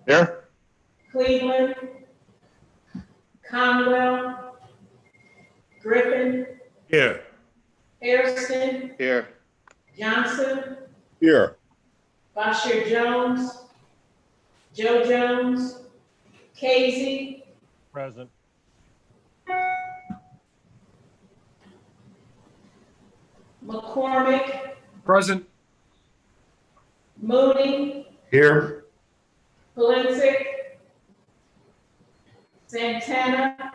Here. Cleveland, Conwell, Griffin, Here. Hairston, Here. Johnson, Here. Bashir Jones, Joe Jones, Casey, Present. McCormick, Present. Mooney, Here. Valencic, Santana,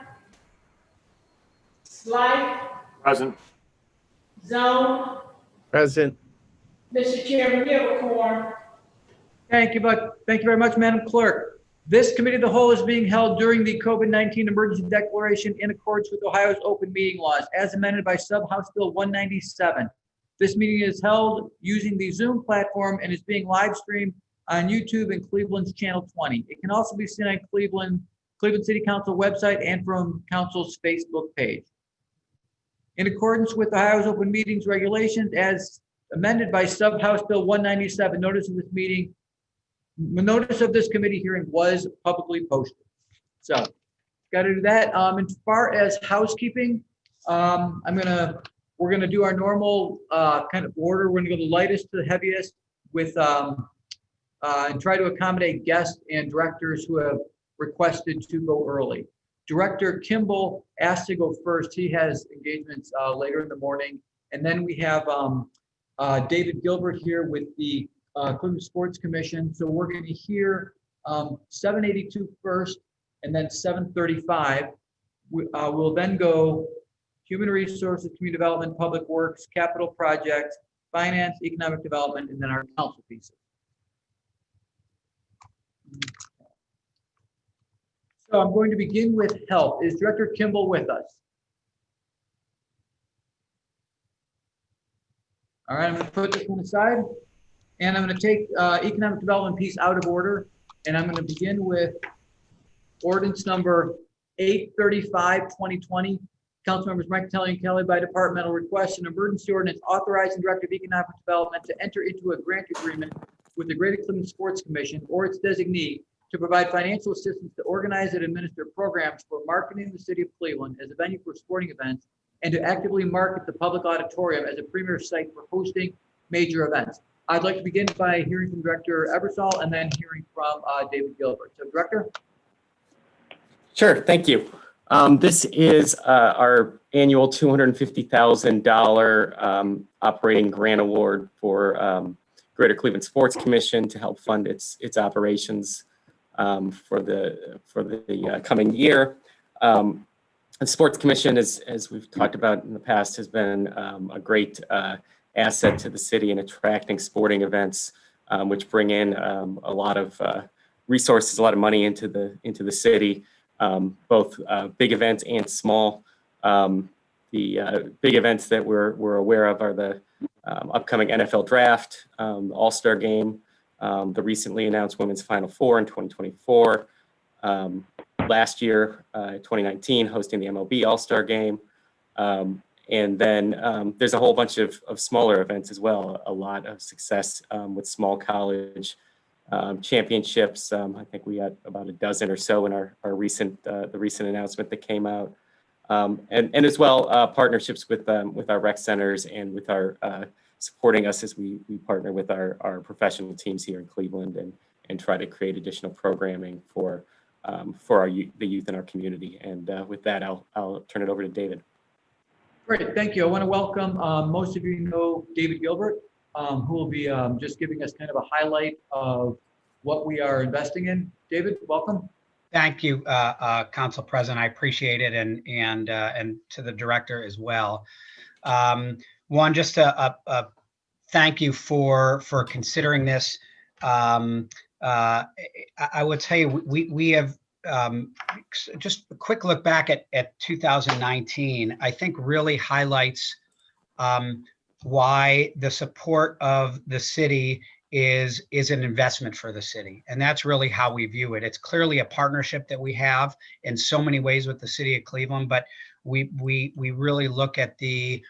Slight, Present. Zone. Present. Mr. Chairman, you have a quorum. Thank you, thank you very much, Madam Clerk. This committee of the whole is being held during the COVID-19 emergency declaration in accordance with Ohio's open meeting laws as amended by Sub-House Bill 197. This meeting is held using the Zoom platform and is being live streamed on YouTube and Cleveland's Channel 20. It can also be seen on Cleveland City Council website and from Council's Facebook page. In accordance with Ohio's open meetings regulations as amended by Sub-House Bill 197, notice of this committee hearing was publicly posted. So, got to do that. As far as housekeeping, we're gonna do our normal kind of order. We're gonna go the lightest to the heaviest with and try to accommodate guests and directors who have requested to go early. Director Kimball asked to go first. He has engagements later in the morning, and then we have David Gilbert here with the Cleveland Sports Commission. So we're going to hear 782 first and then 735. We'll then go Human Resources, Community Development, Public Works, Capital Projects, Finance, Economic Development, and then our council pieces. So I'm going to begin with health. Is Director Kimball with us? All right, I'm going to put this one aside. And I'm going to take economic development piece out of order. And I'm going to begin with ordinance number 835, 2020. Council members Mike Kelly and Kelly by departmental request, an emergency ordinance authorizing Director of Economic Development to enter into a grant agreement with the Greater Cleveland Sports Commission or its designee to provide financial assistance to organize and administer programs for marketing the city of Cleveland as a venue for sporting events and to actively market the public auditorium as a premier site for hosting major events. I'd like to begin by hearing from Director Ebersol and then hearing from David Gilbert. So, Director. Sure, thank you. This is our annual $250,000 operating grant award for Greater Cleveland Sports Commission to help fund its operations for the coming year. The Sports Commission, as we've talked about in the past, has been a great asset to the city in attracting sporting events, which bring in a lot of resources, a lot of money into the city, both big events and small. The big events that we're aware of are the upcoming NFL Draft, the All-Star Game, the recently announced Women's Final Four in 2024. Last year, 2019, hosting the MLB All-Star Game. And then there's a whole bunch of smaller events as well. A lot of success with small college championships. I think we had about a dozen or so in our recent the recent announcement that came out. And as well, partnerships with our rec centers and with our supporting us as we partner with our professional teams here in Cleveland and try to create additional programming for the youth in our community. And with that, I'll turn it over to David. Great, thank you. I want to welcome, most of you know David Gilbert, who will be just giving us kind of a highlight of what we are investing in. David, welcome. Thank you, Council President. I appreciate it, and to the director as well. One, just a thank you for considering this. I would tell you, we have just a quick look back at 2019, I think really highlights why the support of the city is an investment for the city. And that's really how we view it. It's clearly a partnership that we have in so many ways with the city of Cleveland, but we really look at the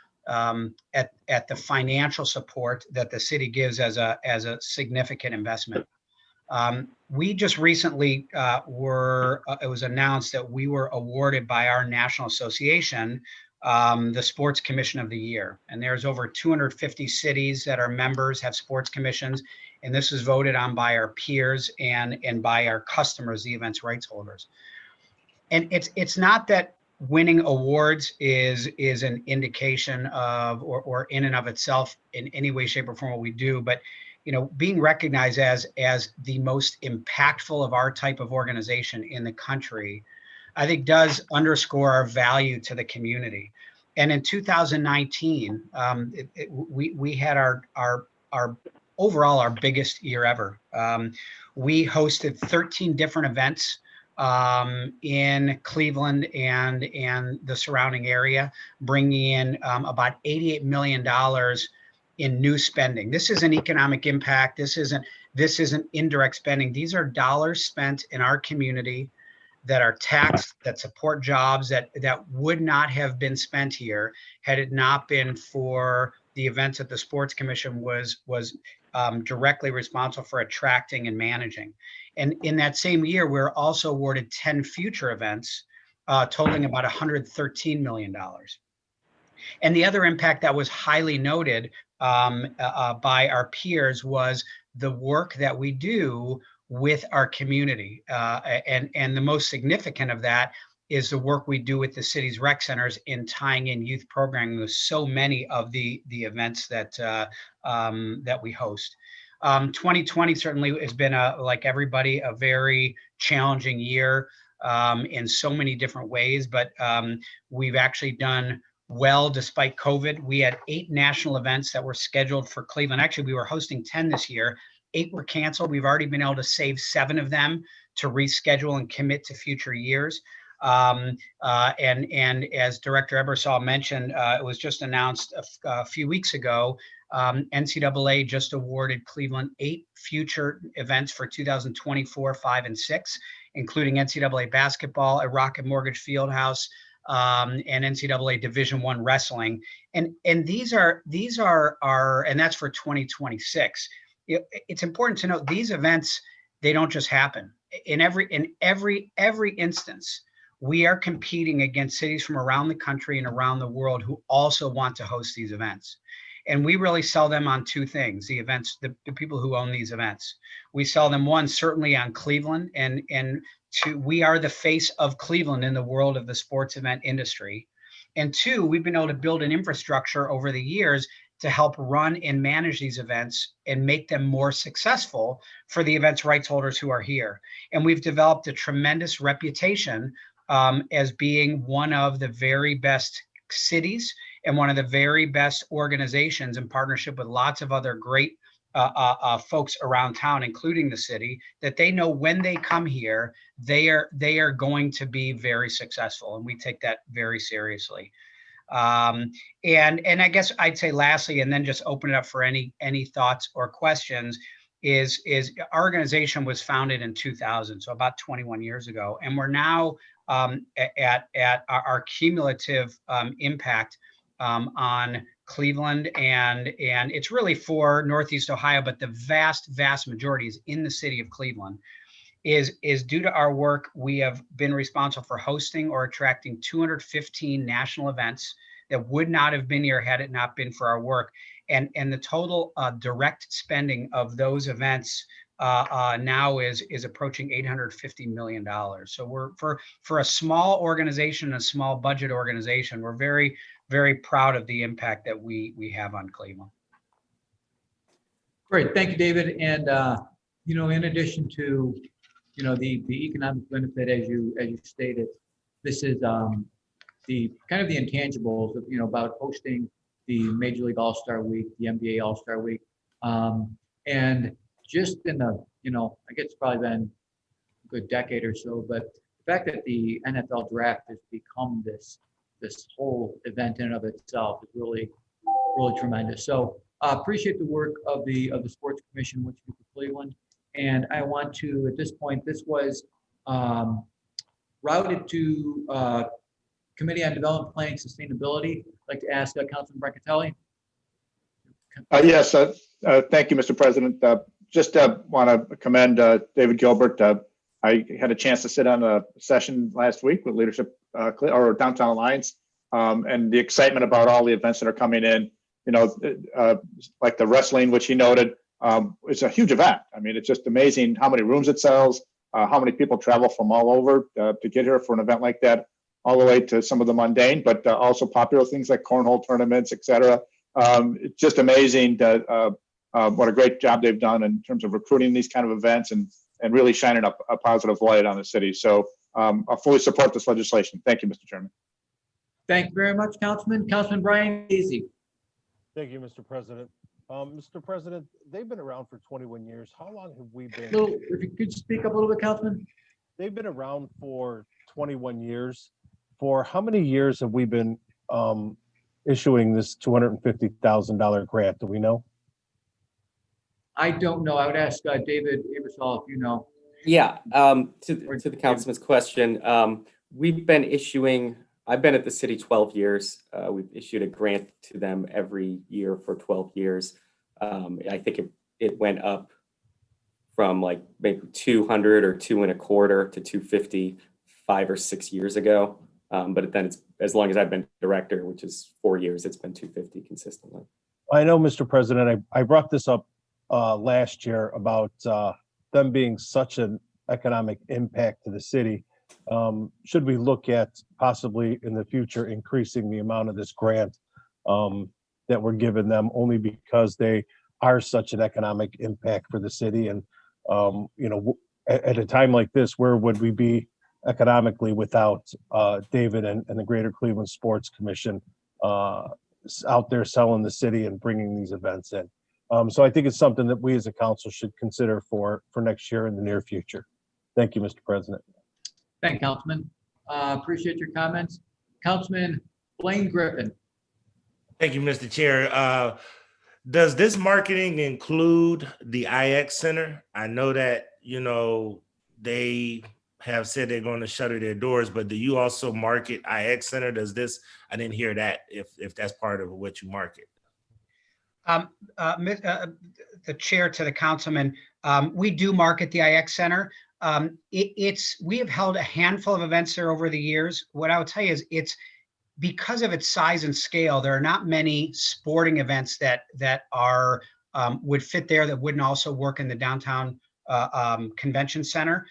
financial support that the city gives as a significant investment. We just recently it was announced that we were awarded by our national association the Sports Commission of the Year. And there's over 250 cities that are members, have sports commissions. And this is voted on by our peers and by our customers, the events rights holders. And it's not that winning awards is an indication of or in and of itself in any way, shape, or form what we do, but being recognized as the most impactful of our type of organization in the country, I think does underscore our value to the community. And in 2019, we had our overall our biggest year ever. We hosted 13 different events in Cleveland and the surrounding area, bringing in about $88 million in new spending. This is an economic impact. This isn't indirect spending. These are dollars spent in our community that are taxed, that support jobs, that would not have been spent here had it not been for the events that the Sports Commission was directly responsible for attracting and managing. And in that same year, we were also awarded 10 future events, totaling about $113 million. And the other impact that was highly noted by our peers was the work that we do with our community. And the most significant of that is the work we do with the city's rec centers in tying in youth programming with so many of the events that we host. 2020 certainly has been, like everybody, a very challenging year in so many different ways, but we've actually done well despite COVID. We had 8 national events that were scheduled for Cleveland. Actually, we were hosting 10 this year. 8 were canceled. We've already been able to save 7 of them to reschedule and commit to future years. And as Director Ebersol mentioned, it was just announced a few weeks ago, NCAA just awarded Cleveland 8 future events for 2024, 5, and 6, including NCAA basketball at Rocket Mortgage Fieldhouse, and NCAA Division I wrestling. And these are and that's for 2026. It's important to note these events, they don't just happen. In every instance, we are competing against cities from around the country and around the world who also want to host these events. And we really sell them on 2 things, the events, the people who own these events. We sell them, 1, certainly on Cleveland, and 2, we are the face of Cleveland in the world of the sports event industry. And 2, we've been able to build an infrastructure over the years to help run and manage these events and make them more successful for the events rights holders who are here. And we've developed a tremendous reputation as being one of the very best cities and one of the very best organizations in partnership with lots of other great folks around town, including the city, that they know when they come here, they are going to be very successful. And we take that very seriously. And I guess I'd say lastly, and then just open it up for any thoughts or questions, is our organization was founded in 2000, so about 21 years ago. And we're now at our cumulative impact on Cleveland, and it's really for Northeast Ohio, but the vast majority is in the city of Cleveland, is due to our work. We have been responsible for hosting or attracting 215 national events that would not have been here had it not been for our work. And the total direct spending of those events now is approaching $850 million. So we're for a small organization, a small budget organization, we're very, very proud of the impact that we have on Cleveland. Great, thank you, David. And in addition to the economic benefit, as you stated, this is the kind of the intangibles of about hosting the Major League All-Star Week, the NBA All-Star Week, and just in the I guess it's probably been a good decade or so, but the fact that the NFL draft has become this whole event in and of itself is really tremendous. So appreciate the work of the Sports Commission, which is for Cleveland. And I want to, at this point, this was routed to Committee on Development, Planning, Sustainability. I'd like to ask Councilman Brancatelli. Yes, thank you, Mr. President. just want to commend David Gilbert. I had a chance to sit on a session last week with Leadership or Downtown Alliance, and the excitement about all the events that are coming in. You know, like the wrestling, which he noted, it's a huge event. I mean, it's just amazing how many rooms it sells, how many people travel from all over to get here for an event like that, all the way to some of the mundane, but also popular things like cornhole tournaments, et cetera. It's just amazing that what a great job they've done in terms of recruiting these kind of events and really shining up a positive light on the city. So I fully support this legislation. Thank you, Mr. Chairman. Thank you very much, Councilman. Councilman Brian Casey. Thank you, Mr. President. Mr. President, they've been around for 21 years. How long have we been? If you could speak up a little bit, Councilman. They've been around for 21 years. For how many years have we been issuing this $250,000 grant? Do we know? I don't know. I would ask David Abersol if you know. Yeah, to the councilman's question, we've been issuing, I've been at the city 12 years. We've issued a grant to them every year for 12 years. I think it went up from like maybe 200 or 2.25 to 250 5 or 6 years ago. But then it's, as long as I've been director, which is 4 years, it's been 250 consistently. I know, Mr. President, I brought this up last year about them being such an economic impact to the city. Should we look at possibly in the future increasing the amount of this grant that we're giving them only because they are such an economic impact for the city? And, you know, at a time like this, where would we be economically without David and the Greater Cleveland Sports Commission out there selling the city and bringing these events in? So I think it's something that we as a council should consider for next year in the near future. Thank you, Mr. President. Thank you, Councilman. Appreciate your comments. Councilman Blaine Griffin. Thank you, Mr. Chair. Does this marketing include the IX Center? I know that, you know, they have said they're going to shutter their doors, but do you also market IX Center? Does this, I didn't hear that, if that's part of what you market. The chair to the councilman, we do market the IX Center. We have held a handful of events there over the years. What I would tell you is it's because of its size and scale, there are not many sporting events that are would fit there that wouldn't also work in the downtown convention center.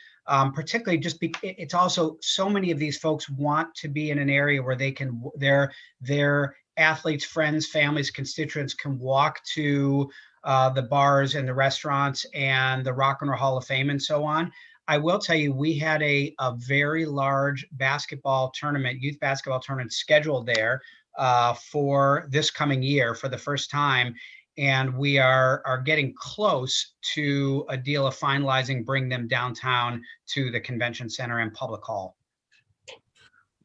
Particularly just it's also so many of these folks want to be in an area where they can, their athletes, friends, families, constituents can walk to the bars and the restaurants and the Rock and Roll Hall of Fame and so on. I will tell you, we had a very large basketball tournament, youth basketball tournament scheduled there for this coming year for the first time. And we are getting close to a deal of finalizing, bring them downtown to the convention center and public hall.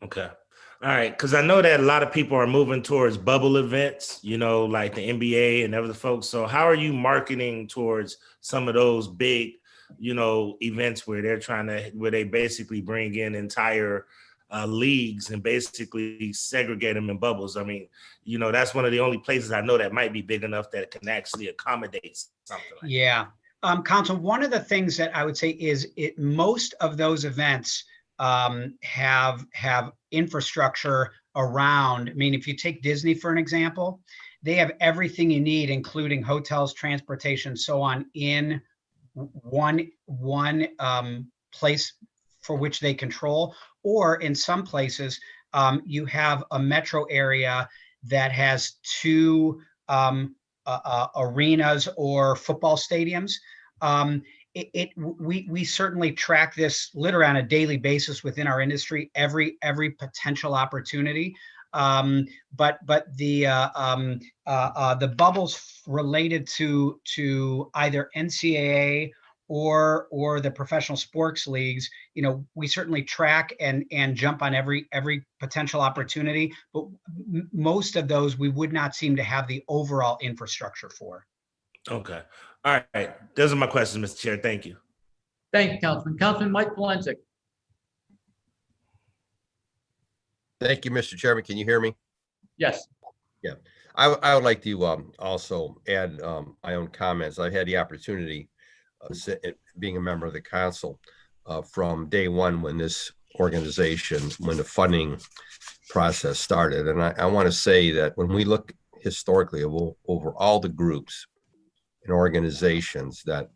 Okay. All right. Because I know that a lot of people are moving towards bubble events, you know, like the NBA and other folks. So how are you marketing towards some of those big, you know, events where they basically bring in entire leagues and basically segregate them in bubbles? I mean, you know, that's one of the only places I know that might be big enough that it can actually accommodate something like yeah. Council, one of the things that I would say is most of those events have infrastructure around. I mean, if you take Disney for an example, they have everything you need, including hotels, transportation, so on, in one place for which they control. Or in some places, you have a metro area that has two arenas or football stadiums. We certainly track this literally on a daily basis within our industry, every potential opportunity. But the bubbles related to either NCAA or the professional sports leagues, you know, we certainly track and jump on every potential opportunity, but most of those we would not seem to have the overall infrastructure for. Okay. All right. Those are my questions, Mr. Chair. Thank you. Thank you, Councilman. Councilman Mike Polensek. Thank you, Mr. Chairman. Can you hear me? Yes. I would like to also add my own comments. I've had the opportunity being a member of the council from day one when this organization, when the funding process started. And I want to say that when we look historically over all the groups and organizations that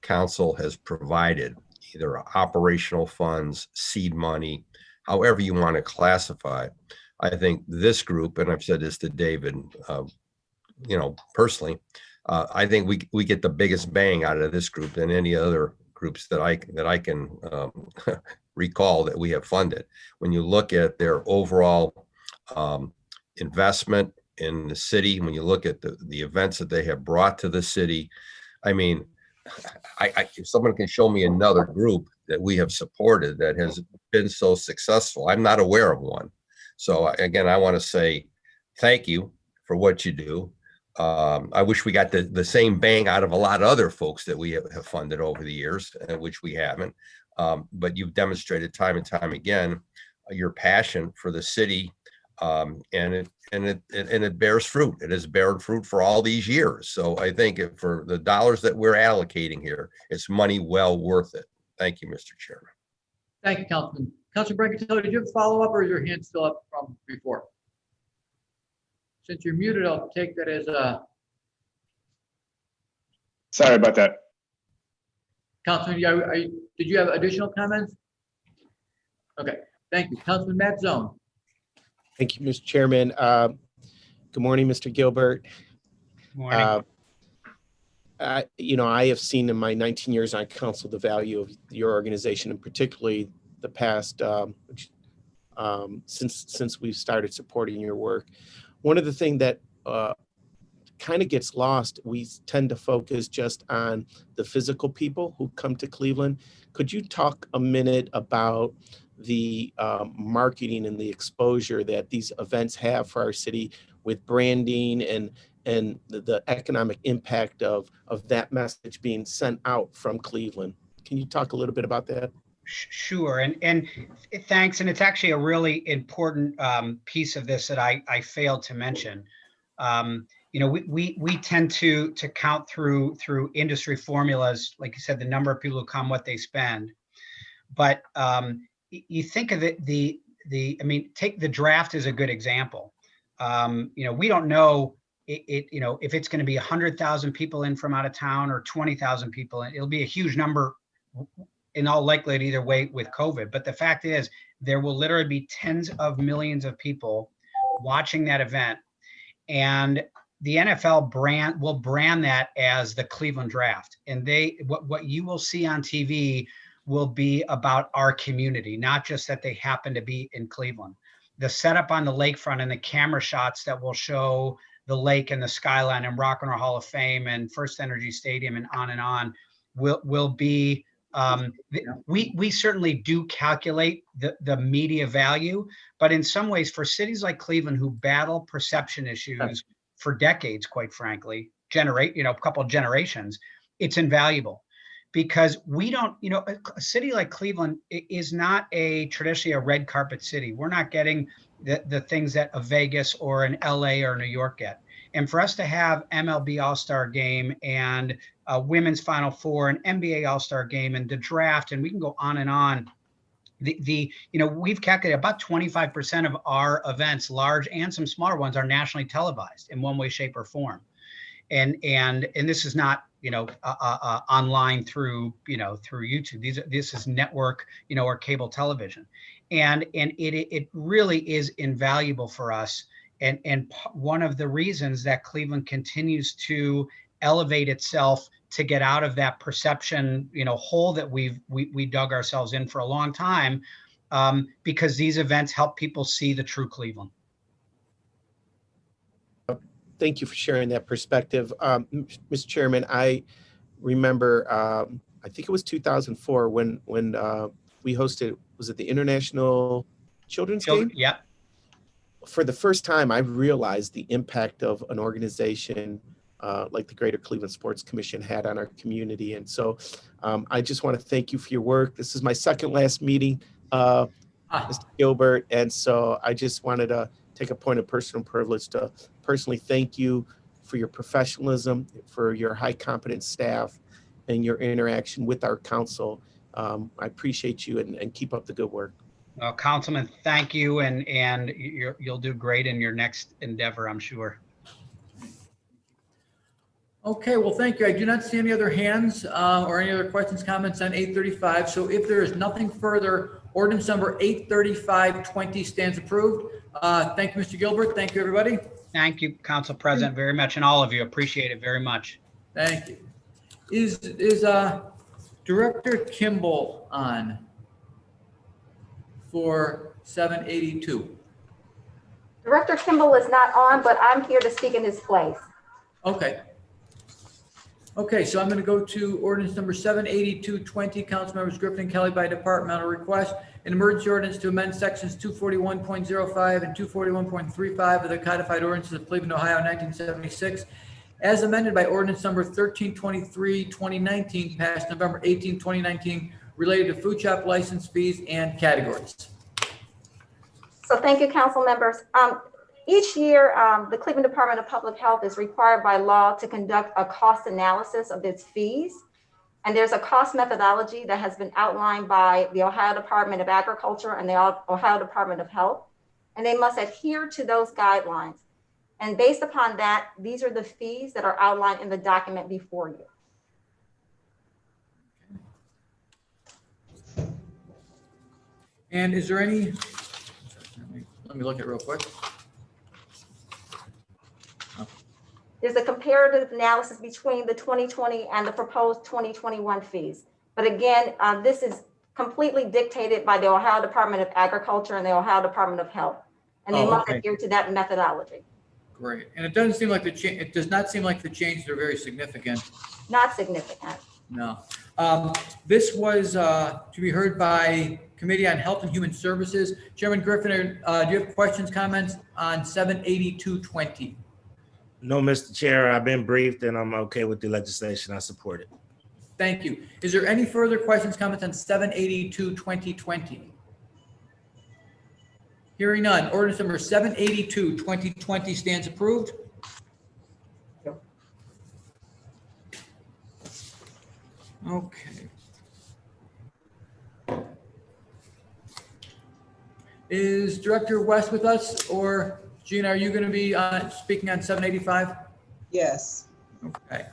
council has provided, either operational funds, seed money, however you want to classify it, I think this group, and I've said this to David, personally, I think we get the biggest bang out of this group than any other groups that I can recall that we have funded. When you look at their overall investment in the city, when you look at the events that they have brought to the city, I mean, if someone can show me another group that we have supported that has been so successful, I'm not aware of one. So again, I want to say thank you for what you do. I wish we got the same bang out of a lot of other folks that we have funded over the years, which we haven't. But you've demonstrated time and time again your passion for the city, and it bears fruit. It has borne fruit for all these years. So I think for the dollars that we're allocating here, it's money well worth it. Thank you, Mr. Chairman. Thank you, Councilman. Councilman Brancatelli, did you have a follow-up or is your hand still up from before? Since you're muted, I'll take that as a. Sorry about that. Councilman, did you have additional comments? Okay, thank you. Councilman Matt Zone. Thank you, Mr. Chairman. Good morning, Mr. Gilbert. Morning. I have seen in my 19 years on council the value of your organization, and particularly the past since we've started supporting your work. One of the things that kind of gets lost, we tend to focus just on the physical people who come to Cleveland. Could you talk a minute about the marketing and the exposure that these events have for our city with branding and the economic impact of that message being sent out from Cleveland? Can you talk a little bit about that? Sure, and thanks. And it's actually a really important piece of this that I failed to mention. We tend to count through industry formulas, like you said, the number of people who come, what they spend. But you think of it, take the draft as a good example. We don't know if it's going to be 100,000 people in from out of town or 20,000 people. It'll be a huge number in all likelihood either way with COVID. But the fact is, there will literally be tens of millions of people watching that event. And the NFL will brand that as the Cleveland Draft. And what you will see on TV will be about our community, not just that they happen to be in Cleveland. The setup on the lakefront and the camera shots that will show the lake and the skyline and Rock and Roll Hall of Fame and First Energy Stadium and on will be, we certainly do calculate the media value, but in some ways for cities like Cleveland who battle perception issues for decades, quite frankly, a couple of generations, it's invaluable. Because we don't, a city like Cleveland is not traditionally a red carpet city. We're not getting the things that a Vegas or an LA or New York get. And for us to have MLB All-Star Game and a Women's Final Four and NBA All-Star Game and the draft, and we can go on and on. We've calculated about 25% of our events, large and some smaller ones, are nationally televised in one way, shape, or form. And this is not online through YouTube. This is network, or cable television, and it really is invaluable for us. And one of the reasons that Cleveland continues to elevate itself to get out of that perception, hole that we dug ourselves in for a long time, because these events help people see the true Cleveland. Thank you for sharing that perspective. Mr. Chairman, I remember, I think it was 2004 when we hosted, was it the International Children's Game? Yeah. For the first time, I realized the impact of an organization like the Greater Cleveland Sports Commission had on our community. And so I just want to thank you for your work. This is my second last meeting, Mr. Gilbert. And so I just wanted to take a point of personal privilege to personally thank you for your professionalism, for your high competent staff, and your interaction with our council. I appreciate you and keep up the good work. Well, Councilman, thank you, and you'll do great in your next endeavor, I'm sure. Okay, well, thank you. I do not see any other hands or any other questions, comments on 835. So if there is nothing further, ordinance number 835-20 stands approved. Thank you, Mr. Gilbert. Thank you, everybody. Thank you, Council President, very much, and all of you. Appreciate it very much. Thank you. Is Director Kimball on for 782? Director Kimball is not on, but I'm here to speak in his place. Okay. Okay, so I'm going to go to ordinance number 782-20, council members Griffin and Kelly by departmental request. An emergency ordinance to amend sections 241.05 and 241.35 of the codified ordinances of Cleveland, Ohio, 1976, as amended by ordinance number 1323, 2019, passed November 18, 2019, related to food shop license fees and categories. So thank you, council members. Each year, the Cleveland Department of Public Health is required by law to conduct a cost analysis of its fees. And there's a cost methodology that has been outlined by the Ohio Department of Agriculture and the Ohio Department of Health. And they must adhere to those guidelines. And based upon that, these are the fees that are outlined in the document before you. And is there any, let me look at it real quick. There's a comparative analysis between the 2020 and the proposed 2021 fees. But again, this is completely dictated by the Ohio Department of Agriculture and the Ohio Department of Health. And they must adhere to that methodology. Great. And it doesn't seem like it does not seem like the changes are very significant. Not significant. No. This was to be heard by Committee on Health and Human Services. Chairman Griffin, do you have questions, comments on 782-20? No, Mr. Chair, I've been briefed and I'm okay with the legislation. I support it. Thank you. Is there any further questions, comments on 782-2020? Hearing none. Ordinance number 782-2020 stands approved. Okay. Is Director West with us, or Gina, are you going to be speaking on 785? Yes. Okay.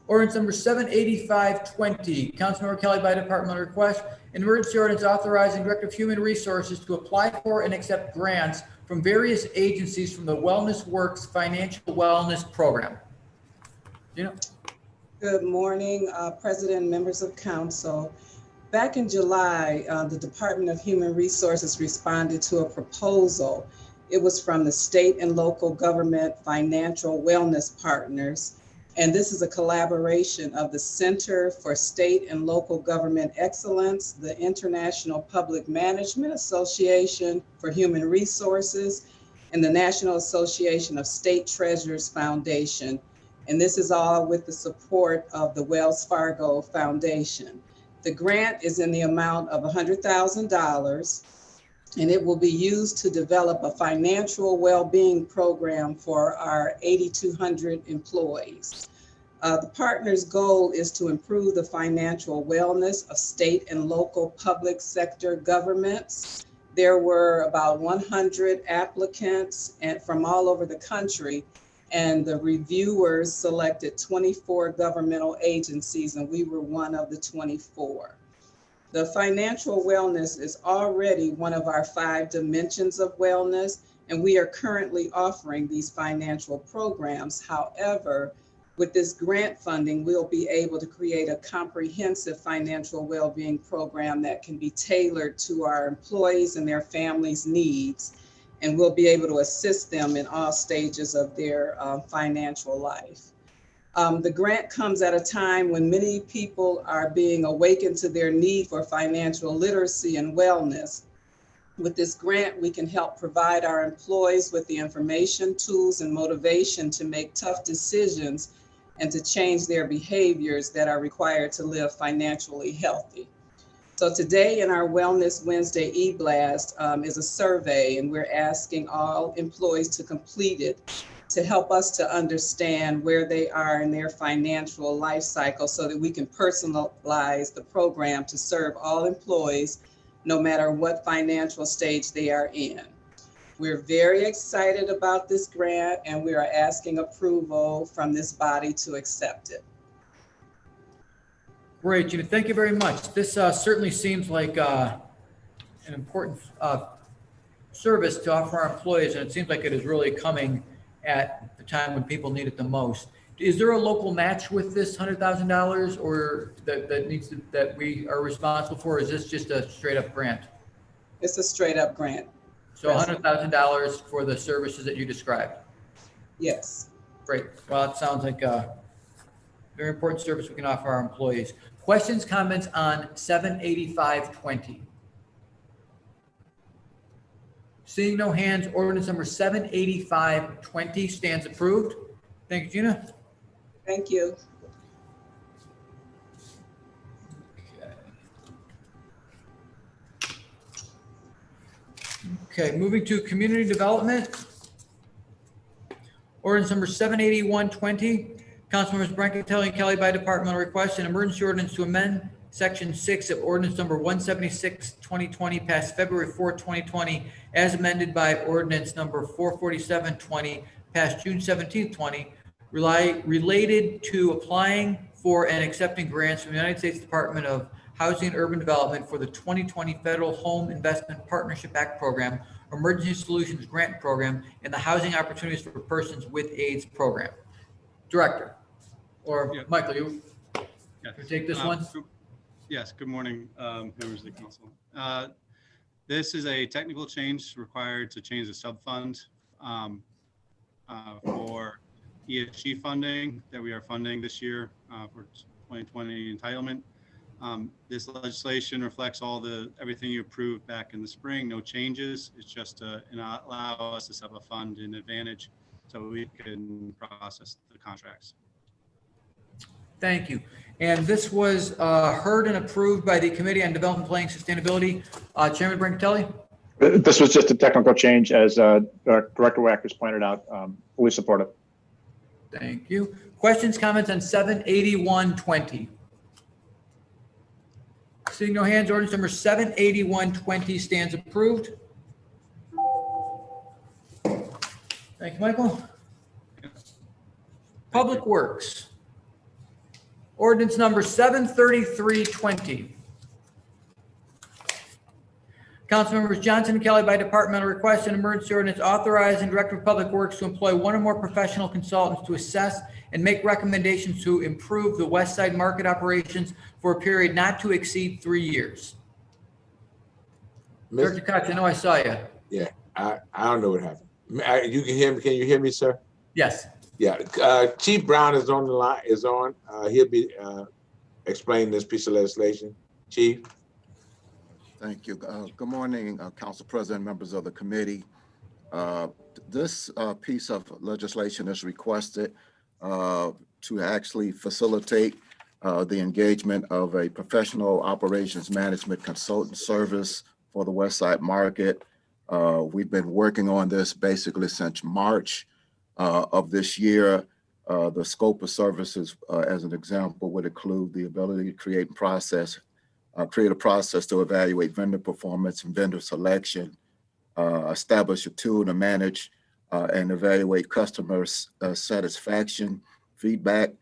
Ordinance number 785-20, Councilmember Kelly by departmental request, an emergency ordinance authorizing Director of Human Resources to apply for and accept grants from various agencies from the Wellness Works Financial Wellness Program. Gina? Good morning, President and members of council. Back in July, the Department of Human Resources responded to a proposal. It was from the state and local government financial wellness partners. And this is a collaboration of the Center for State and Local Government Excellence, the International Public Management Association for Human Resources, and the National Association of State Treasurers Foundation. And this is all with the support of the Wells Fargo Foundation. The grant is in the amount of $100,000. And it will be used to develop a financial well-being program for our 8,200 employees. The partner's goal is to improve the financial wellness of state and local public sector governments. There were about 100 applicants from all over the country, and the reviewers selected 24 governmental agencies, and we were one of the 24. The financial wellness is already one of our 5 dimensions of wellness, and we are currently offering these financial programs. However, with this grant funding, we'll be able to create a comprehensive financial well-being program that can be tailored to our employees and their families' needs, and we'll be able to assist them in all stages of their financial life. The grant comes at a time when many people are being awakened to their need for financial literacy and wellness. With this grant, we can help provide our employees with the information, tools, and motivation to make tough decisions and to change their behaviors that are required to live financially healthy. So today in our Wellness Wednesday e-blast is a survey, and we're asking all employees to complete it. to help us to understand where they are in their financial life cycle so that we can personalize the program to serve all employees, no matter what financial stage they are in. We're very excited about this grant, and we are asking approval from this body to accept it. Great, Gina, thank you very much. This certainly seems like an important service to offer our employees, and it seems like it is really coming at the time when people need it the most. Is there a local match with this $100,000 or that we are responsible for? Or is this just a straight up grant? It's a straight up grant. So $100,000 for the services that you described? Yes. Great. Well, it sounds like a very important service we can offer our employees. Questions, comments on 78520? Seeing no hands, ordinance number 78520 stands approved. Thank you, Gina. Thank you. Okay, moving to community development. Ordinance number 78120. Councilmembers Brancatelli and Kelly by departmental request, an emergency ordinance to amend section 6 of ordinance number 176, 2020, passed February 4, 2020, as amended by ordinance number 447, 20, passed June 17, 20, related to applying for and accepting grants from the United States Department of Housing and Urban Development for the 2020 Federal Home Investment Partnership Act Program, Emergency Solutions Grant Program, and the Housing Opportunities for Persons with AIDS Program. Director, or Yeah. Michael, you Yes. take this one? Yes, good morning, members of the council. This is a technical change required to change the subfund for ESG funding that we are funding this year for 2020 entitlement. This legislation reflects everything you approved back in the spring, no changes. It's just to allow us to set a fund in advantage so we can process the contracts. Thank you. And this was heard and approved by the Committee on Development, Planning, Sustainability. Chairman Brancatelli? This was just a technical change, as Director Wackers pointed out. Fully supportive. Thank you. Questions, comments on 78120? Seeing no hands, ordinance number 78120 stands approved. Thank you, Michael. Public Works. Ordinance number 73320. Councilmembers Johnson and Kelly by departmental request, an emergency ordinance authorizing Director of Public Works to employ one or more professional consultants to assess and make recommendations to improve the West Side Market operations for a period not to exceed 3 years. Director Cox, I know I saw you. Yeah, I don't know what happened. You can hear me. Can you hear me, sir? Yes. Yeah. Chief Brown is on the line. He'll be explaining this piece of legislation. Chief. Thank you. Good morning, Council President, members of the committee. This piece of legislation is requested to actually facilitate the engagement of a professional operations management consultant service for the West Side Market. We've been working on this basically since March of this year. The scope of services, as an example, would include the ability to create a process to evaluate vendor performance and vendor selection, establish a tool to manage and evaluate customer satisfaction, feedback,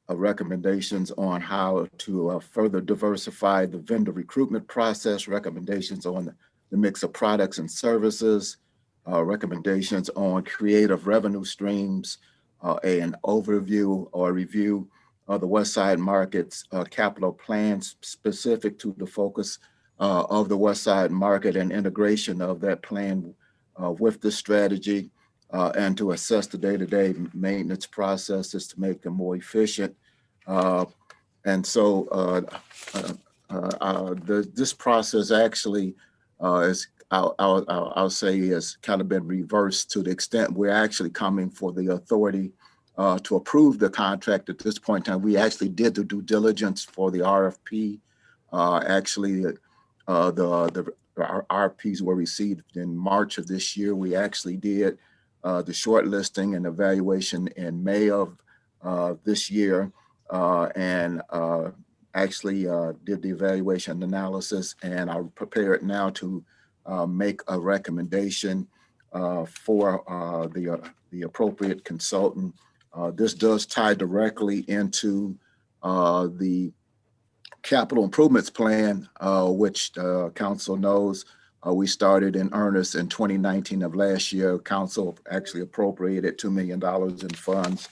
recommendations on how to further diversify the vendor recruitment process, recommendations on the mix of products and services, recommendations on creative revenue streams, an overview or review of the West Side Market's capital plans specific to the focus of the West Side Market and integration of that plan with the strategy, and to assess the day-to-day maintenance processes to make them more efficient. And so this process actually is, I'll say, has kind of been reversed to the extent we're actually coming for the authority to approve the contract at this point in time. We actually did the due diligence for the RFP. The RFPs were received in March of this year. We actually did the shortlisting and evaluation in May of this year, and actually did the evaluation analysis, and I'm prepared now to make a recommendation for the appropriate consultant. This does tie directly into the capital improvements plan, which council knows we started in earnest in 2019 of last year. Council actually appropriated $2 million in funds.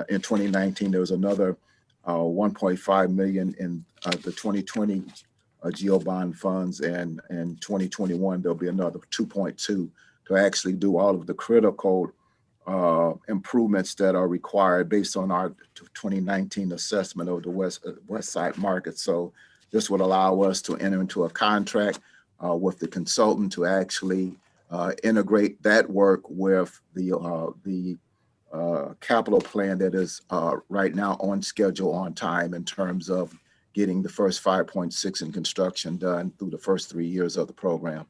In 2019, there was another 1.5 million in the 2020 GEO bond funds, and in 2021, there'll be another 2.2 to actually do all of the critical improvements that are required based on our 2019 assessment of the West Side market. So this would allow us to enter into a contract with the consultant to actually integrate that work with the capital plan that is right now on schedule, on time, in terms of getting the first 5.6 in construction done through the first 3 years of the program.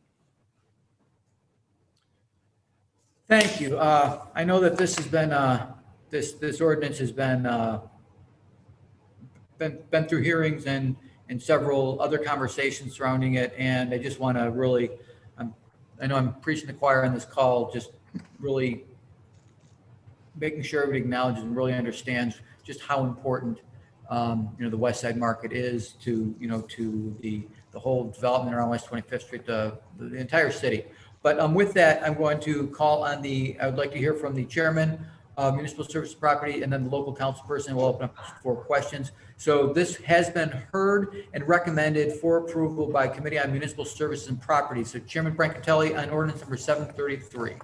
Thank you. I know that this has been, this ordinance has been through hearings and several other conversations surrounding it. And I just want to really, I know I'm preaching the choir on this call, just really making sure everybody acknowledges and really understands just how important, the West Side market is to, to the whole development around West 25th Street, the entire city. But with that, I'm going to call on I would like to hear from the chairman of Municipal Services Property, and then the local council person. We'll open up for questions. So this has been heard and recommended for approval by Committee on Municipal Services and Property. So Chairman Brancatelli on ordinance number 733.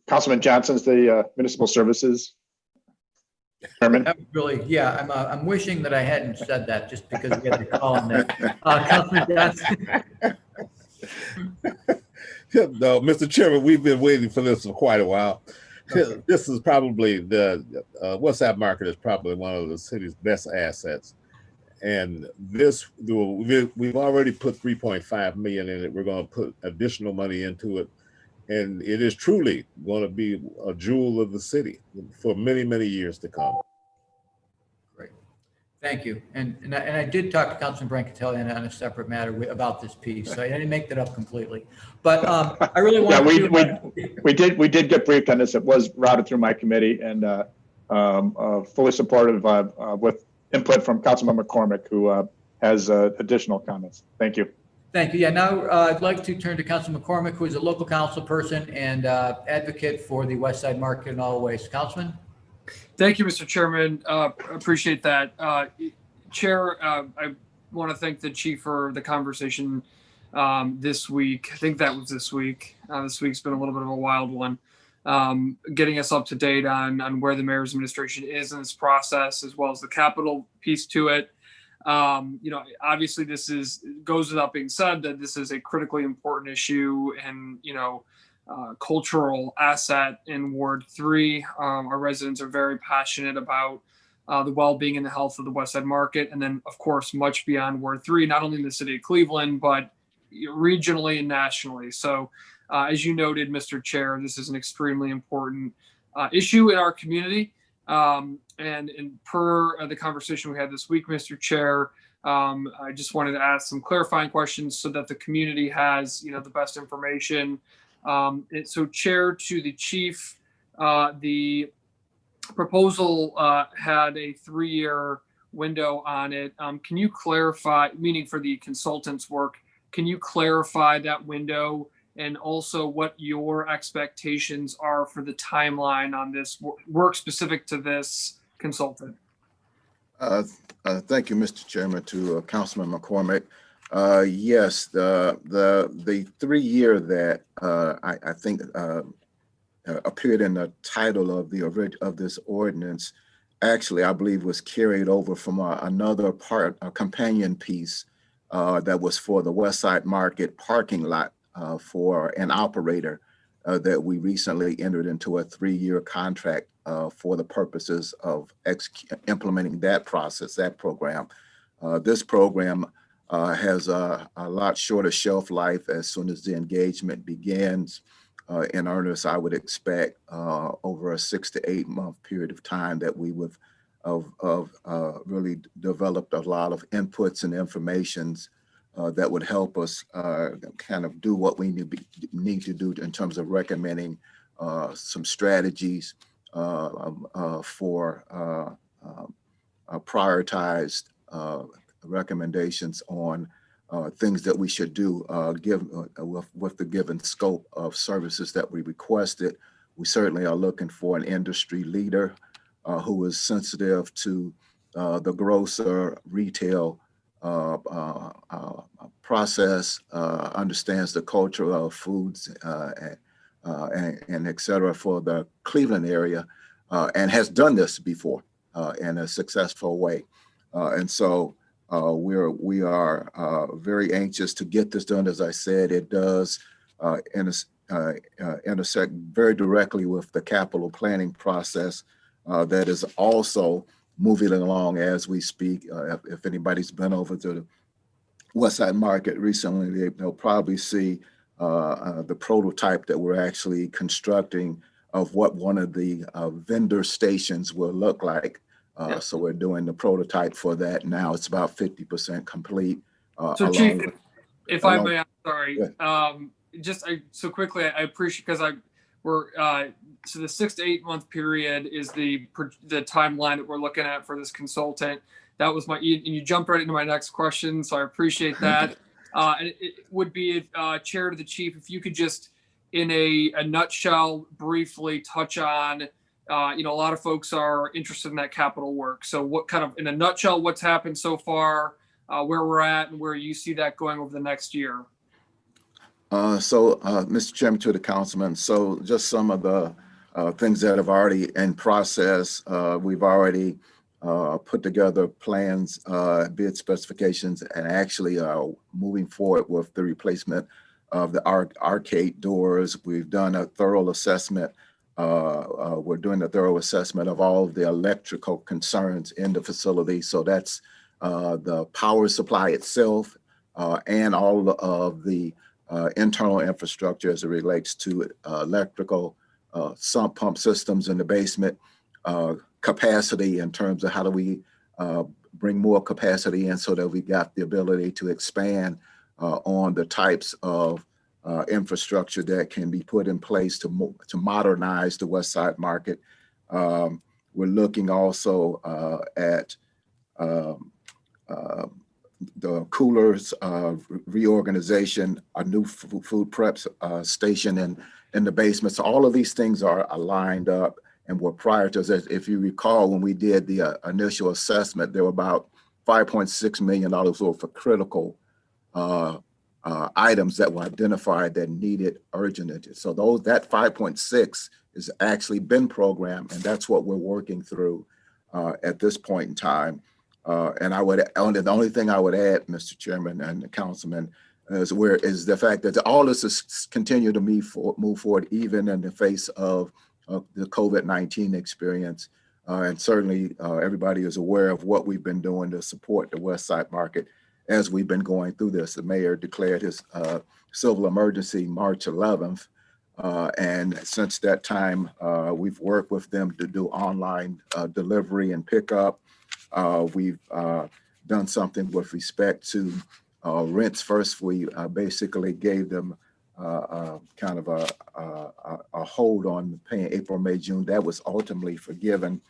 Councilman Johnson's the Municipal Services Chairman. Really, yeah, I'm wishing that I hadn't said that just because we had to call on that. Councilman Johnson. No, Mr. Chairman, we've been waiting for this for quite a while. Okay. This is probably the West Side market is probably one of the city's best assets. And this, we've already put 3.5 million in it. We're going to put additional money into it. And it is truly going to be a jewel of the city for many, many years to come. Great. Thank you. And I did talk to Councilman Brancatelli on a separate matter about this piece. So I didn't make that up completely. But I really want we did get briefed on this. It was routed through my committee, and fully supportive with input from Councilman McCormick, who has additional comments. Thank you. Thank you. Yeah, now I'd like to turn to Councilman McCormick, who is a local council person and advocate for the West Side market in all ways. Councilman? Thank you, Mr. Chairman. Appreciate that. Chair, I want to thank the chief for the conversation this week. I think that was this week. This week's been a little bit of a wild one. Getting us up to date on where the mayor's administration is in this process, as well as the capital piece to it. Obviously this goes without being said that this is a critically important issue and, cultural asset in Ward 3. Our residents are very passionate about the well-being and the health of the West Side market. And then of course, much beyond Ward 3, not only in the city of Cleveland, but regionally and nationally. So as you noted, Mr. Chair, this is an extremely important issue in our community. And per the conversation we had this week, Mr. Chair, I just wanted to ask some clarifying questions so that the community has, the best information. So Chair, to the chief, the proposal had a 3-year window on it. Can you clarify, meaning for the consultant's work, can you clarify that window? And also what your expectations are for the timeline on this work specific to this consultant? Thank you, Mr. Chairman, to Councilman McCormick. Yes, the 3-year that I think appeared in the title of this ordinance, actually, I believe was carried over from another part, a companion piece that was for the West Side Market parking lot. For an operator that we recently entered into a 3-year contract for the purposes of implementing that process, that program. This program has a lot shorter shelf life as soon as the engagement begins. In earnest, I would expect over a 6 to 8 month period of time that we would have really developed a lot of inputs and informations that would help us kind of do what we need to do in terms of recommending some strategies for prioritized recommendations on things that we should do with the given scope of services that we requested. We certainly are looking for an industry leader who is sensitive to the grocer retail process, understands the culture of foods and et cetera for the Cleveland area, and has done this before in a successful way. And so we are very anxious to get this done. As I said, it does intersect very directly with the capital planning process that is also moving along as we speak. If anybody's been over to the Westside Market recently, they'll probably see the prototype that we're actually constructing of what one of the vendor stations will look like. So we're doing the prototype for that now. It's about 50% complete. So Chief, if I may, I'm sorry. So quickly, I appreciate, because so the 6 to 8 month period is the timeline that we're looking at for this consultant. That was and you jumped right into my next question, so I appreciate that. And it would be, Chair to the Chief, if you could just, in a nutshell, briefly touch on, a lot of folks are interested in that capital work. So what kind of, in a nutshell, what's happened so far, where we're at, and where you see that going over the next year? Mr. Chairman, to the councilman, so just some of the things that have already in process. We've already put together plans, bid specifications, and actually moving forward with the replacement of the arcade doors. We've done a thorough assessment. We're doing a thorough assessment of all of the electrical concerns in the facility. So that's the power supply itself and all of the internal infrastructure as it relates to electrical sump pump systems in the basement, capacity in terms of how do we bring more capacity in so that we got the ability to expand on the types of infrastructure that can be put in place to modernize the Westside Market. We're looking also at the coolers reorganization, a new food prep station in the basement. So all of these things are aligned up and were prior to us. If you recall, when we did the initial assessment, there were about $5.6 million worth of critical items that were identified that needed urgent attention. So that 5.6 has actually been programmed, and that's what we're working through at this point in time. And the only thing I would add, Mr. Chairman and the councilman, is the fact that all this is continue to move forward, even in the face of the COVID-19 experience. And certainly everybody is aware of what we've been doing to support the Westside Market as we've been going through this. The mayor declared his civil emergency March 11th. And since that time, we've worked with them to do online delivery and pickup. We've done something with respect to rents. First, we basically gave them kind of a hold on paying April, May, June. That was ultimately forgiven.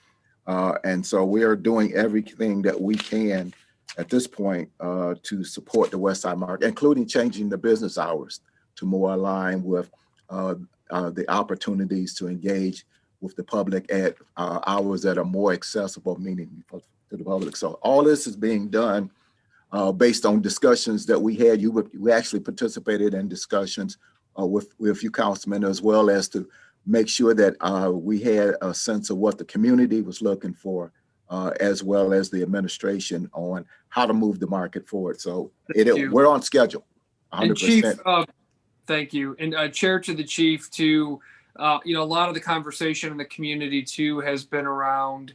And so we are doing everything that we can at this point to support the Westside Market, including changing the business hours to more align with the opportunities to engage with the public at hours that are more accessible, meaning to the public. So all this is being done based on discussions that we had. We actually participated in discussions with a few councilmen, as well as to make sure that we had a sense of what the community was looking for, as well as the administration on how to move the market forward. So we're on schedule, 100%. And Chief, thank you. And Chair to the Chief, too, a lot of the conversation in the community, too, has been around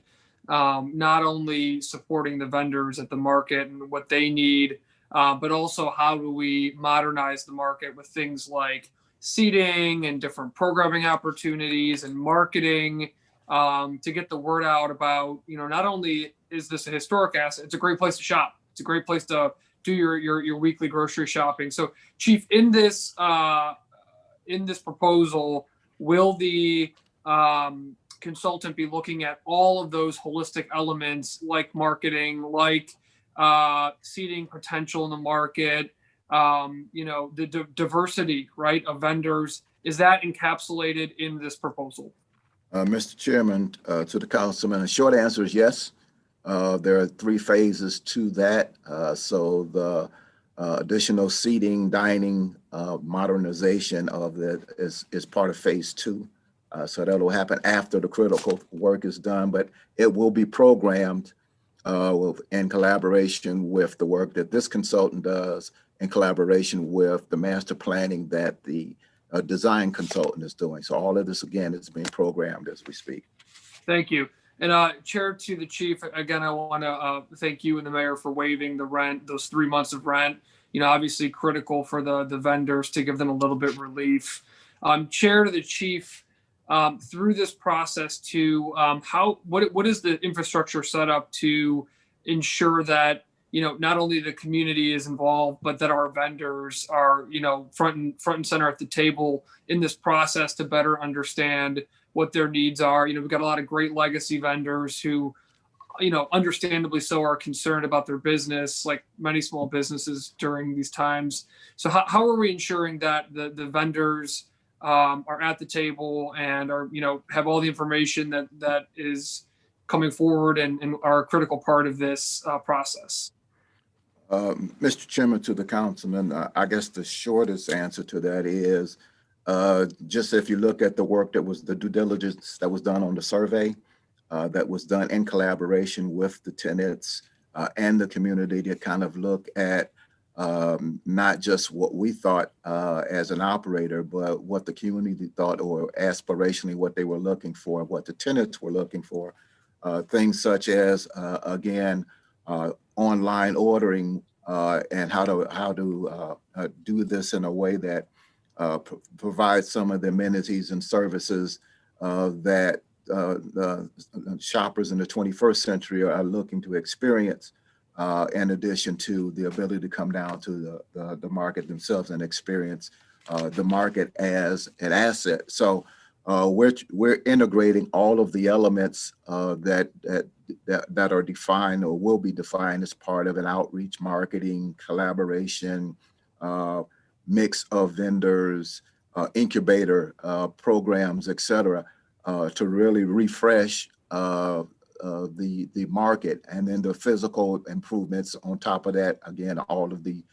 not only supporting the vendors at the market and what they need but also how do we modernize the market with things like seating and different programming opportunities and marketing, to get the word out about, not only is this a historic asset, it's a great place to shop. It's a great place to do your weekly grocery shopping. So, Chief, in this proposal, will the consultant be looking at all of those holistic elements like marketing, like seating potential in the market, the diversity, right, of vendors? Is that encapsulated in this proposal? Mr. Chairman, to the councilman, the short answer is yes. There are 3 phases to that. So the additional seating, dining, modernization of that is part of phase 2. So that will happen after the critical work is done, but it will be programmed in collaboration with the work that this consultant does, in collaboration with the master planning that the design consultant is doing. So all of this, again, is being programmed as we speak. Thank you. And Chair, to the Chief, again, I want to thank you and the mayor for waiving the rent, those 3 months of rent, obviously critical for the vendors to give them a little bit of relief. Chair, to the Chief, through this process to what is the infrastructure set up to ensure that not only the community is involved, but that our vendors are front and center at the table in this process to better understand what their needs are. We've got a lot of great legacy vendors who understandably so are concerned about their business, like many small businesses during these times. So how are we ensuring that the vendors are at the table and are have all the information that is coming forward and are a critical part of this process? Mr. Chairman, to the councilman, I guess the shortest answer to that is just if you look at the work that was the due diligence that was done on the survey, that was done in collaboration with the tenants and the community to kind of look at not just what we thought as an operator, but what the community thought, or aspirationally what they were looking for, what the tenants were looking for. Things such as, again, online ordering and how to do this in a way that provides some of the amenities and services that the shoppers in the 21st century are looking to experience, in addition to the ability to come down to the market themselves and experience the market as an asset. So we're integrating all of the elements that are defined or will be defined as part of an outreach, marketing, collaboration, mix of vendors, incubator programs, et cetera, to really refresh the market. And then the physical improvements on top of that, again, all of the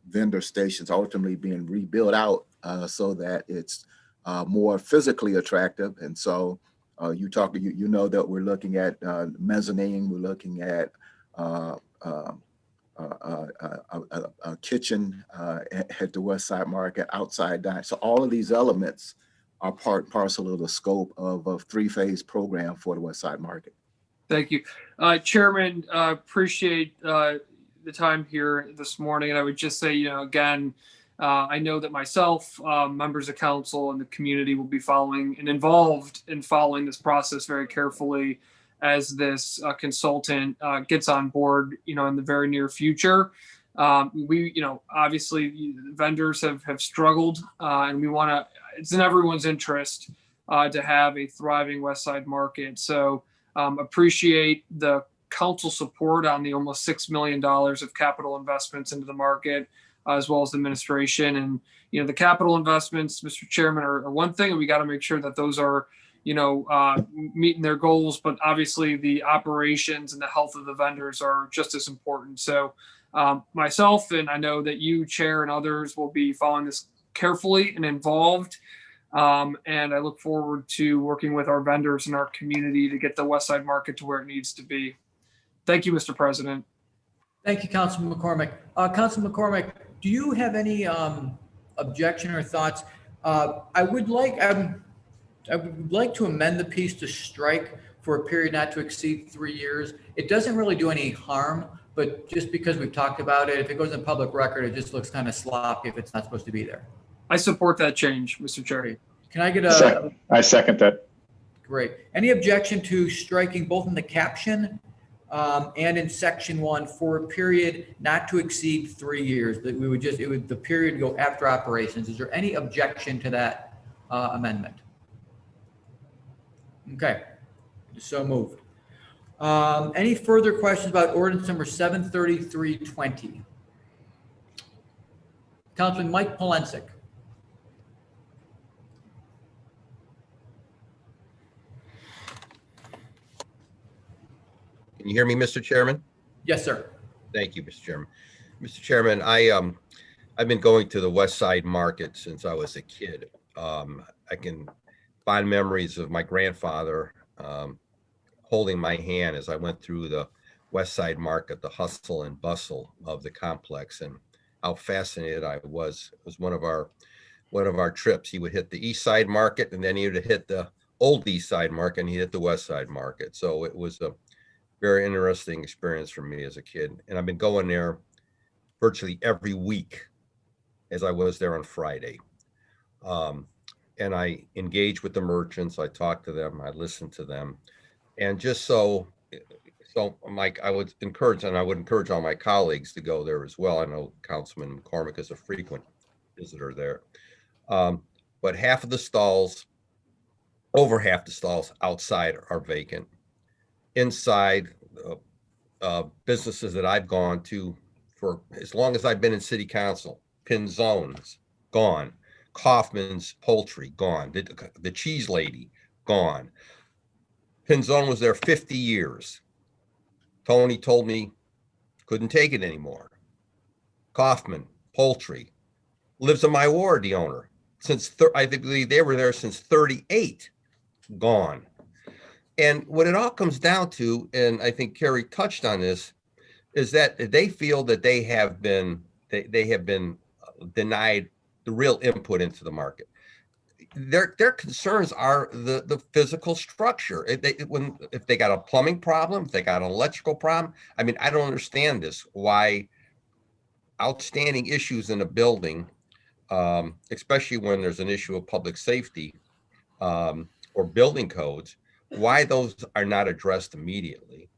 vendor stations ultimately being rebuilt out so that it's more physically attractive. And so you know that we're looking at mezzanine, we're looking at a kitchen at the West Side Market, outside dining. So all of these elements are part and parcel of the scope of a 3-phase program for the West Side Market. Thank you. Chairman, appreciate the time here this morning. And I would just say, again, I know that myself, members of council, and the community will be following and involved in following this process very carefully as this consultant gets on board, in the very near future. We, obviously vendors have struggled, and we want to, it's in everyone's interest to have a thriving West Side Market. So appreciate the council support on the almost $6 million of capital investments into the market, as well as the administration. And, the capital investments, Mr. Chairman, are one thing, and we got to make sure that those are, meeting their goals, but obviously the operations and the health of the vendors are just as important. So myself, and I know that you, Chair, and others will be following this carefully and involved. And I look forward to working with our vendors in our community to get the West Side Market to where it needs to be. Thank you, Mr. President. Thank you, Councilman McCormick. Councilman McCormick, do you have any objection or thoughts? I would like to amend the piece to strike for a period not to exceed 3 years. It doesn't really do any harm, but just because we've talked about it, if it goes in public record, it just looks kind of sloppy if it's not supposed to be there. I support that change, Mr. Chair. Can I get I second that. Great. Any objection to striking both in the caption and in section 1 for a period not to exceed 3 years? That we would just, the period go after operations. Is there any objection to that amendment? Okay, so moved. Any further questions about ordinance number 73320? Councilman Mike Polensek. Can you hear me, Mr. Chairman? Yes, sir. Thank you, Mr. Chairman. Mr. Chairman, I've been going to the West Side Market since I was a kid. I can find memories of my grandfather holding my hand as I went through the West Side Market, the hustle and bustle of the complex, and how fascinated I was. It was one of our trips. He would hit the East Side Market, and then he would hit the old East Side Market, and he hit the West Side Market. So it was a very interesting experience for me as a kid. And I've been going there virtually every week as I was there on Friday. And I engage with the merchants, I talk to them, I listen to them. And just so Mike, I would encourage all my colleagues to go there as well. I know Councilman McCormick is a frequent visitor there. But half of the stalls, over half the stalls outside are vacant. Inside, businesses that I've gone to for as long as I've been in city council, Pinzone's gone, Kaufman's Poultry gone, the Cheese Lady gone. Pinzone was there 50 years. Tony told me couldn't take it anymore. Kaufman Poultry lives in my ward, the owner, since I believe they were there since 38, gone. And what it all comes down to, and I think Kerry touched on this, is that they feel that they have been denied the real input into the market. Their concerns are the physical structure. If they got a plumbing problem, if they got an electrical problem, I mean, I don't understand this. Why outstanding issues in a building, especially when there's an issue of public safety or building codes, why those are not addressed immediately.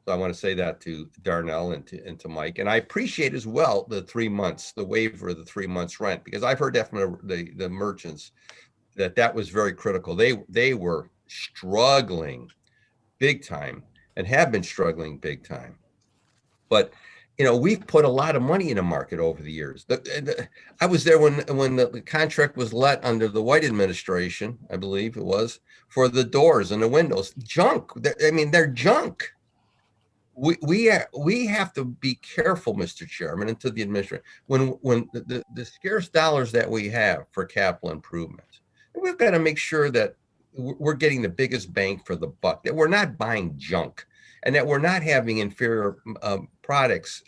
So I want to say that to Darnell and to Mike. And I appreciate as well the 3 months, the waiver of the 3 months rent, because I've heard that from the merchants that was very critical. They were struggling big time and have been struggling big time. But we've put a lot of money in the market over the years. I was there when the contract was let under the White administration, I believe it was, for the doors and the windows. Junk. I mean, they're junk. We have to be careful, Mr. Chairman, and to the administration, when the scarce dollars that we have for capital improvements, we've got to make sure that we're getting the biggest bang for the buck, that we're not buying junk, and that we're not having inferior products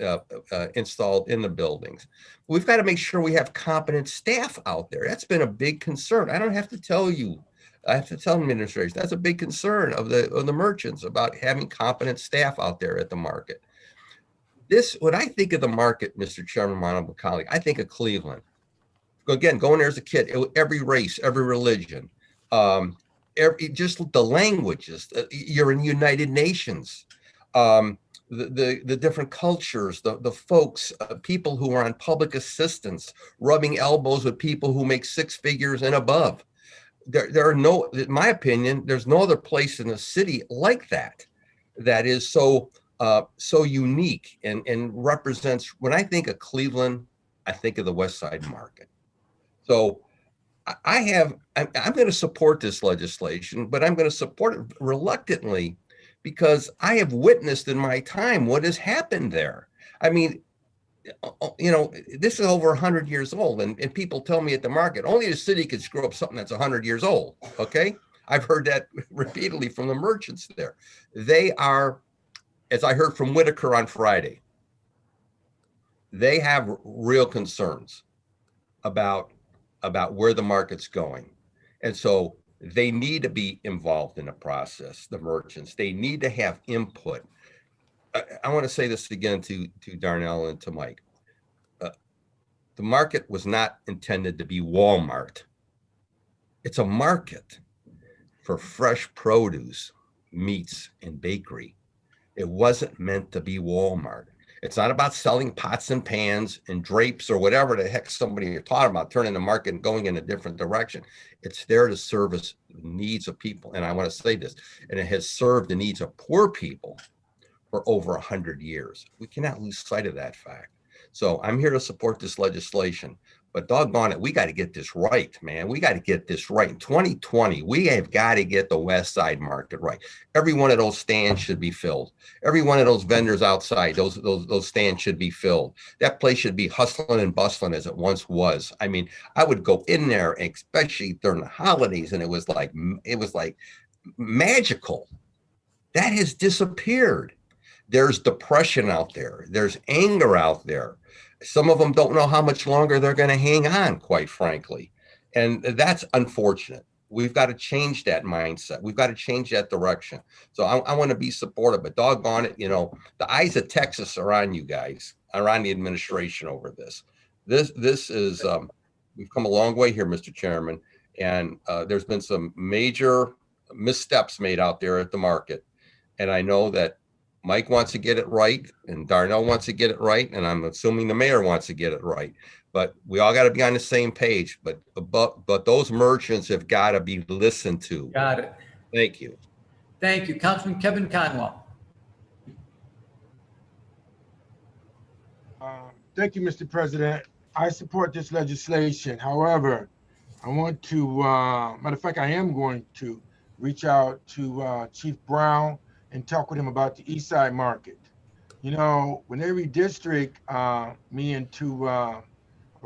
installed in the buildings. We've got to make sure we have competent staff out there. That's been a big concern. I don't have to tell you. I have to tell administration that's a big concern of the merchants about having competent staff out there at the market. When I think of the market, Mr. Chairman, my honorable colleague, I think of Cleveland. Again, going there as a kid, every race, every religion, just the languages. You're in United Nations. The different cultures, the folks, people who are on public assistance, rubbing elbows with people who make 6 figures and above. There are no, in my opinion, there's no other place in the city like that is so unique and represents. When I think of Cleveland, I think of the West Side Market. So I'm going to support this legislation, but I'm going to support it reluctantly, because I have witnessed in my time what has happened there. I mean, this is over 100 years old, and people tell me at the market, only the city could screw up something that's 100 years old, okay? I've heard that repeatedly from the merchants there. They are, as I heard from Whitaker on Friday, they have real concerns about where the market's going. And so they need to be involved in the process, the merchants. They need to have input. I want to say this again to Darnell and to Mike. The market was not intended to be Walmart. It's a market for fresh produce, meats, and bakery. It wasn't meant to be Walmart. It's not about selling pots and pans and drapes or whatever the heck somebody you're talking about, turning the market and going in a different direction. It's there to service the needs of people. And I want to say this, and it has served the needs of poor people for over 100 years. We cannot lose sight of that fact. So I'm here to support this legislation, but doggone it, we got to get this right, man. We got to get this right. In 2020, we have got to get the West Side market right. Every one of those stands should be filled. Every one of those vendors outside, those stands should be filled. That place should be hustling and bustling as it once was. I mean, I would go in there, especially during the holidays, and it was like magical. That has disappeared. There's depression out there. There's anger out there. Some of them don't know how much longer they're going to hang on, quite frankly. And that's unfortunate. We've got to change that mindset. We've got to change that direction. So I want to be supportive, but doggone it, you know, the eyes of Texas are on you guys, are on the administration over this. This is, we've come a long way here, Mr. Chairman, and there's been some major missteps made out there at the market. And I know that Mike wants to get it right, and Darnell wants to get it right, and I'm assuming the mayor wants to get it right. But we all got to be on the same page. But those merchants have got to be listened to. Got it. Thank you. Thank you. Councilman Kevin Conwell. Thank you, Mr. President. I support this legislation. However, I want to, matter of fact, I am going to reach out to Chief Brown and talk with him about the East Side market. You know, when they redistrict me into, or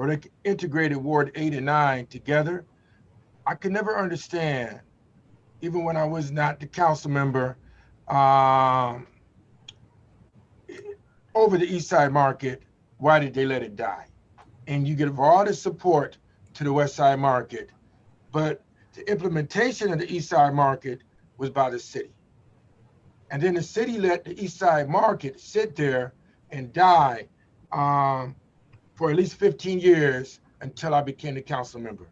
they integrated Ward 8 and 9 together, I could never understand, even when I was not the council member, over the East Side market, why did they let it die? And you give all the support to the West Side market, but the implementation of the East Side market was by the city. And then the city let the East Side market sit there and die for at least 15 years until I became the council member.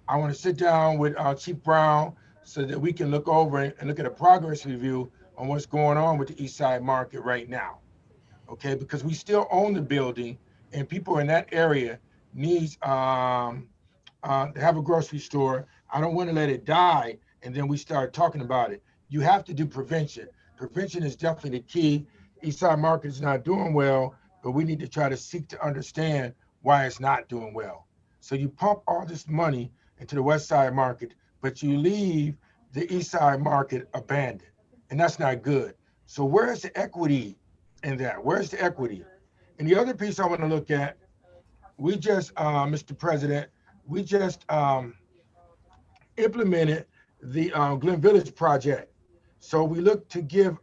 I want to sit down with Chief Brown so that we can look over and look at a progress review on what's going on with the East Side market right now. Okay, because we still own the building and people in that area needs to have a grocery store. I don't want to let it die and then we start talking about it. You have to do prevention. Prevention is definitely the key. East Side market is not doing well, but we need to try to seek to understand why it's not doing well. So you pump all this money into the West Side market, but you leave the East Side market abandoned, and that's not good. So where's the equity in that? Where's the equity? And the other piece I want to look at, we just, Mr. President, we just implemented the Glen Village project. So we look to give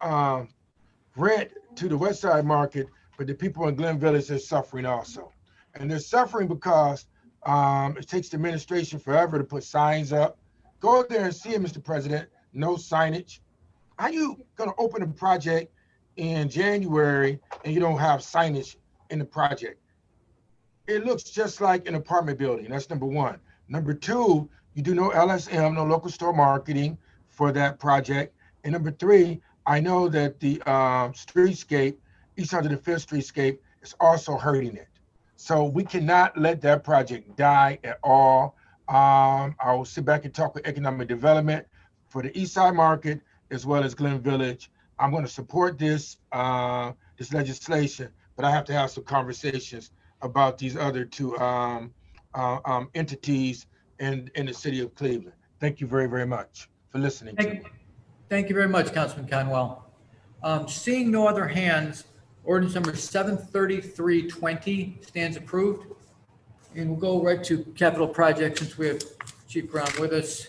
rent to the West Side market, but the people in Glen Village are suffering also. And they're suffering because it takes the administration forever to put signs up. Go out there and see it, Mr. President, no signage. How you gonna open a project in January and you don't have signage in the project? It looks just like an apartment building. That's number one. Number two, you do no LSM, no local store marketing for that project. And number three, I know that the streetscape, East 105th Streetscape, is also hurting it. So we cannot let that project die at all. I will sit back and talk with economic development for the East Side market as well as Glen Village. I'm going to support this this legislation, but I have to have some conversations about these other two entities in the city of Cleveland. Thank you very, very much for listening to me. Thank you very much, Councilman Conwell. Seeing no other hands, ordinance number 73320 stands approved. And we'll go right to capital projects since we have Chief Brown with us.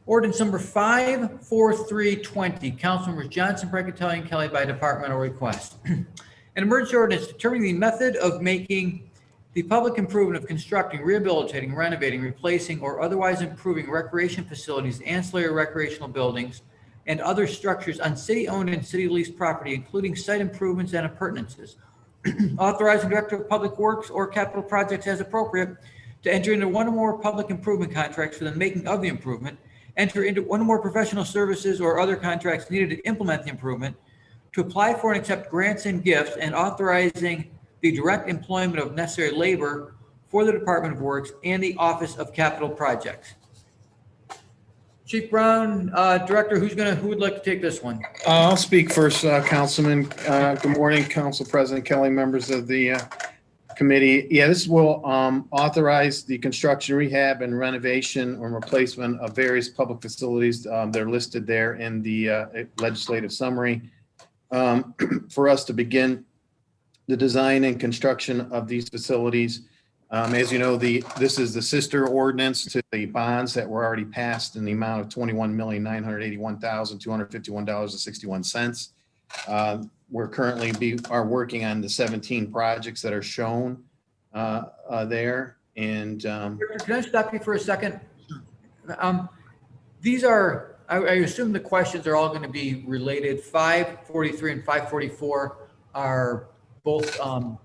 Ordinance number 54320, Councilmembers Johnson, Brackatelli, and Kelly by departmental request. An emergency ordinance determining the method of making the public improvement of constructing, rehabilitating, renovating, replacing, or otherwise improving recreation facilities, ancillary recreational buildings, and other structures on city-owned and city-leased property, including site improvements and appurtenances. Authorizing Director of Public Works or Capital Projects as appropriate to enter into one or more public improvement contracts for the making of the improvement, enter into one or more professional services or other contracts needed to implement the improvement, to apply for and accept grants and gifts, and authorizing the direct employment of necessary labor for the Department of Works and the Office of Capital Projects. Chief Brown, Director, who would like to take this one? I'll speak first, Councilman. Good morning, Council President Kelly, members of the committee. Yeah, this will authorize the construction, rehab, and renovation or replacement of various public facilities. They're listed there in the legislative summary. For us to begin the design and construction of these facilities. As you know, this is the sister ordinance to the bonds that were already passed in the amount of $21,981,251.61. We're currently are working on the 17 projects that are shown there. And can I stop you for a second? These are, I assume the questions are all going to be related. 543 and 544 are both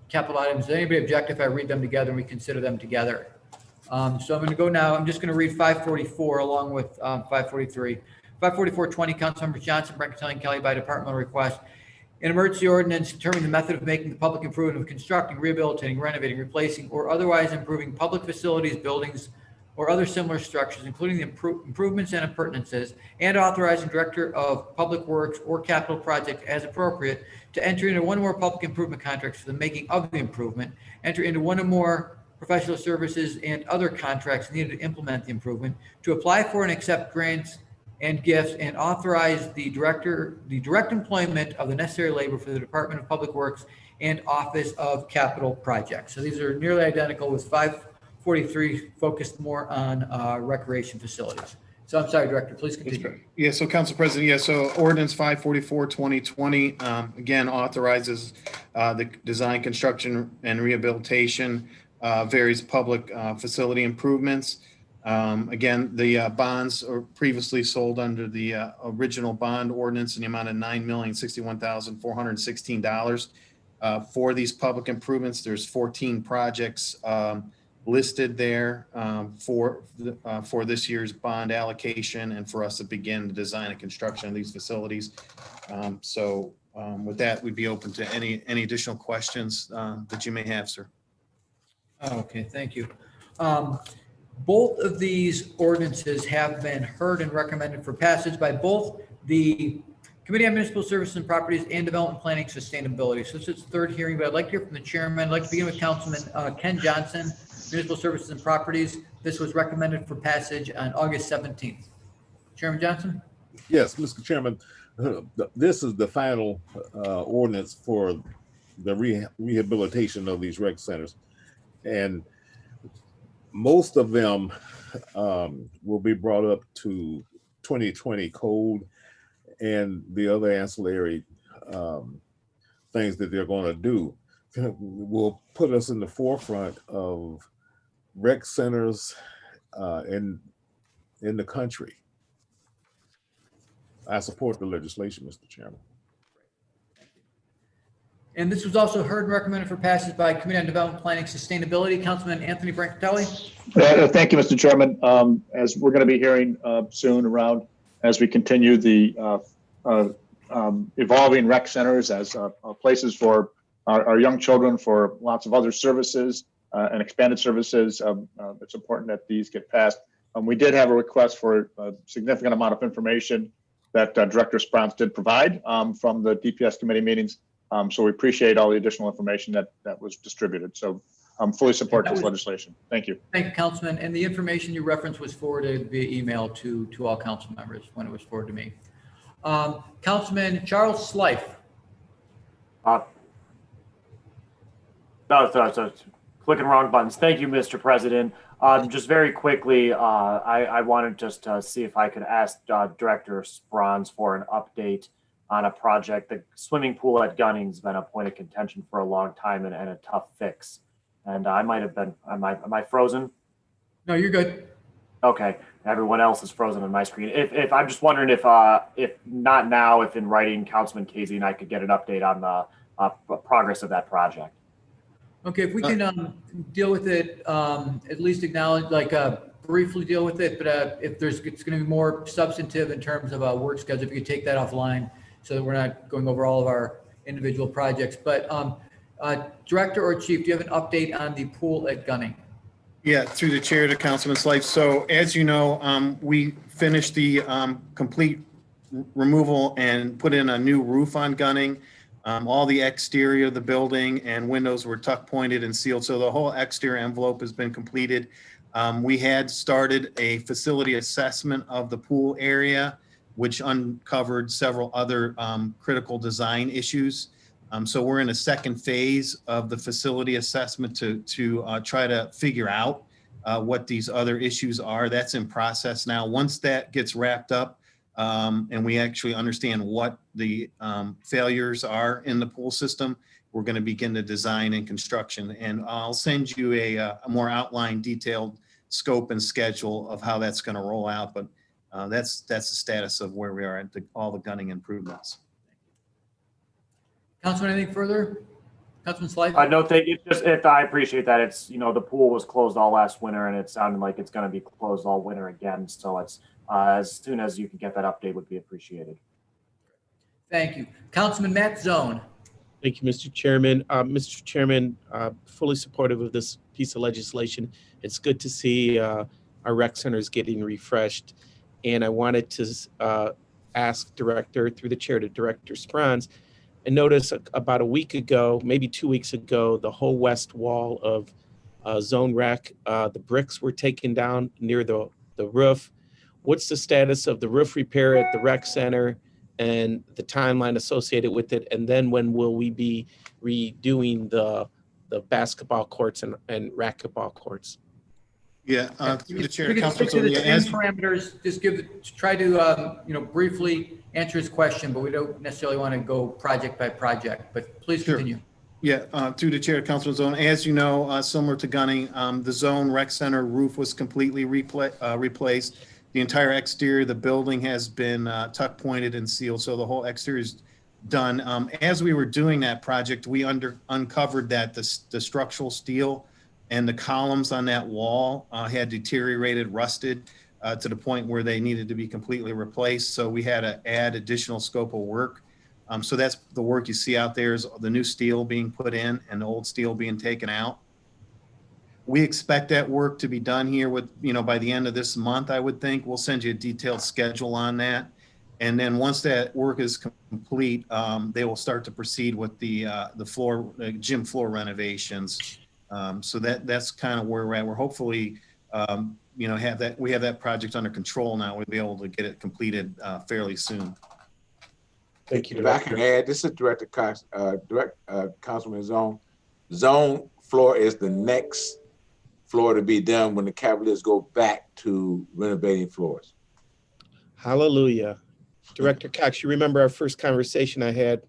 capital items. Does anybody object if I read them together and we consider them together? So I'm going to go now. I'm just going to read 544 along with 543. 544-20, Councilmembers Johnson, Brancatelli, and Kelly by departmental request. An emergency ordinance determining the method of making the public improvement of constructing, rehabilitating, renovating, replacing, or otherwise improving public facilities, buildings, or other similar structures, including the improvements and appurtenances, and authorizing Director of Public Works or Capital Project as appropriate to enter into one or more public improvement contracts for the making of the improvement, enter into one or more professional services and other contracts needed to implement the improvement, to apply for and accept grants and gifts, and authorize the direct employment of the necessary labor for the Department of Public Works and Office of Capital Projects. So these are nearly identical, with 543 focused more on recreation facilities. So I'm sorry, Director, please continue. yeah, so Council President, yeah, so ordinance 544-2020 again authorizes the design, construction, and rehabilitation various public facility improvements. Again, the bonds are previously sold under the original bond ordinance in the amount of $9,061,416. For these public improvements, there's 14 projects listed there for this year's bond allocation and for us to begin the design and construction of these facilities. With that, we'd be open to any additional questions that you may have, sir. Okay, thank you. Both of these ordinances have been heard and recommended for passage by both the Committee on Municipal Services and Properties and Development Planning Sustainability. So this is the third hearing, but I'd like to hear from the chairman. I'd like to begin with Councilman Ken Johnson, Municipal Services and Properties. This was recommended for passage on August 17th. Chairman Johnson? Yes, Mr. Chairman, this is the final ordinance for the rehabilitation of these rec centers. And most of them will be brought up to 2020 code and the other ancillary things that they're going to do will put us in the forefront of rec centers in the country. I support the legislation, Mr. Chairman. And this was also heard and recommended for passage by Committee on Development Planning Sustainability. Councilman Anthony Brancatelli. Thank you, Mr. Chairman. As we're going to be hearing soon around as we continue the evolving rec centers as places for our young children, for lots of other services and expanded services, it's important that these get passed. We did have a request for a significant amount of information that Director Sprance did provide from the DPS committee meetings. So we appreciate all the additional information that was distributed. So fully support this legislation. Thank you. Thank you, Councilman. And the information you referenced was forwarded via email to all council members when it was forwarded to me. Councilman Charles Slife. Clicking wrong buttons. Thank you, Mr. President. Just very quickly, I wanted just to see if I could ask Director Sprance for an update on a project. The swimming pool at Gunning's been a point of contention for a long time and a tough fix. And I might have been, am I frozen? No, you're good. Okay, everyone else is frozen on my screen. If I'm just wondering if not now, if in writing, Councilman Casey and I could get an update on the progress of that project. Okay, if we can deal with it, at least acknowledge, briefly deal with it, but if it's going to be more substantive in terms of a work schedule, if you could take that offline so that we're not going over all of our individual projects. But Director or Chief, do you have an update on the pool at Gunning? Yeah, through the chair to Councilman Slife. So as you know, we finished the complete removal and put in a new roof on Gunning. All the exterior of the building and windows were tuck pointed and sealed. So the whole exterior envelope has been completed. We had started a facility assessment of the pool area, which uncovered several other critical design issues. So we're in a second phase of the facility assessment to try to figure out what these other issues are. That's in process now. Once that gets wrapped up and we actually understand what the failures are in the pool system, we're going to begin the design and construction. And I'll send you a more outlined, detailed scope and schedule of how that's going to roll out. But that's the status of where we are at all the Gunning improvements. Councilman, anything further? Councilman Slife? No, thank you. Just I appreciate that. It's, the pool was closed all last winter and it sounded like it's going to be closed all winter again. So it's as soon as you can get that update would be appreciated. Thank you. Councilman Matt Zone. Thank you, Mr. Chairman. Mr. Chairman, fully supportive of this piece of legislation. It's good to see our rec centers getting refreshed. And I wanted to ask Director, through the chair to Director Sprons, I noticed about a week ago, maybe 2 weeks ago, the whole west wall of Zone Rec, the bricks were taken down near the roof. What's the status of the roof repair at the rec center and the timeline associated with it? And then when will we be redoing the basketball courts and racquetball courts? Yeah, through the chair, We can Councilman stick to the Zone, same parameters, just try to, briefly answer his question, but we don't necessarily want to go project by project, but please continue. Yeah, through the chair, Councilman Zone, as you know, similar to Gunning, the Zone Rec Center roof was completely replaced. The entire exterior of the building has been tuck pointed and sealed, so the whole exterior is done. As we were doing that project, we uncovered that the structural steel and the columns on that wall had deteriorated, rusted to the point where they needed to be completely replaced. So we had to add additional scope of work. So that's the work you see out there is the new steel being put in and the old steel being taken out. We expect that work to be done here with, by the end of this month, I would think. We'll send you a detailed schedule on that. And then once that work is complete, they will start to proceed with the gym floor renovations. So that's kind of where we're at. We're hopefully, we have that project under control now. We'll be able to get it completed fairly soon. Thank you, If I can add, this is Director Cox, Councilman Zone. Zone floor is the next floor to be done when the Cavaliers go back to renovating floors. Hallelujah. Director Cox, you remember our first conversation I had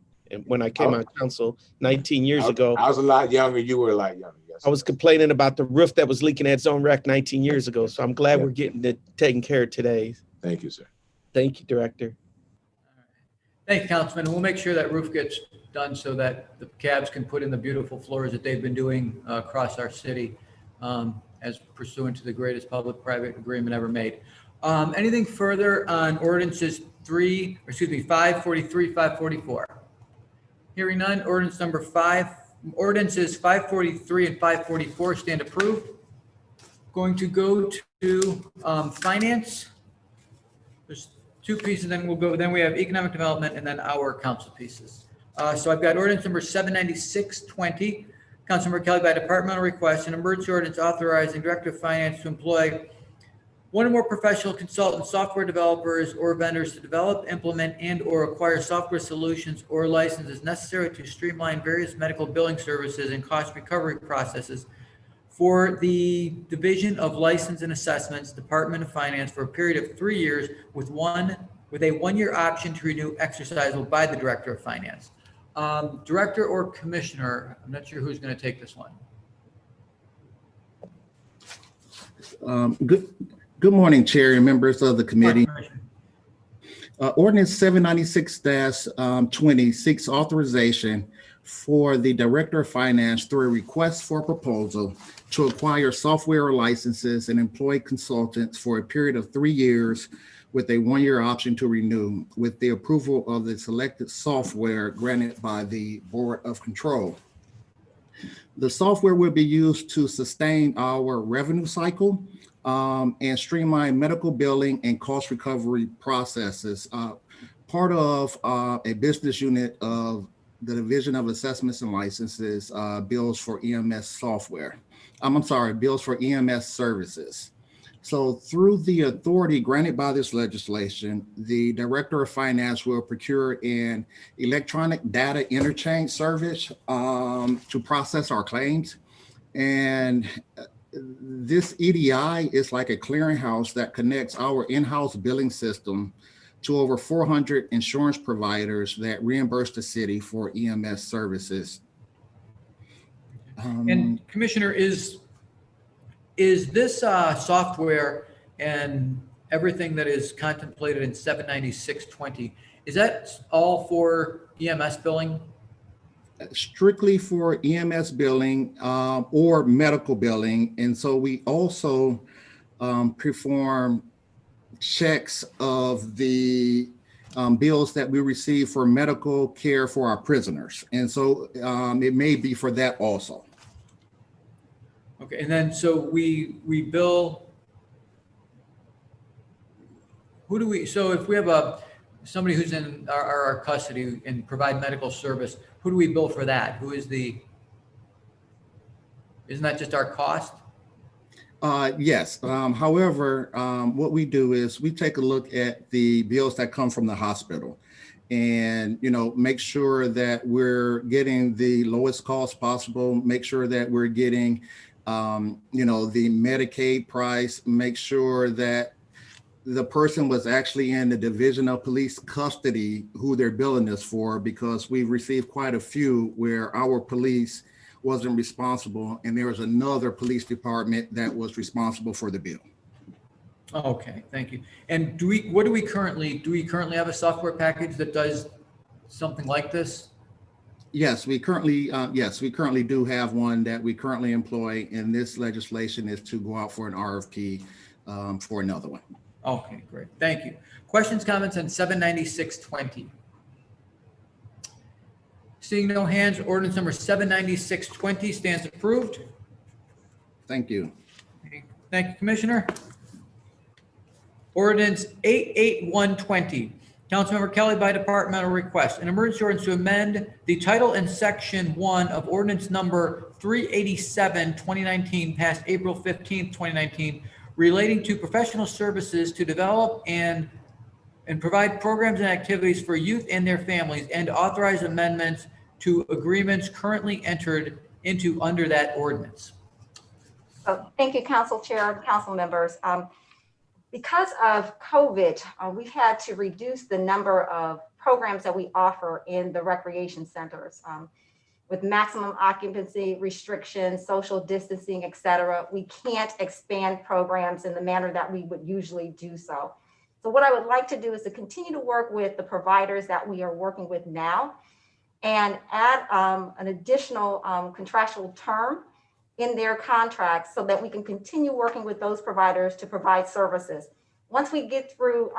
when I came on council 19 years ago. I was a lot younger. You were a lot younger. Yes. I was complaining about the roof that was leaking at Zone Rec 19 years ago. So I'm glad we're getting it taken care of today. Thank you, sir. Thank you, Director. Thank you, Councilman. We'll make sure that roof gets done so that the Cavs can put in the beautiful floors that they've been doing across our city as pursuant to the greatest public-private agreement ever made. Anything further on ordinances 543, 544? Hearing none, ordinances 543 and 544 stand approved. Going to go to finance. There's two pieces, then we have economic development and then our council pieces. So I've got ordinance number 79620. Councilmember Kelly, by departmental request, an emergency ordinance authorizing Director of Finance to employ one or more professional consultants, software developers, or vendors to develop, implement, and/or acquire software solutions or licenses necessary to streamline various medical billing services and cost recovery processes for the Division of License and Assessments, Department of Finance, for a period of 3 years with a one-year option to renew exercisable by the Director of Finance. Director or Commissioner, I'm not sure who's going to take this one. Good morning, Chair and members of the committee. Ordinance 796-20 seeks authorization for the Director of Finance through a request for proposal to acquire software licenses and employ consultants for a period of 3 years with a 1-year option to renew with the approval of the selected software granted by the Board of Control. The software will be used to sustain our revenue cycle and streamline medical billing and cost recovery processes. Part of a business unit of the Division of Assessments and Licenses bills for EMS software. Bills for EMS services. So through the authority granted by this legislation, the Director of Finance will procure an electronic data interchange service to process our claims. And this EDI is like a clearinghouse that connects our in-house billing system to over 400 insurance providers that reimburse the city for EMS services. And Commissioner, is this software and everything that is contemplated in 796-20, is that all for EMS billing? Strictly for EMS billing or medical billing. And so we also perform checks of the bills that we receive for medical care for our prisoners. And so it may be for that also. Okay, and then so we bill, who do we, so if we have somebody who's in our custody and provide medical service, who do we bill for that? Who is isn't that just our cost? Yes. However, what we do is we take a look at the bills that come from the hospital and, make sure that we're getting the lowest cost possible, make sure that we're getting, the Medicaid price, make sure that the person was actually in the Division of Police custody who they're billing us for, because we've received quite a few where our police wasn't responsible and there was another police department that was responsible for the bill. Okay, thank you. And do we currently have a software package that does something like this? Yes, we currently do have one that we currently employ, and this legislation is to go out for an RFP for another one. Okay, great. Thank you. Questions, comments on 796-20? Seeing no hands, ordinance number 796-20 stands approved. Thank you. Thank you, Commissioner. Ordinance 881-20. Councilmember Kelly by departmental request. An emergency ordinance to amend the title and section 1 of ordinance number 387, 2019, passed April 15th, 2019, relating to professional services to develop and provide programs and activities for youth and their families, and authorize amendments to agreements currently entered into under that ordinance. Thank you, Council Chair and council members. Because of COVID, we've had to reduce the number of programs that we offer in the recreation centers. With maximum occupancy restrictions, social distancing, et cetera, we can't expand programs in the manner that we would usually do so. So what I would like to do is to continue to work with the providers that we are working with now and add an additional contractual term in their contracts so that we can continue working with those providers to provide services. Once we get through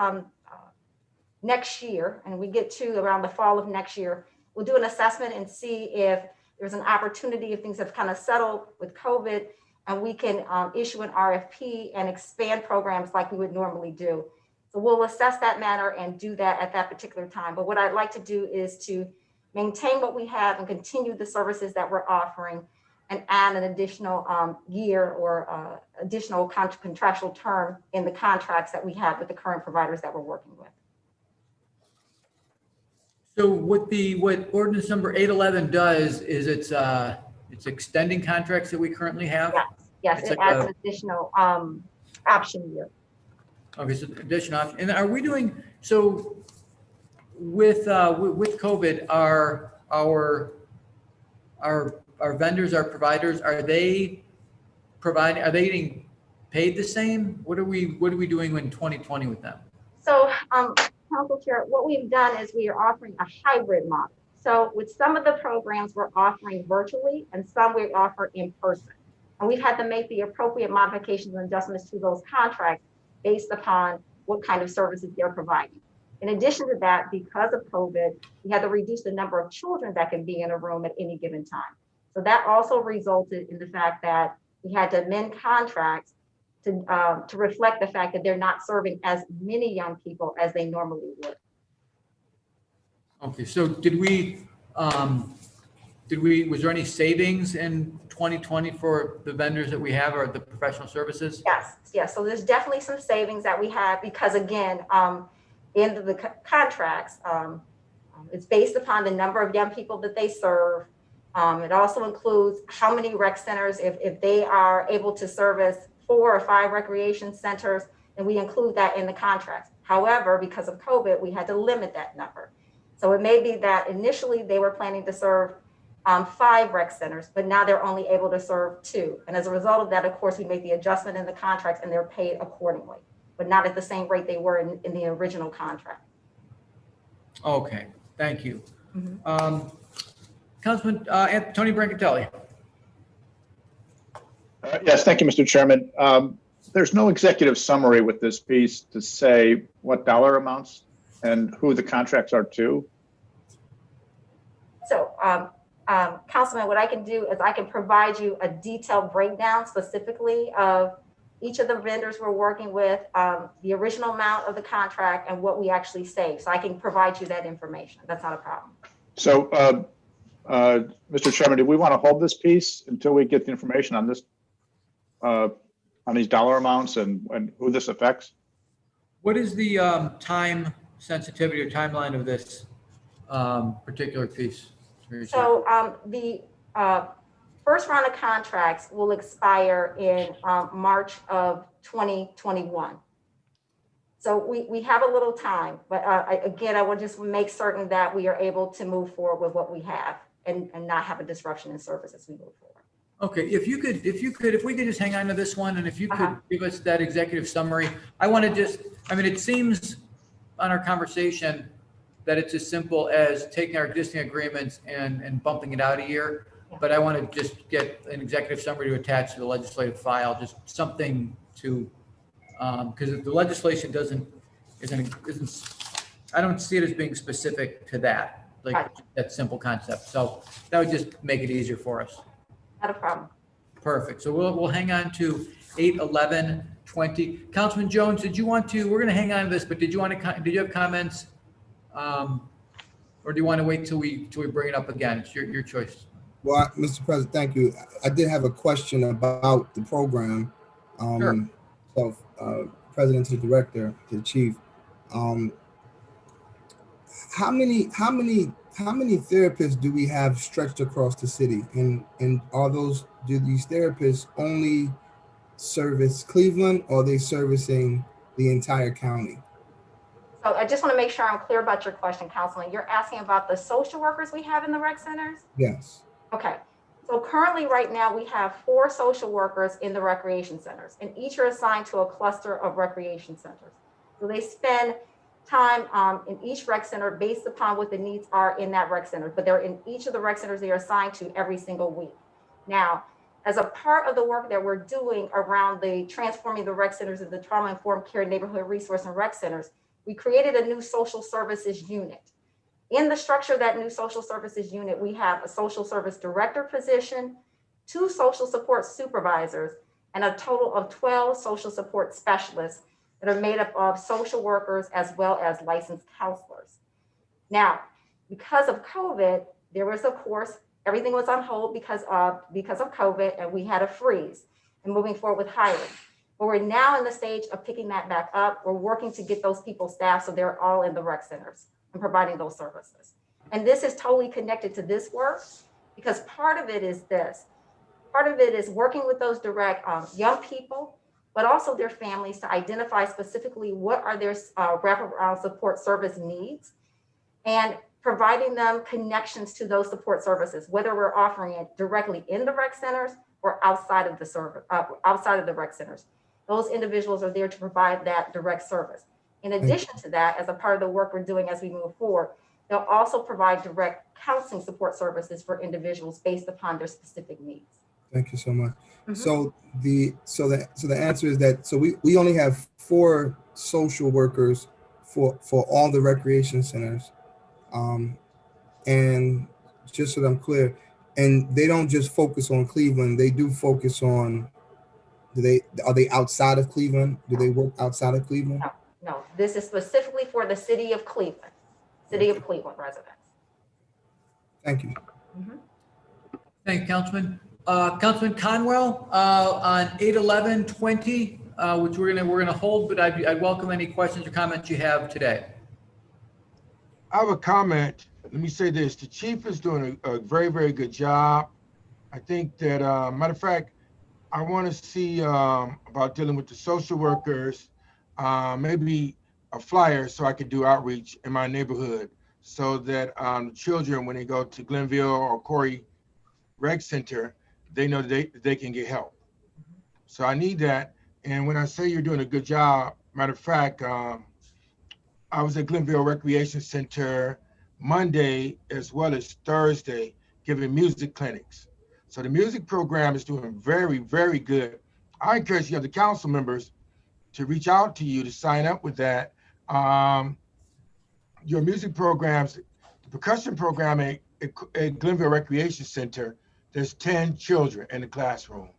next year and we get to around the fall of next year, we'll do an assessment and see if there's an opportunity, if things have kind of settled with COVID, and we can issue an RFP and expand programs like we would normally do. So we'll assess that matter and do that at that particular time. But what I'd like to do is to maintain what we have and continue the services that we're offering and add an additional year or additional contractual term in the contracts that we have with the current providers that we're working with. So what ordinance number 811 does is it's extending contracts that we currently have? Yes, it adds an additional option year. Okay, so additional option. And are we doing, so with COVID, our vendors, our providers, are they getting paid the same? What are we doing in 2020 with them? So, Council Chair, what we've done is we are offering a hybrid model. So with some of the programs we're offering virtually and some we offer in person. And we've had to make the appropriate modifications and adjustments to those contracts based upon what kind of services they're providing. In addition to that, because of COVID, we had to reduce the number of children that can be in a room at any given time. So that also resulted in the fact that we had to amend contracts to reflect the fact that they're not serving as many young people as they normally would. Okay, so was there any savings in 2020 for the vendors that we have or the professional services? Yes. So there's definitely some savings that we have because again, in the contracts, it's based upon the number of young people that they serve. It also includes how many rec centers, if they are able to service 4 or 5 recreation centers, and we include that in the contracts. However, because of COVID, we had to limit that number. So it may be that initially they were planning to serve 5 rec centers, but now they're only able to serve 2. And as a result of that, of course, we make the adjustment in the contracts and they're paid accordingly, but not at the same rate they were in the original contract. Okay, thank you. Councilman Tony Brancatelli. Yes, thank you, Mr. Chairman. There's no executive summary with this piece to say what dollar amounts and who the contracts are to. So, Councilman, what I can do is I can provide you a detailed breakdown specifically of each of the vendors we're working with, the original amount of the contract and what we actually save. So I can provide you that information. That's not a problem. So, Mr. Chairman, do we want to hold this piece until we get the information on this, on these dollar amounts and who this affects? What is the time sensitivity or timeline of this particular piece? So the first round of contracts will expire in March of 2021. So we have a little time, but again, I will just make certain that we are able to move forward with what we have and not have a disruption in service as we move forward. Okay, if we could just hang on to this one, and if you could give us that executive summary. I want to just, I mean, it seems on our conversation that it's as simple as taking our existing agreements and bumping it out a year. But I want to just get an executive summary to attach to the legislative file, just something to, because the legislation isn't, I don't see it as being specific to that, like that simple concept. So that would just make it easier for us. Not a problem. Perfect. So we'll hang on to 8/11/20. Councilman Jones, did you want to? We're going to hang on to this, but did you have comments, or do you want to wait till we bring it up again? It's your choice. Well, Mr. President, thank you. I did have a question about the program. Sure. So, President to the Director, to the Chief, how many therapists do we have stretched across the city? And do these therapists only service Cleveland, or are they servicing the entire county? So I just want to make sure I'm clear about your question, Councilman. You're asking about the social workers we have in the rec centers? Yes. Okay. So currently right now we have 4 social workers in the recreation centers, and each are assigned to a cluster of recreation centers. So they spend time in each rec center based upon what the needs are in that rec center, but they're in each of the rec centers they are assigned to every single week. Now, as a part of the work that we're doing around the transforming the rec centers into trauma-informed care neighborhood resource and rec centers, we created a new social services unit. In the structure of that new social services unit, we have a social service director position, 2 social support supervisors, and a total of 12 social support specialists that are made up of social workers as well as licensed counselors. Now, because of COVID, there was, of course, everything was on hold because of COVID, and we had a freeze and moving forward with hiring. But we're now in the stage of picking that back up. We're working to get those people staffed so they're all in the rec centers and providing those services. And this is totally connected to this work because part of it is this. Part of it is working with those direct young people, but also their families to identify specifically what are their wraparound support service needs and providing them connections to those support services, whether we're offering it directly in the rec centers or outside of the rec centers. Those individuals are there to provide that direct service. In addition to that, as a part of the work we're doing as we move forward, they'll also provide direct counseling support services for individuals based upon their specific needs. Thank you so much. So the answer is that we only have 4 social workers for all the recreation centers, and just so that I'm clear, and they don't just focus on Cleveland. They do focus on. Are they outside of Cleveland? Do they work outside of Cleveland? No, this is specifically for the city of Cleveland, residents. Thank you. Thank you, Councilman. Councilman Conwell, on 8/11/20, which we're gonna hold, but I'd welcome any questions or comments you have today. I have a comment. Let me say this. The chief is doing a very, very good job. I think that, matter of fact, I want to see about dealing with the social workers, maybe a flyer so I could do outreach in my neighborhood so that children, when they go to Glenville or Corey Rec Center, they know they can get help. So I need that. And when I say you're doing a good job, matter of fact, I was at Glenville Recreation Center Monday as well as Thursday giving music clinics. So the music program is doing very, very good. I encourage you, the council members, to reach out to you to sign up with that. Your music programs, the percussion program at Glenville Recreation Center, there's 10 children in the classroom.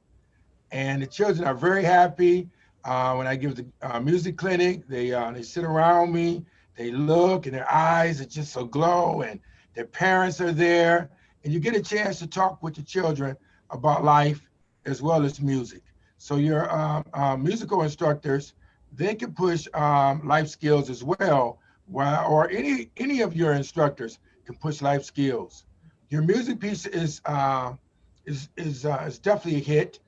And the children are very happy. When I give the music clinic, they sit around me, they look, and their eyes are just so glow, and their parents are there. And you get a chance to talk with the children about life as well as music. So your musical instructors, they can push life skills as well, or any of your instructors can push life skills. Your music piece is definitely a hit.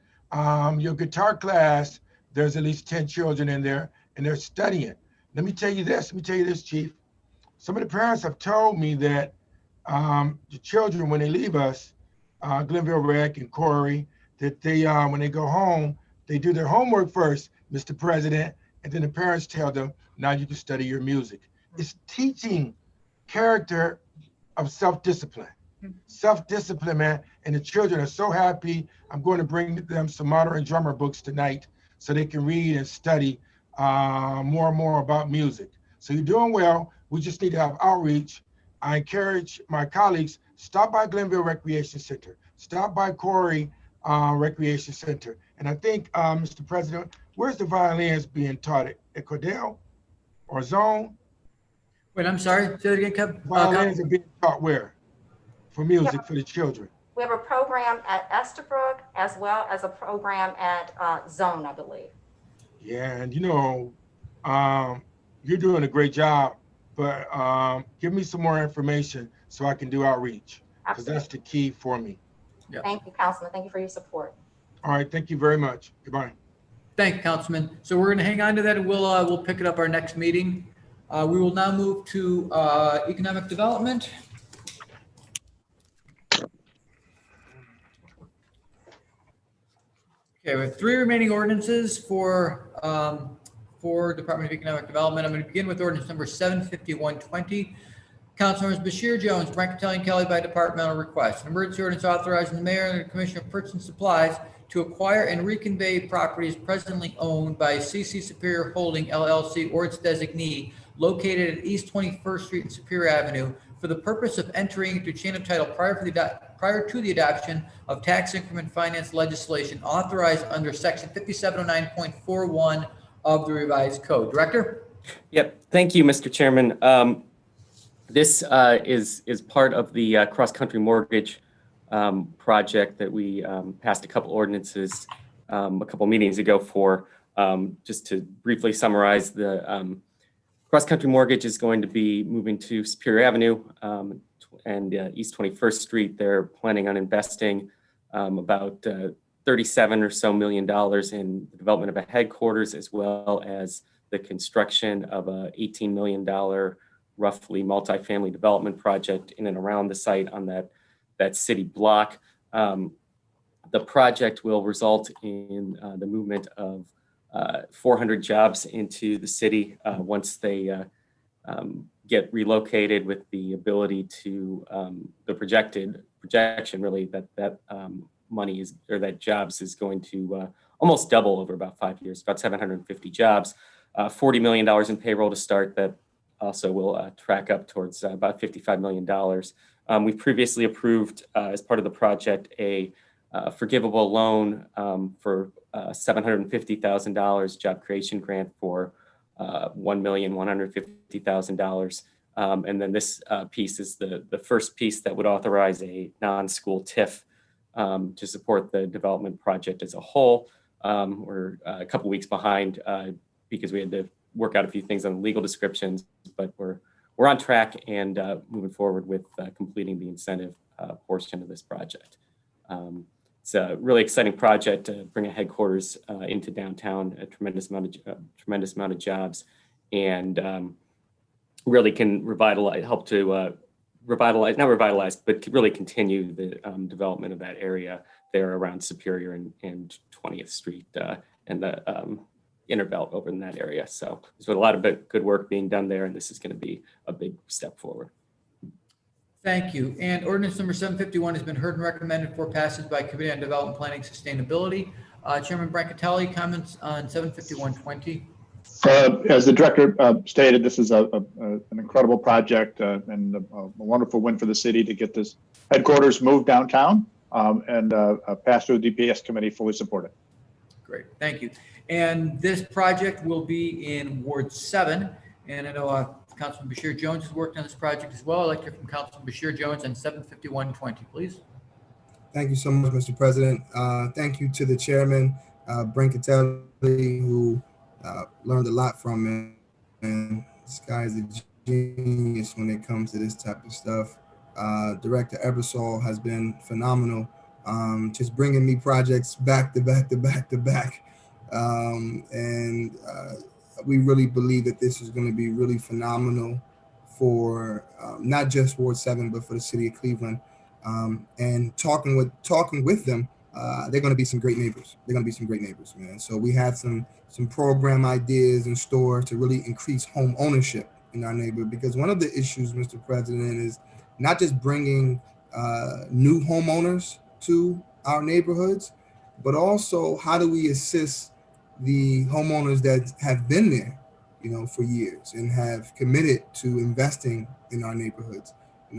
Your guitar class, there's at least 10 children in there, and they're studying. Let me tell you this, Chief. Some of the parents have told me that the children, when they leave us, Glenville Rec and Corey, that they, when they go home, they do their homework first, Mr. President, and then the parents tell them, now you can study your music. It's teaching character of self-discipline. Self-discipline, man, and the children are so happy. I'm going to bring them some modern drummer books tonight so they can read and study more and more about music. So you're doing well. We just need to have outreach. I encourage my colleagues, stop by Glenville Recreation Center, stop by Corey Recreation Center. And I think, Mr. President, where's the violins being taught at Cordell or Zone? Wait, I'm sorry, say it again, Kevin. Violins are being taught where? For music for the children. We have a program at Estabrook as well as a program at Zone, I believe. Yeah, and you know, you're doing a great job, but give me some more information so I can do outreach, because that's the key for me. Yeah. Thank you, Councilman. Thank you for your support. All right, thank you very much. Goodbye. Thank you, Councilman. So we're going to hang on to that, and we'll pick it up our next meeting. We will now move to economic development. Okay, we have 3 remaining ordinances for Department of Economic Development. I'm going to begin with ordinance number 75120. Councilmembers Bashir Jones, Brancatelli, and Kelly by departmental request. An emergency ordinance authorizing the mayor and the Commissioner of Purchase and Supplies to acquire and reconvey properties presently owned by CC Superior Holding LLC or its designee located at East 21st Street and Superior Avenue for the purpose of entering into chain of title prior to the adoption of tax increment finance legislation authorized under section 5709.41 of the revised code. Director? Yep. Thank you, Mr. Chairman. This is part of the cross-country mortgage project that we passed a couple ordinances a couple meetings ago for. Just to briefly summarize, the cross-country mortgage is going to be moving to Superior Avenue and East 21st Street. They're planning on investing about $37 or so million in the development of a headquarters, as well as the construction of a $18 million roughly multifamily development project in and around the site on that city block. The project will result in the movement of 400 jobs into the city once they get relocated, with the ability to the projection really that money is, or that jobs is going to almost double over about 5 years, about 750 jobs, $40 million in payroll to start. That also will track up towards about $55 million. We previously approved as part of the project a forgivable loan for $750,000 job creation grant for $1,150,000. And then this piece is the first piece that would authorize a non-school TIF to support the development project as a whole. We're a couple weeks behind because we had to work out a few things on the legal descriptions, but we're on track and moving forward with completing the incentive portion of this project. It's a really exciting project to bring a headquarters into downtown, a tremendous amount of jobs, and really can help to revitalize, not revitalize, but really continue the development of that area there around Superior and 20th Street and the inner belt over in that area. So there's a lot of good work being done there, and this is going to be a big step forward. Thank you. And ordinance number 751 has been heard and recommended for passage by Committee on Development, Planning, Sustainability. Chairman Brancatelli, comments on 75120? As the director stated, this is an incredible project and a wonderful win for the city to get this headquarters moved downtown and passed through the DPS committee, fully supported. Great, thank you. And this project will be in Ward 7. And I know Councilman Bashir Jones has worked on this project as well. I'd like to hear from Councilman Bashir Jones on 75120, please. Thank you so much, Mr. President. Thank you to the chairman, Brancatelli, who learned a lot from him. And this guy is a genius when it comes to this type of stuff. Director Ebersol has been phenomenal, just bringing me projects back to back to back to back. We really believe that this is going to be really phenomenal for not just Ward 7, but for the city of Cleveland. And talking with them, they're going to be some great neighbors. They're going to be some great neighbors, man. So we have some program ideas in store to really increase home ownership in our neighborhood, because one of the issues, Mr. President, is not just bringing new homeowners to our neighborhoods, but also how do we assist the homeowners that have been there, for years and have committed to investing in our neighborhoods.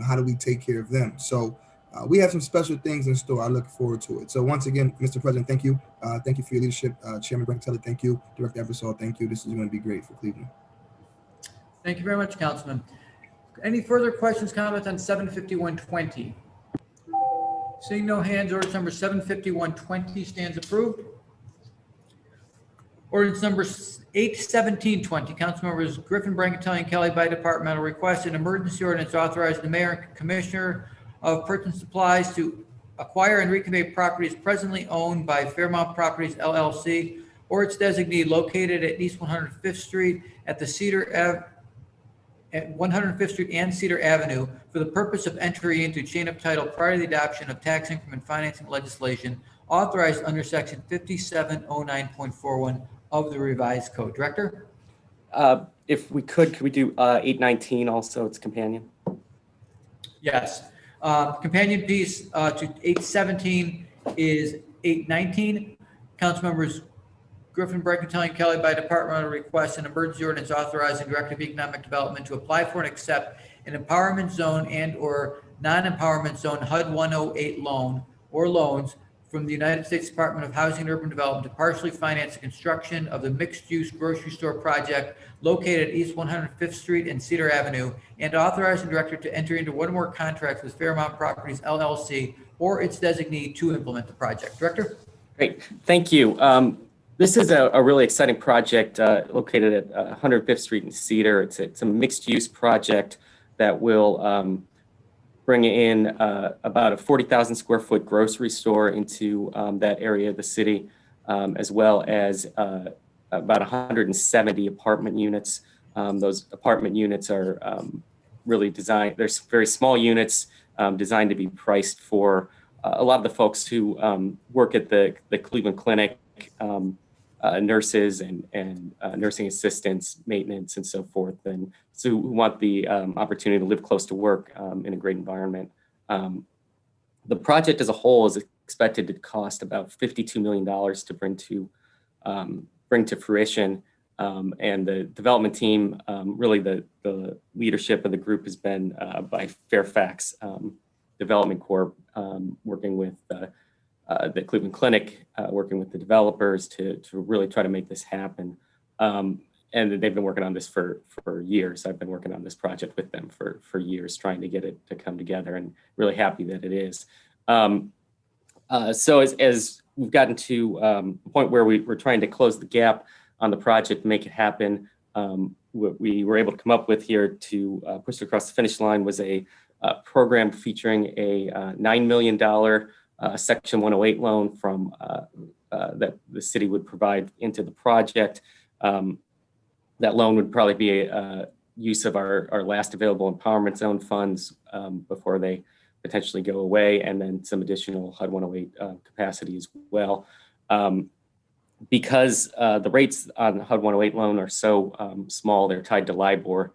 How do we take care of them? So we have some special things in store. I look forward to it. So once again, Mr. President, thank you. Thank you for your leadership. Chairman Brancatelli, thank you. Director Ebersol, thank you. This is going to be great for Cleveland. Thank you very much, Councilman. Any further questions, comments on 75120? Seeing no hands, ordinance number 75120 stands approved. Ordinance number 81720, Councilmembers Griffin, Brancatelli, and Kelly by departmental request, an emergency ordinance authorizing the mayor and commissioner of purchase supplies to acquire and reconvey properties presently owned by Fairmount Properties LLC or its designee located at East 105th Street at at 105th Street and Cedar Avenue for the purpose of entry into chain of title prior to the adoption of tax increment financing legislation authorized under section 5709.41 of the revised code. Director? If we could we do 819 also, its companion? Yes. Companion piece to 817 is 819. Councilmembers Griffin, Brancatelli, and Kelly by departmental request, an emergency ordinance authorizing Director of Economic Development to apply for and accept an empowerment zone and or non-empowerment zone HUD 108 loan or loans from the United States Department of Housing and Urban Development to partially finance the construction of the mixed-use grocery store project located at East 105th Street and Cedar Avenue, and authorizing director to enter into one or more contracts with Fairmount Properties LLC or its designee to implement the project. Director? Great, thank you. This is a really exciting project located at 105th Street and Cedar. It's a mixed-use project that will bring in about a 40,000 square foot grocery store into that area of the city, as well as about 170 apartment units. Those apartment units are really designed, they're very small units designed to be priced for a lot of the folks who work at the Cleveland Clinic nurses and nursing assistants, maintenance, and so forth, and so who want the opportunity to live close to work in a great environment. The project as a whole is expected to cost about $52 million to bring to fruition. And the development team, really the leadership of the group has been by Fairfax Development Corp, working with the Cleveland Clinic, working with the developers to really try to make this happen. And they've been working on this for years. I've been working on this project with them for years, trying to get it to come together, and really happy that it is. So as we've gotten to a point where we're trying to close the gap on the project, make it happen, what we were able to come up with here to push it across the finish line was a program featuring a $9 million Section 108 loan from that the city would provide into the project. That loan would probably be a use of our last available empowerment zone funds before they potentially go away, and then some additional HUD 108 capacity as well. Because the rates on the HUD 108 loan are so small, they're tied to LIBOR,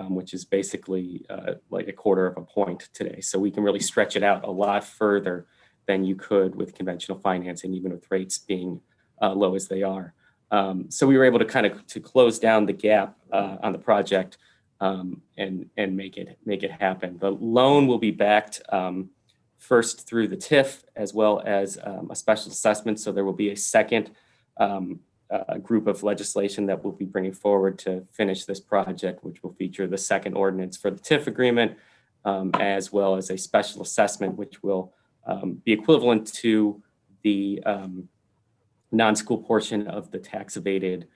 which is basically like 1/4 of a point today. So we can really stretch it out a lot further than you could with conventional financing, even with rates being low as they are. So we were able to close down the gap on the project and make it happen. The loan will be backed first through the TIF as well as a special assessment. So there will be a second group of legislation that we'll be bringing forward to finish this project, which will feature the second ordinance for the TIF agreement, as well as a special assessment, which will be equivalent to the non-school portion of the tax abated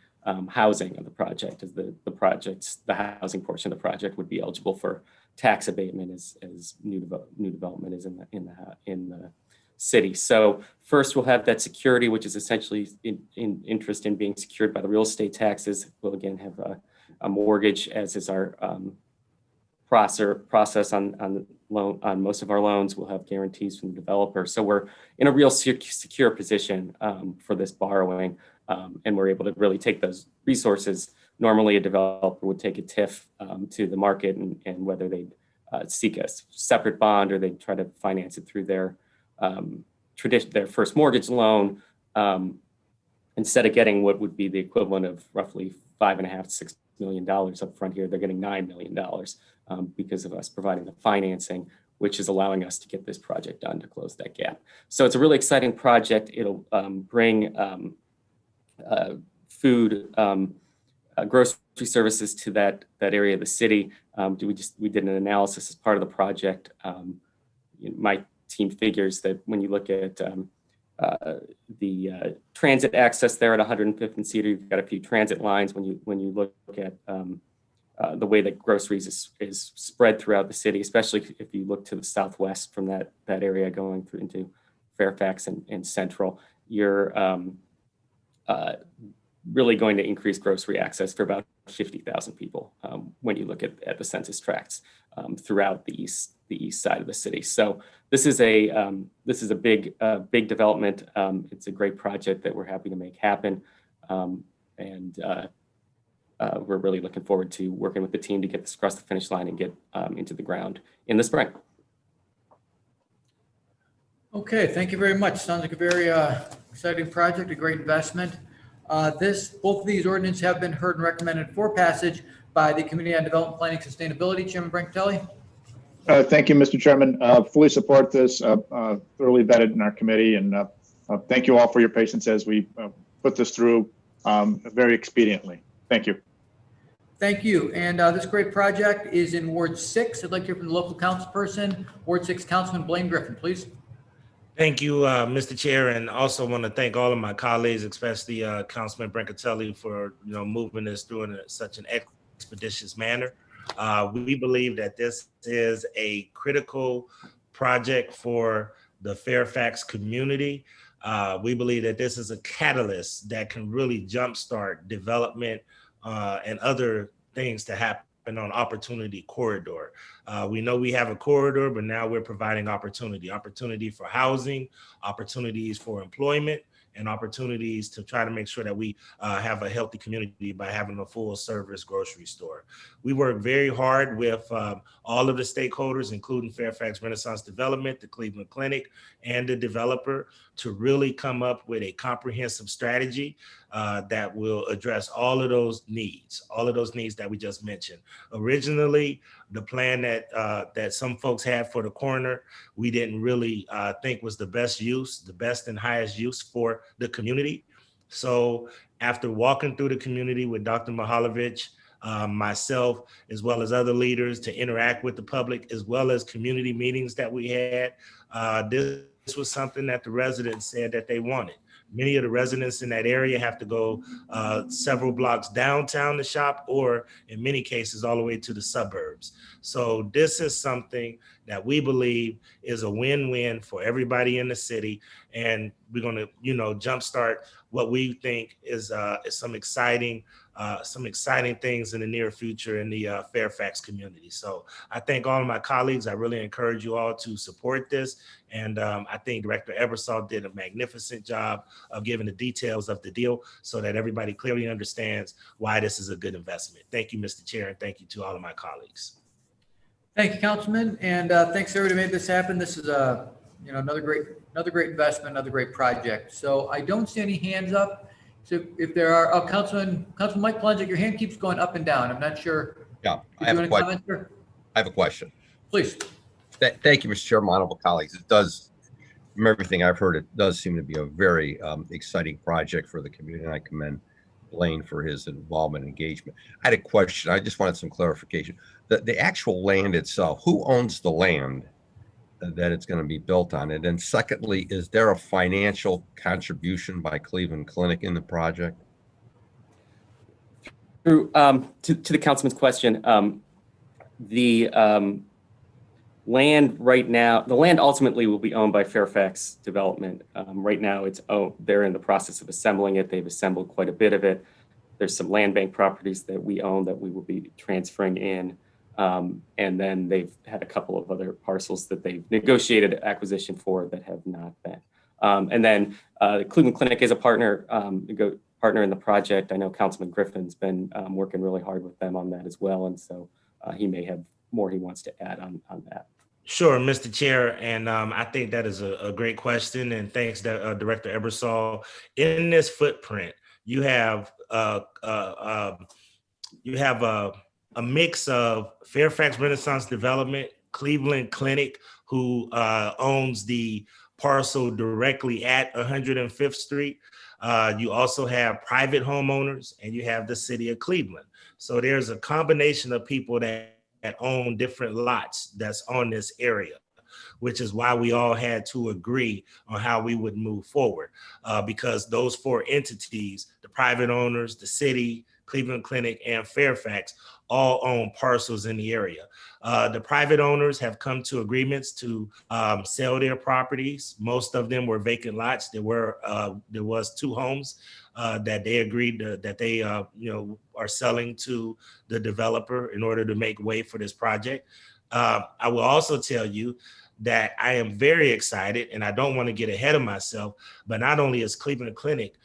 housing of the project, as the housing portion of the project would be eligible for tax abatement as new development is in the city. So first we'll have that security, which is essentially in interest in being secured by the real estate taxes. We'll again have a mortgage, as is our process on the loan. On most of our loans, we'll have guarantees from the developer. So we're in a real secure position for this borrowing, and we're able to really take those resources. Normally, a developer would take a TIF to the market, and whether they'd seek a separate bond or they'd try to finance it through their first mortgage loan, instead of getting what would be the equivalent of roughly $5.5 to $6 million up front here, they're getting $9 million because of us providing the financing, which is allowing us to get this project done to close that gap. So it's a really exciting project. It'll bring food, grocery services to that area of the city. We did an analysis as part of the project. My team figures that when you look at the transit access there at 105th and Cedar, you've got a few transit lines. When you look at the way that groceries is spread throughout the city, especially if you look to the southwest from that area going through into Fairfax and Central, you're really going to increase grocery access for about 50,000 people when you look at the census tracts throughout the east side of the city. So this is a big development. It's a great project that we're happy to make happen, and we're really looking forward to working with the team to get this across the finish line and get into the ground in the spring. Okay, thank you very much. Sounds like a very exciting project, a great investment. Both of these ordinances have been heard and recommended for passage by the Committee on Development, Planning, and Sustainability. Chairman Brancatelli. Thank you, Mr. Chairman. Fully support this, thoroughly vetted in our committee, and thank you all for your patience as we put this through very expediently. Thank you. Thank you. And this great project is in Ward 6. I'd like to hear from the local councilperson, Ward 6 Councilman Blaine Griffin, please. Thank you, Mr. Chair, and also want to thank all of my colleagues, especially Councilman Brancatelli, for moving this through in such an expeditious manner. We believe that this is a critical project for the Fairfax community. We believe that this is a catalyst that can really jumpstart development and other things to happen on Opportunity Corridor. We know we have a corridor, but now we're providing opportunity for housing, opportunities for employment, and opportunities to try to make sure that we have a healthy community by having a full service grocery store. We work very hard with all of the stakeholders, including Fairfax Renaissance Development, the Cleveland Clinic, and the developer, to really come up with a comprehensive strategy that will address all of those needs that we just mentioned. Originally, the plan that some folks had for the corner, we didn't really think was the best and highest use for the community. So after walking through the community with Dr. Mihaljevic, myself, as well as other leaders, to interact with the public, as well as community meetings that we had, this was something that the residents said that they wanted. Many of the residents in that area have to go several blocks downtown to shop, or in many cases, all the way to the suburbs. So this is something that we believe is a win-win for everybody in the city. And we're gonna, jumpstart what we think is some exciting things in the near future in the Fairfax community. So I thank all of my colleagues. I really encourage you all to support this. And I think Director Ebersol did a magnificent job of giving the details of the deal so that everybody clearly understands why this is a good investment. Thank you, Mr. Chair, and thank you to all of my colleagues. Thank you, Councilman, and thanks everybody who made this happen. This is another great investment, another great project. So I don't see any hands up. So if there are, Councilman Mike Polonzik, your hand keeps going up and down. I'm not sure. Yeah, I have a question. Please. Thank you, Mr. Chairman, honorable colleagues. It does, from everything I've heard, it does seem to be a very exciting project for the community, and I commend Blaine for his involvement and engagement. I had a question. I just wanted some clarification. The actual land itself, who owns the land that it's going to be built on? And then secondly, is there a financial contribution by Cleveland Clinic in the project? To the councilman's question, the land right now, the land ultimately will be owned by Fairfax Development. Right now, they're in the process of assembling it. They've assembled quite a bit of it. There's some land bank properties that we own that we will be transferring in. And then they've had a couple of other parcels that they've negotiated acquisition for that have not been. And then the Cleveland Clinic is a partner in the project. I know Councilman Griffin's been working really hard with them on that as well. And so he may have more he wants to add on that. Sure, Mr. Chair, and I think that is a great question, and thanks to Director Ebersol. In this footprint, you have a mix of Fairfax Renaissance Development, Cleveland Clinic, who owns the parcel directly at 105th Street. You also have private homeowners, and you have the city of Cleveland. So there's a combination of people that own different lots that's on this area, which is why we all had to agree on how we would move forward, because those four entities, the private owners, the city, Cleveland Clinic, and Fairfax, all own parcels in the area. The private owners have come to agreements to sell their properties. Most of them were vacant lots. There was 2 homes that they agreed that they are selling to the developer in order to make way for this project. I will also tell you that I am very excited, and I don't want to get ahead of myself, but not only is Cleveland Clinic,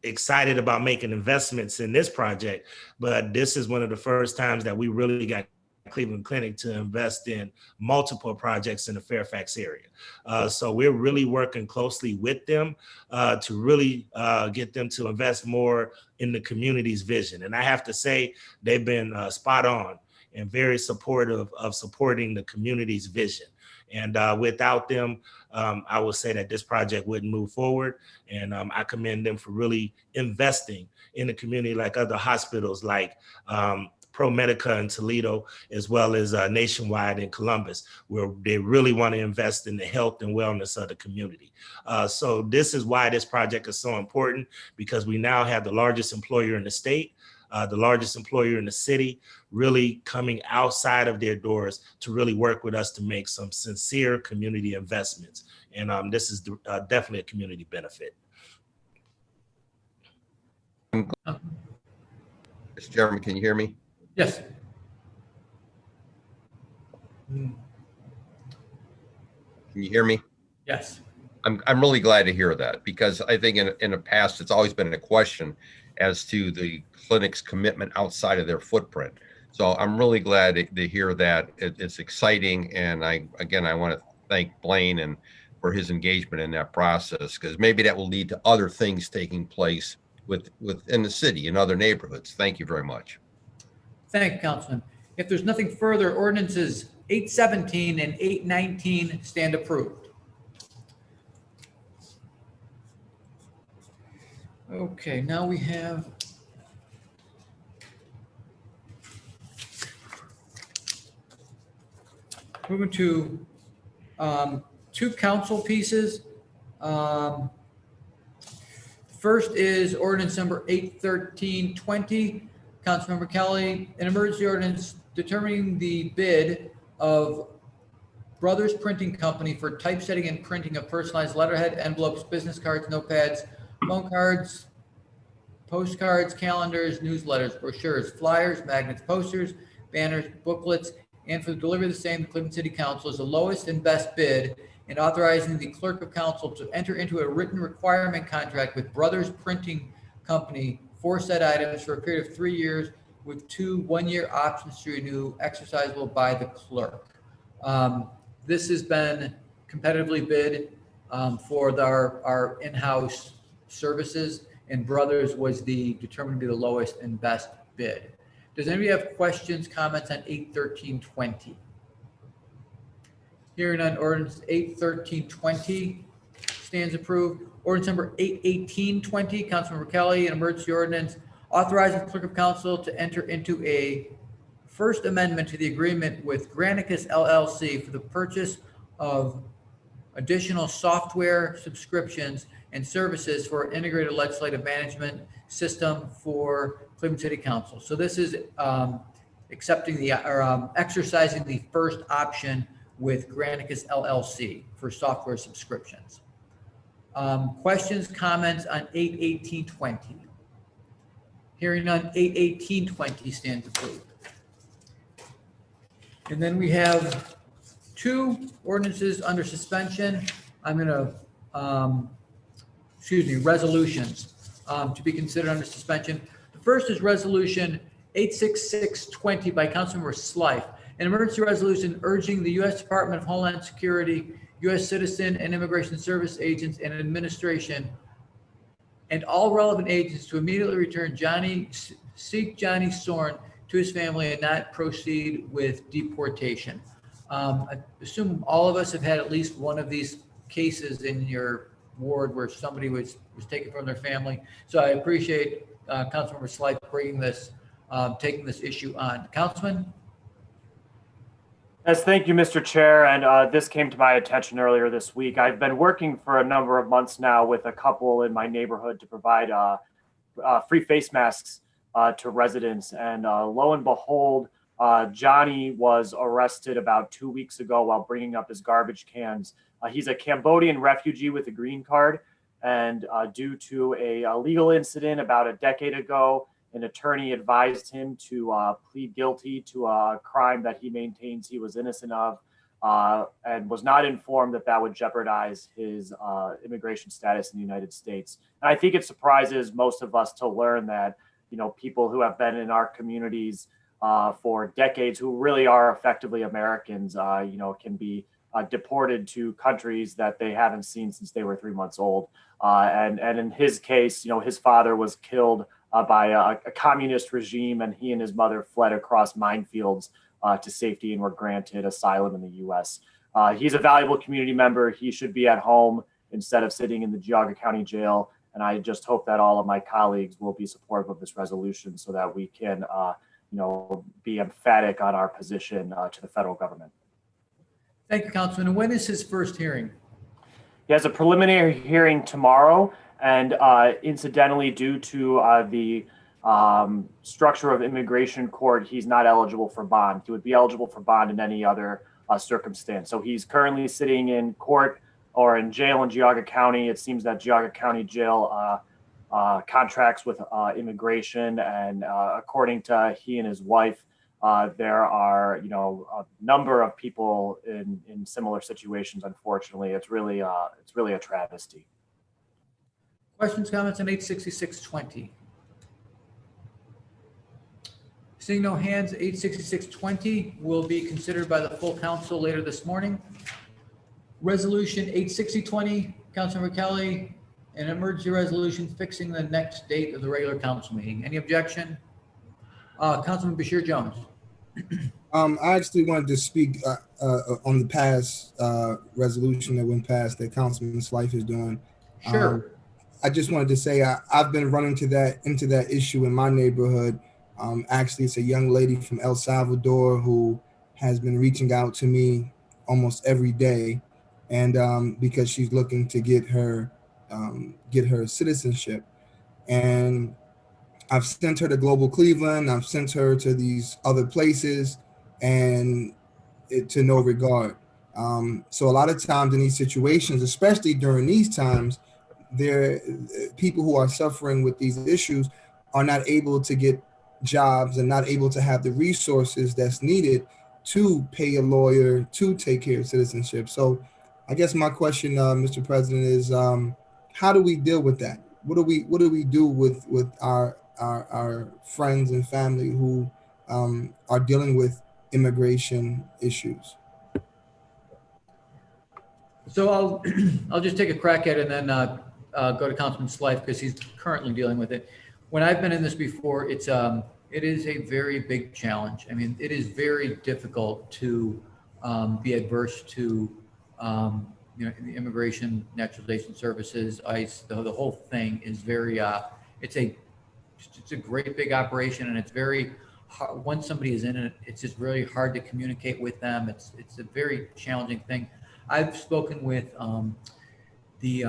excited about making investments in this project, but this is one of the first times that we really got Cleveland Clinic to invest in multiple projects in the Fairfax area. So we're really working closely with them to really get them to invest more in the community's vision. And I have to say, they've been spot on and very supportive of supporting the community's vision. And without them, I will say that this project wouldn't move forward. And I commend them for really investing in the community, like other hospitals like ProMedica in Toledo, as well as Nationwide in Columbus, where they really want to invest in the health and wellness of the community. So this is why this project is so important, because we now have the largest employer in the state, the largest employer in the city, really coming outside of their doors to really work with us to make some sincere community investments. And this is definitely a community benefit. Mr. Chairman, can you hear me? Yes. Can you hear me? Yes. I'm really glad to hear that, because I think in the past, it's always been a question as to the clinic's commitment outside of their footprint. So I'm really glad to hear that. It's exciting. And I want to thank Blaine and for his engagement in that process, because maybe that will lead to other things taking place within the city and other neighborhoods. Thank you very much. Thank you, Councilman. If there's nothing further, ordinances 817 and 819 stand approved. Okay, now we have moving to two council pieces. First is ordinance number 81320. Councilmember Kelly, an emergency ordinance determining the bid of Brothers Printing Company for typesetting and printing of personalized letterhead, envelopes, business cards, notepads, phone cards, postcards, calendars, newsletters, brochures, flyers, magnets, posters, banners, booklets, and for the delivery of the same, the Cleveland City Council is the lowest and best bid, and authorizing the clerk of council to enter into a written requirement contract with Brothers Printing Company for said items for a period of 3 years with 2 one-year options to renew, exercisable by the clerk. This has been competitively bid for our in-house services, and Brothers was determined to be the lowest and best bid. Does anybody have questions, comments on 81320? Hearing none, ordinance 81320 stands approved. Ordinance number 81820, Councilmember Kelly, an emergency ordinance authorizing the clerk of council to enter into a first amendment to the agreement with Granicus LLC for the purchase of additional software subscriptions and services for integrated legislative management system for Cleveland City Council. So this is exercising the first option with Granicus LLC for software subscriptions. Questions, comments on 81820? Hearing none, 81820 stands approved. And then we have two ordinances under suspension. I'm going to, resolutions to be considered under suspension. The first is resolution 86620 by Councilmember Slife, an emergency resolution urging the U.S. Department of Homeland Security, U.S. Citizen and Immigration Service agents and administration, and all relevant agents to immediately return Johnny Sorn to his family and not proceed with deportation. I assume all of us have had at least one of these cases in your ward where somebody was taken from their family. So I appreciate Councilmember Slife bringing this, taking this issue on. Councilman? Yes, thank you, Mr. Chair. And this came to my attention earlier this week. I've been working for a number of months now with a couple in my neighborhood to provide free face masks to residents. And lo and behold, Johnny was arrested about 2 weeks ago while bringing up his garbage cans. He's a Cambodian refugee with a green card. And due to a legal incident about a decade ago, an attorney advised him to plead guilty to a crime that he maintains he was innocent of, and was not informed that that would jeopardize his immigration status in the United States. And I think it surprises most of us to learn that, you know, people who have been in our communities for decades, who really are effectively Americans, you know, can be deported to countries that they haven't seen since they were 3 months old. And in his case, you know, his father was killed by a communist regime, and he and his mother fled across minefields to safety and were granted asylum in the U.S. He's a valuable community member. He should be at home instead of sitting in the Geauga County Jail. And I just hope that all of my colleagues will be supportive of this resolution so that we can, you know, be emphatic on our position to the federal government. Thank you, Councilman. And when is his first hearing? He has a preliminary hearing tomorrow. And incidentally, due to the structure of immigration court, he's not eligible for bond. He would be eligible for bond in any other circumstance. So he's currently sitting in court or in jail in Geauga County. It seems that Geauga County Jail contracts with immigration. And according to he and his wife, there are, a number of people in similar situations. Unfortunately, it's really a travesty. Questions, comments on 86620? Seeing no hands, 86620 will be considered by the full council later this morning. Resolution 86020, Councilmember Kelly, an emergency resolution fixing the next date of the regular council meeting. Any objection? Councilman Bashir Jones. I actually wanted to speak on the past resolution that went past that Councilman's life is doing. Sure. I just wanted to say I've been running into that issue in my neighborhood. Actually, it's a young lady from El Salvador who has been reaching out to me almost every day, and because she's looking to get her citizenship, and I've sent her to Global Cleveland. I've sent her to these other places, and to no regard. So a lot of times in these situations, especially during these times, people who are suffering with these issues are not able to get jobs and not able to have the resources that's needed to pay a lawyer to take care of citizenship. So I guess my question, Mr. President, is how do we deal with that? What do we do with our friends and family who are dealing with immigration issues? So I'll just take a crack at it and then go to Councilman Slife because he's currently dealing with it. When I've been in this before, it is a very big challenge. I mean, it is very difficult to be adverse to the Immigration Naturalization Services, ICE. The whole thing is very it's a great big operation, and it's very hard. Once somebody is in it, it's just really hard to communicate with them. It's a very challenging thing. I've spoken with the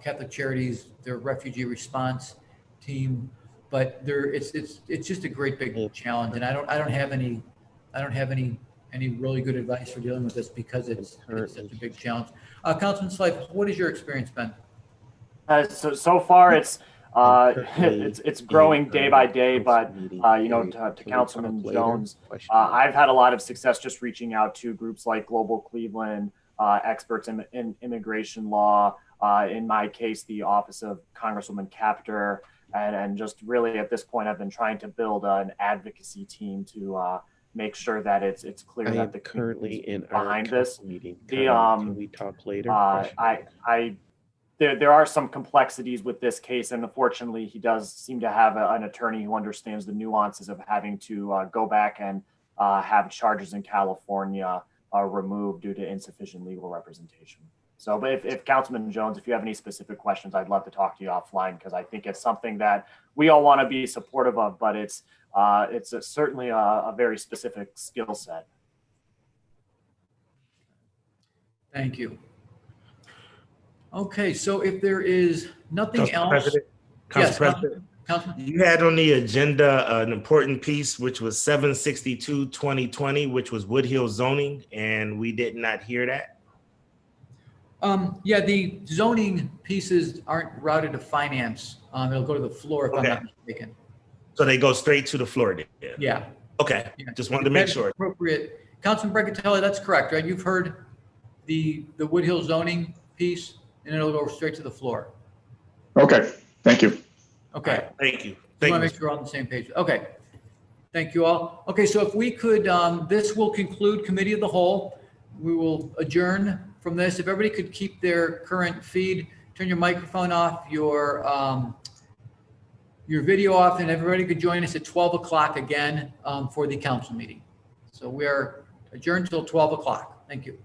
Catholic Charities, their refugee response team, but it's just a great big challenge, and I don't have any really good advice for dealing with this because it's such a big challenge. Councilman Slife, what has your experience been? So far it's growing day by day, but to Councilman Jones, I've had a lot of success just reaching out to groups like Global Cleveland, experts in immigration law, in my case, the Office of Congresswoman Capter, and just really at this point, I've been trying to build an advocacy team to make sure that it's clear that the currently in behind this meeting. can we talk later? There are some complexities with this case, and unfortunately, he does seem to have an attorney who understands the nuances of having to go back and have charges in California removed due to insufficient legal representation. So, but if Councilman Jones, if you have any specific questions, I'd love to talk to you offline because I think it's something that we all want to be supportive of, but it's certainly a very specific skill set. Thank you. Okay, so if there is nothing else. Council President, you had on the agenda an important piece, which was 762-2020, which was Woodhill zoning, and we did not hear that. Yeah, the zoning pieces aren't routed to finance. It'll go to the floor if I'm not mistaken. So they go straight to the floor then? Yeah. Okay, just wanted to make sure. Appropriate. Councilman Brancatelli, that's correct, right? You've heard the Woodhill zoning piece, and it'll go straight to the floor. Okay, thank you. Okay. Thank you. I want to make sure we're on the same page. Okay. Thank you all. Okay, so if we could, this will conclude Committee of the Whole. We will adjourn from this. If everybody could keep their current feed, turn your microphone off, your video off, and everybody could join us at 12 o'clock again for the council meeting. So we are adjourned till 12 o'clock. Thank you.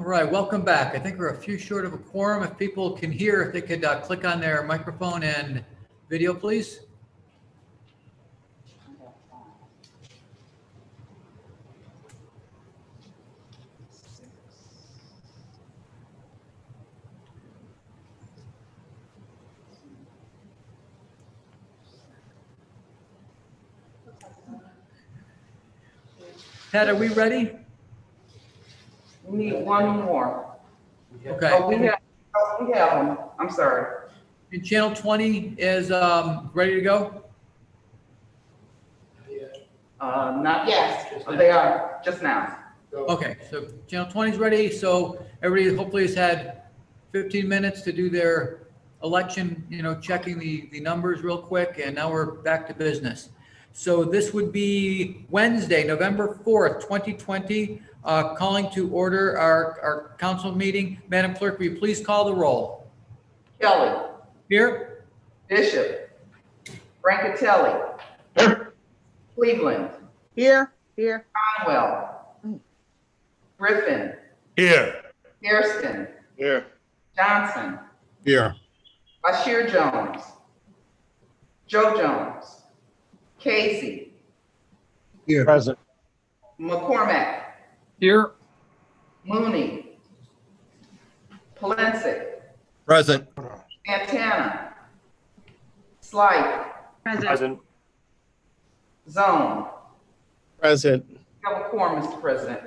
right, welcome back. I think we're a few short of a quorum. If people can hear, if they could click on their microphone and video, please. Ted, are we ready? We need one more. Okay. Oh, we have them. I'm sorry. And channel 20 is ready to go? Not yet. They are just now. Okay, so channel 20 is ready. So everybody hopefully has had 15 minutes to do their election, checking the numbers real quick. And now we're back to business. So this would be Wednesday, November 4th, 2020, calling to order our council meeting. Madam Clerk, will you please call the roll? Kelly. Here. Bishop. Brancatelli. Here. Cleveland. Here. Conwell. Griffin. Here. Hairston. Here. Johnson. Here. Bashir Jones. Joe Jones. Casey. Here. Present. McCormack. Here. Mooney. Polensek. Present. Santana. Slight. Present. Zone. Present. You have a quorum, Mr. President.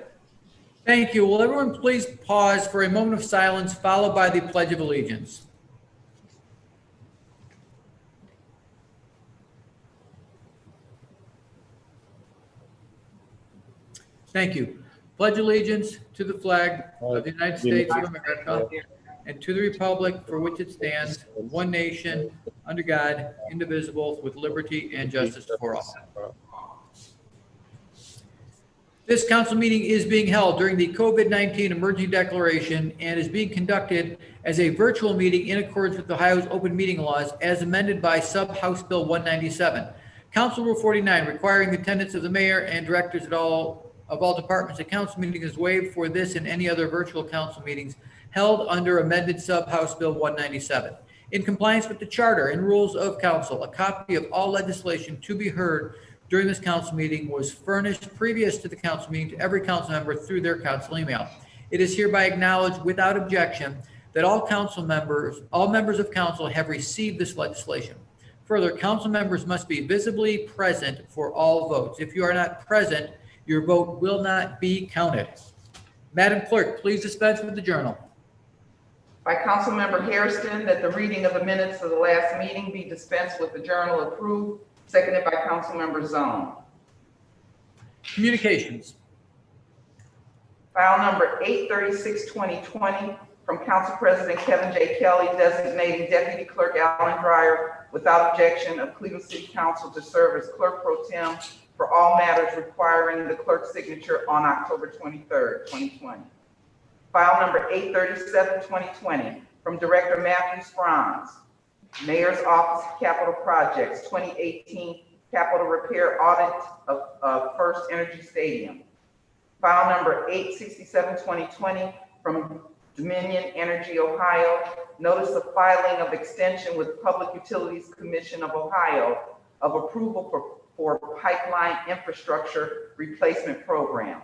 Thank you. Will everyone please pause for a moment of silence followed by the Pledge of Allegiance? Thank you. Pledge allegiance to the flag of the United States of America and to the republic for which it stands, one nation, under God, indivisible, with liberty and justice for all. This council meeting is being held during the COVID-19 emergency declaration and is being conducted as a virtual meeting in accordance with Ohio's open meeting laws as amended by Sub-House Bill 197. Council Rule 49 requiring the attendance of the mayor and directors of all departments at council meetings is waived for this and any other virtual council meetings held under amended Sub-House Bill 197. In compliance with the charter and rules of council, a copy of all legislation to be heard during this council meeting was furnished previous to the council meeting to every council member through their council email. It is hereby acknowledged without objection that all members of council have received this legislation. Further, council members must be visibly present for all votes. If you are not present, your vote will not be counted. Madam Clerk, please dispense with the journal. By Councilmember Hairston, that the reading of the minutes of the last meeting be dispensed with the journal approved, seconded by Councilmember Zone. Communications. File number 836-2020 from Council President Kevin J. Kelly designating Deputy Clerk Alan Dreyer without objection of Cleveland City Council to serve as Clerk Pro Tem for all matters requiring the clerk's signature on October 23rd, 2020. File number 837-2020 from Director Matthew Sprons, Mayor's Office of Capital Projects, 2018 Capital Repair Audit of First Energy Stadium. File number 867-2020 from Dominion Energy Ohio, notice of filing of extension with Public Utilities Commission of Ohio of approval for pipeline infrastructure replacement program.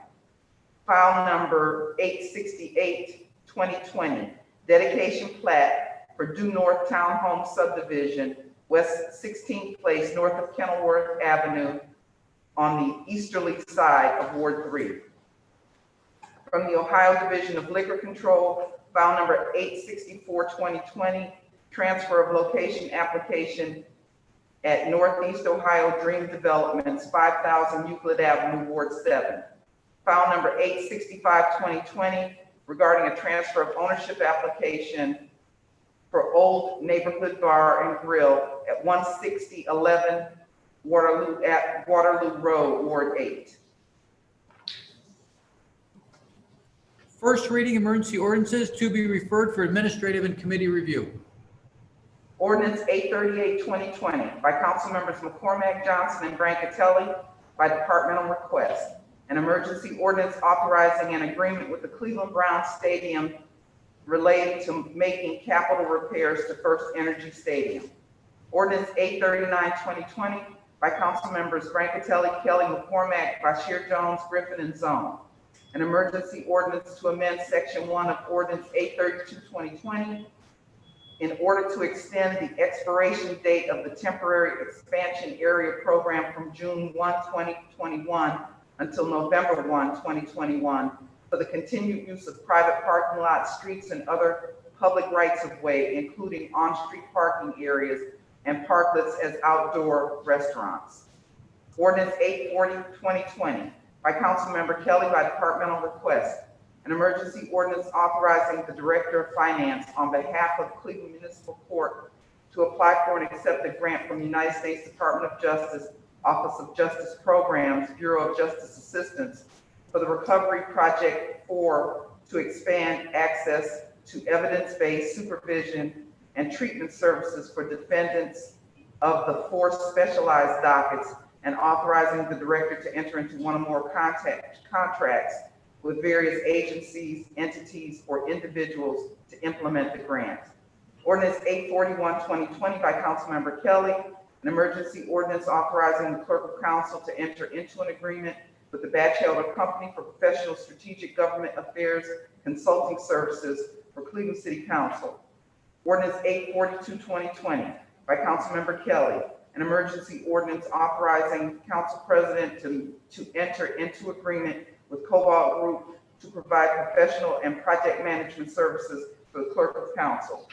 File number 868-2020, dedication plat for Due North Townhome Subdivision, West 16th Place, north of Kenilworth Avenue, on the easterly side of Ward 3. From the Ohio Division of Liquor Control, file number 864-2020, transfer of location application at Northeast Ohio Dream Developments, 5000 Euclid Avenue, Ward 7. File number 865-2020, regarding a transfer of ownership application for Old Neighborhood Bar and Grill at 16011 Waterloo Road, Ward 8. First reading emergency ordinances to be referred for administrative and committee review. Ordinance 838-2020 by Council Members McCormack, Johnson, and Brancatelli by departmental request. An emergency ordinance authorizing an agreement with the Cleveland Browns Stadium related to making capital repairs to First Energy Stadium. Ordinance 839-2020 by council members Brancatelli, Kelly, McCormack, Bashir Jones, Griffin, and Zone. An emergency ordinance to amend section 1 of ordinance 832-2020 in order to extend the expiration date of the temporary expansion area program from June 1, 2021 until November 1, 2021 for the continued use of private parking lots, streets, and other public rights of way, including on-street parking areas and parklets as outdoor restaurants. Ordinance 840-2020 by Councilmember Kelly by departmental request. An emergency ordinance authorizing the Director of Finance on behalf of Cleveland Municipal Court to apply for and accept a grant from the United States Department of Justice, Office of Justice Programs, Bureau of Justice Assistance for the Recovery Project 4 to expand access to evidence-based supervision and treatment services for defendants of the 4 specialized dockets, and authorizing the director to enter into one or more contracts with various agencies, entities, or individuals to implement the grant. Ordinance 841-2020 by Councilmember Kelly, an emergency ordinance authorizing the clerk of council to enter into an agreement with the Batchelder Company for professional strategic government affairs consulting services for Cleveland City Council. Ordinance 842-2020 by Councilmember Kelly, an emergency ordinance authorizing council president to enter into agreement with Cobalt Group to provide professional and project management services for the clerk of council.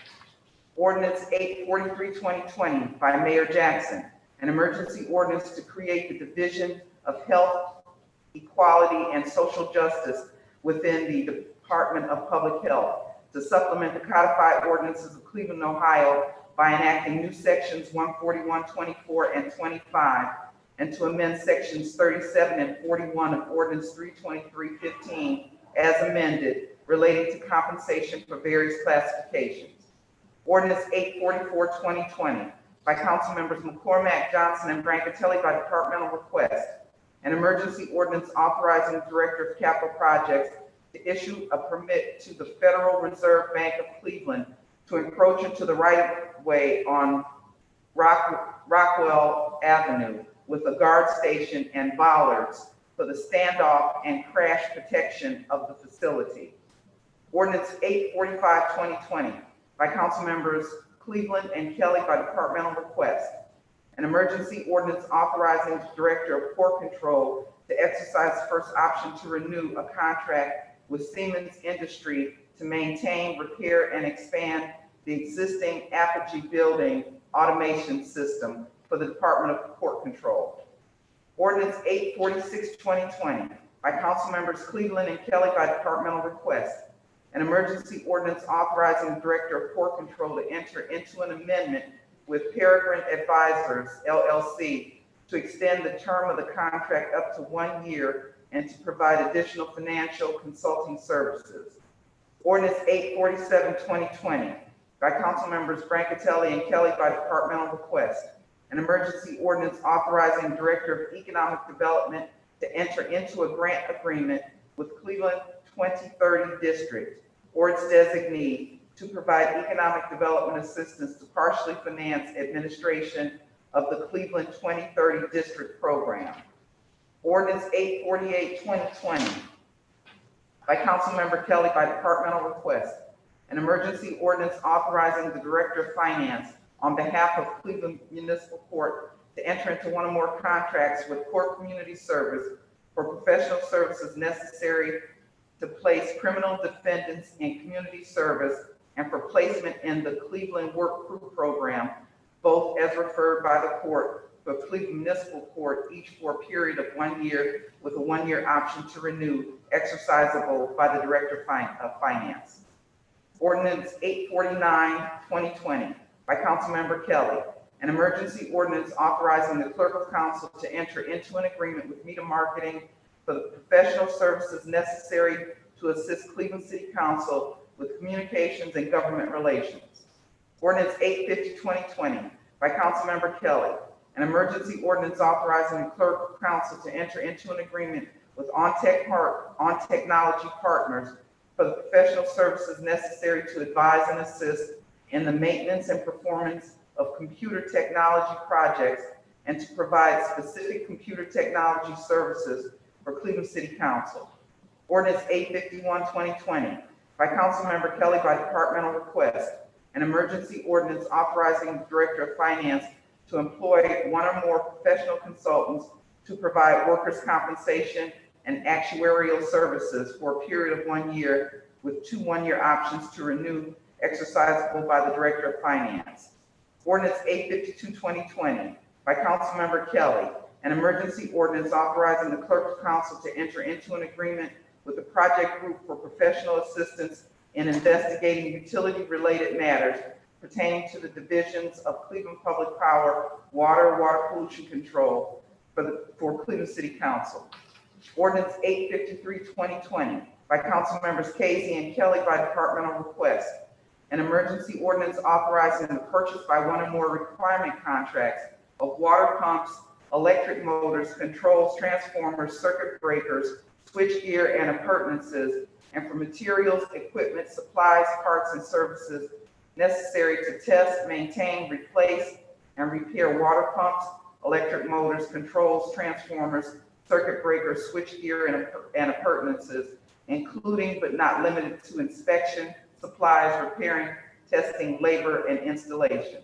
Ordinance 843-2020 by Mayor Jackson, an emergency ordinance to create the Division of Health, Equality, and Social Justice within the Department of Public Health to supplement the codified ordinances of Cleveland, Ohio by enacting new sections 141, 24, and 25, and to amend sections 37 and 41 of ordinance 323-15 as amended relating to compensation for various classifications. Ordinance 844-2020 by council members McCormack, Johnson, and Brancatelli by departmental request. An emergency ordinance authorizing the Director of Capital Projects to issue a permit to the Federal Reserve Bank of Cleveland to encroach into the right-of-way on Rockwell Avenue with a guard station and bollards for the standoff and crash protection of the facility. Ordinance 845-2020 by council members Cleveland and Kelly by departmental request. An emergency ordinance authorizing the Director of Port Control to exercise first option to renew a contract with Siemens Industry to maintain, repair, and expand the existing Apogee building automation system for the Department of Port Control. Ordinance 846-2020 by council members Cleveland and Kelly by departmental request. An emergency ordinance authorizing the Director of Port Control to enter into an amendment with Peregrine Advisors, LLC, to extend the term of the contract up to 1 year and to provide additional financial consulting services. Ordinance 847-2020 by council members Brancatelli and Kelly by departmental request. An emergency ordinance authorizing the Director of Economic Development to enter into a grant agreement with Cleveland 2030 District or its designee to provide economic development assistance to partially finance administration of the Cleveland 2030 District program. Ordinance 848-2020 by Councilmember Kelly by departmental request. An emergency ordinance authorizing the Director of Finance on behalf of Cleveland Municipal Court to enter into one or more contracts with Court Community Service for professional services necessary to place criminal defendants in community service and for placement in the Cleveland Work Crew Program, both as referred by the court for Cleveland Municipal Court, each for a period of 1 year with a 1-year option to renew, exercisable by the Director of Finance. Ordinance 849-2020 by Councilmember Kelly, an emergency ordinance authorizing the Clerk of Council to enter into an agreement with Meta Marketing for the professional services necessary to assist Cleveland City Council with communications and government relations. Ordinance 850-2020 by Councilmember Kelly, an emergency ordinance authorizing the Clerk of Council to enter into an agreement with On Technology Partners for the professional services necessary to advise and assist in the maintenance and performance of computer technology projects and to provide specific computer technology services for Cleveland City Council. Ordinance 851-2020 by Councilmember Kelly by departmental request. An emergency ordinance authorizing the Director of Finance to employ one or more professional consultants to provide workers' compensation and actuarial services for a period of 1 year with 2 one-year options to renew exercisable by the Director of Finance. Ordinance 852-2020 by Councilmember Kelly, an emergency ordinance authorizing the Clerk of Council to enter into an agreement with the project group for professional assistance in investigating utility-related matters pertaining to the divisions of Cleveland Public Power, water pollution control for Cleveland City Council. Ordinance 853-2020 by Council Members Casey and Kelly by departmental request. An emergency ordinance authorizing the purchase by one or more requirement contracts of water pumps, electric motors, controls, transformers, circuit breakers, switchgear, and appurtenances, and for materials, equipment, supplies, parts, and services necessary to test, maintain, replace, and repair water pumps, electric motors, controls, transformers, circuit breakers, switchgear, and appurtenances, including but not limited to inspection, supplies, repairing, testing, labor, and installation.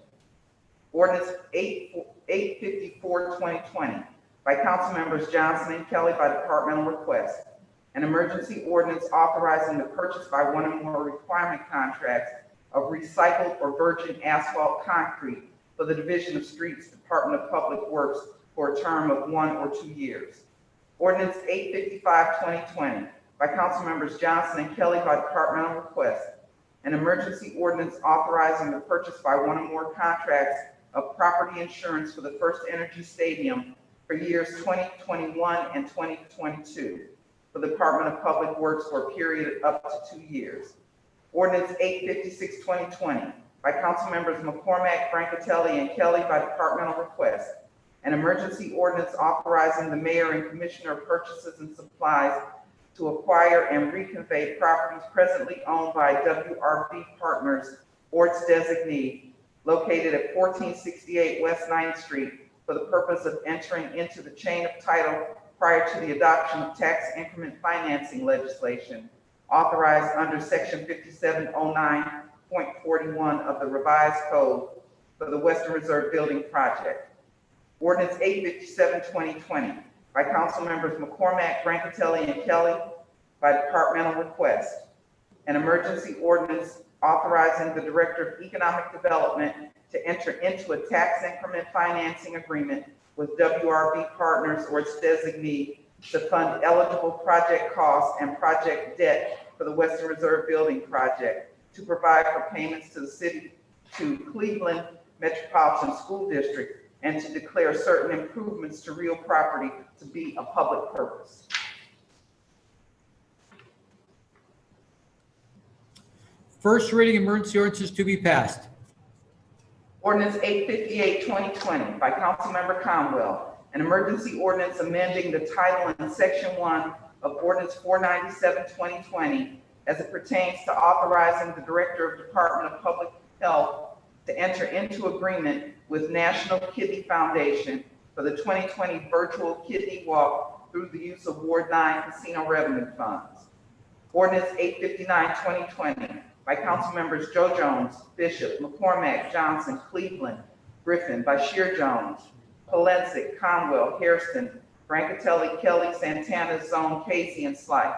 Ordinance 854-2020 by Council Members Johnson and Kelly by departmental request. An emergency ordinance authorizing the purchase by one or more requirement contracts of recycled or virgin asphalt concrete for the Division of Streets, Department of Public Works for a term of 1 or 2 years. Ordinance 855-2020 by Council Members Johnson and Kelly by departmental request. An emergency ordinance authorizing the purchase by one or more contracts of property insurance for the First Energy Stadium for years 2021 and 2022 for the Department of Public Works for a period up to 2 years. Ordinance 856-2020 by Council Members McCormack, Brancatelli, and Kelly by departmental request. An emergency ordinance authorizing the mayor and commissioner of purchases and supplies to acquire and reconvey properties presently owned by WRB Partners or its designee located at 1468 West 9th Street for the purpose of entering into the chain of title prior to the adoption of tax increment financing legislation authorized under Section 5709.41 of the revised code for the Western Reserve Building Project. Ordinance 857-2020 by Council Members McCormack, Brancatelli, and Kelly by departmental request. An emergency ordinance authorizing the Director of Economic Development to enter into a tax increment financing agreement with WRB Partners or its designee to fund eligible project costs and project debt for the Western Reserve Building Project, to provide for payments to the city, to Cleveland Metropolitan School District, and to declare certain improvements to real property to be a public purpose. First reading emergency ordinances to be passed. Ordinance 858-2020 by Councilmember Conwell, an emergency ordinance amending the title in Section 1 of Ordinance 497-2020 as it pertains to authorizing the Director of Department of Public Health to enter into agreement with National Kidney Foundation for the 2020 virtual kidney walk through the use of Ward 9 casino revenue funds. Ordinance 859-2020 by Council Members Joe Jones, Bishop, McCormack, Johnson, Cleveland, Griffin, Bashir Jones, Polensek, Conwell, Hairston, Brancatelli, Kelly, Santana, Zone, Casey, and Slight.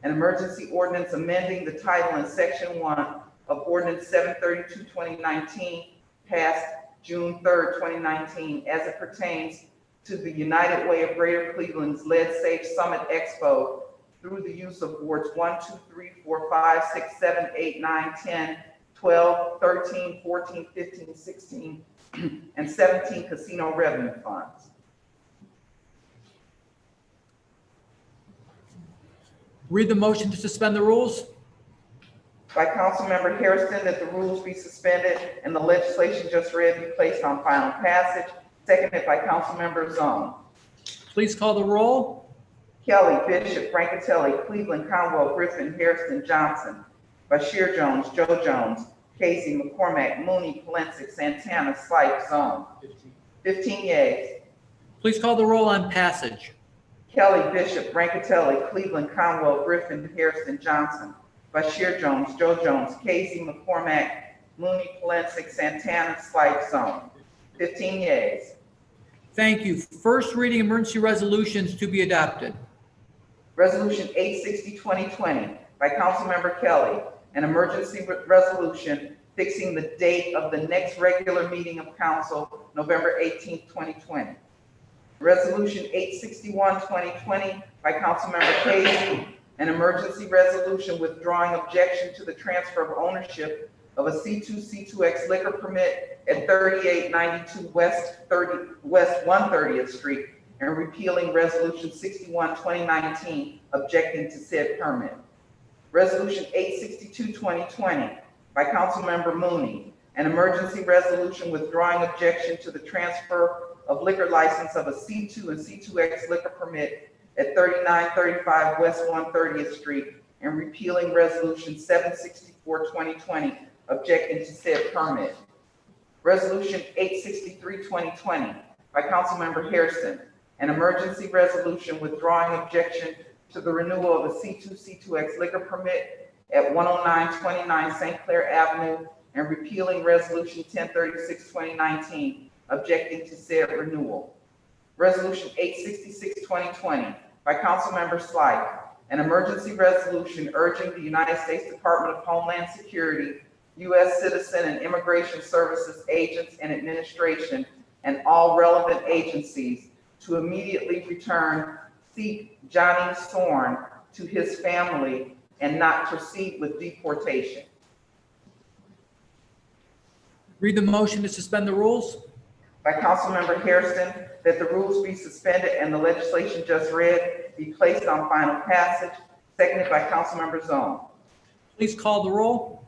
An emergency ordinance amending the title in Section 1 of Ordinance 732-2019, passed June 3rd, 2019, as it pertains to the United Way of Greater Cleveland's Lead Safe Summit Expo through the use of wards 1, 2, 3, 4, 5, 6, 7, 8, 9, 10, 12, 13, 14, 15, 16, and 17 casino revenue funds. Read the motion to suspend the rules. By Councilmember Hairston, that the rules be suspended and the legislation just read be placed on final passage. Seconded by Councilmember Zone. Please call the roll. Kelly, Bishop, Francatelli, Cleveland, Conwell, Griffin, Harrison, Johnson, Bashir Jones, Joe Jones, Casey, McCormack, Mooney, Palencic, Santana, Slight, Zone. 15 yeas. Please call the roll on passage. Kelly, Bishop, Francatelli, Cleveland, Conwell, Griffin, Harrison, Johnson, Bashir Jones, Joe Jones, Casey, McCormack, Mooney, Palencic, Santana, Slight, Zone. 15 yeas. Thank you. First reading emergency resolutions to be adopted. Resolution 860, 2020 by Councilmember Kelly, an emergency resolution fixing the date of the next regular meeting of council, November 18, 2020. Resolution 861, 2020 by Councilmember Casey, an emergency resolution withdrawing objection to the transfer of ownership of a C2C2X liquor permit at 3892 West 130th Street and repealing Resolution 61, 2019, objecting to said permit. Resolution 862, 2020 by Councilmember Mooney, an emergency resolution withdrawing objection to the transfer of liquor license of a C2 and C2X liquor permit at 3935 West 130th Street and repealing Resolution 764, 2020, objecting to said permit. Resolution 863, 2020 by Councilmember Harrison, an emergency resolution withdrawing objection to the renewal of a C2C2X liquor permit at 10929 St. Clair Avenue and repealing Resolution 1036, 2019, objecting to said renewal. Resolution 866, 2020 by Councilmember Slight, an emergency resolution urging the United States Department of Homeland Security, U.S. Citizen and Immigration Services agents and administration, and all relevant agencies to immediately return Johnny Sorn to his family and not proceed with deportation. Read the motion to suspend the rules. By Councilmember Harrison, that the rules be suspended and the legislation just read be placed on final passage, seconded by Councilmember Zone. Please call the roll.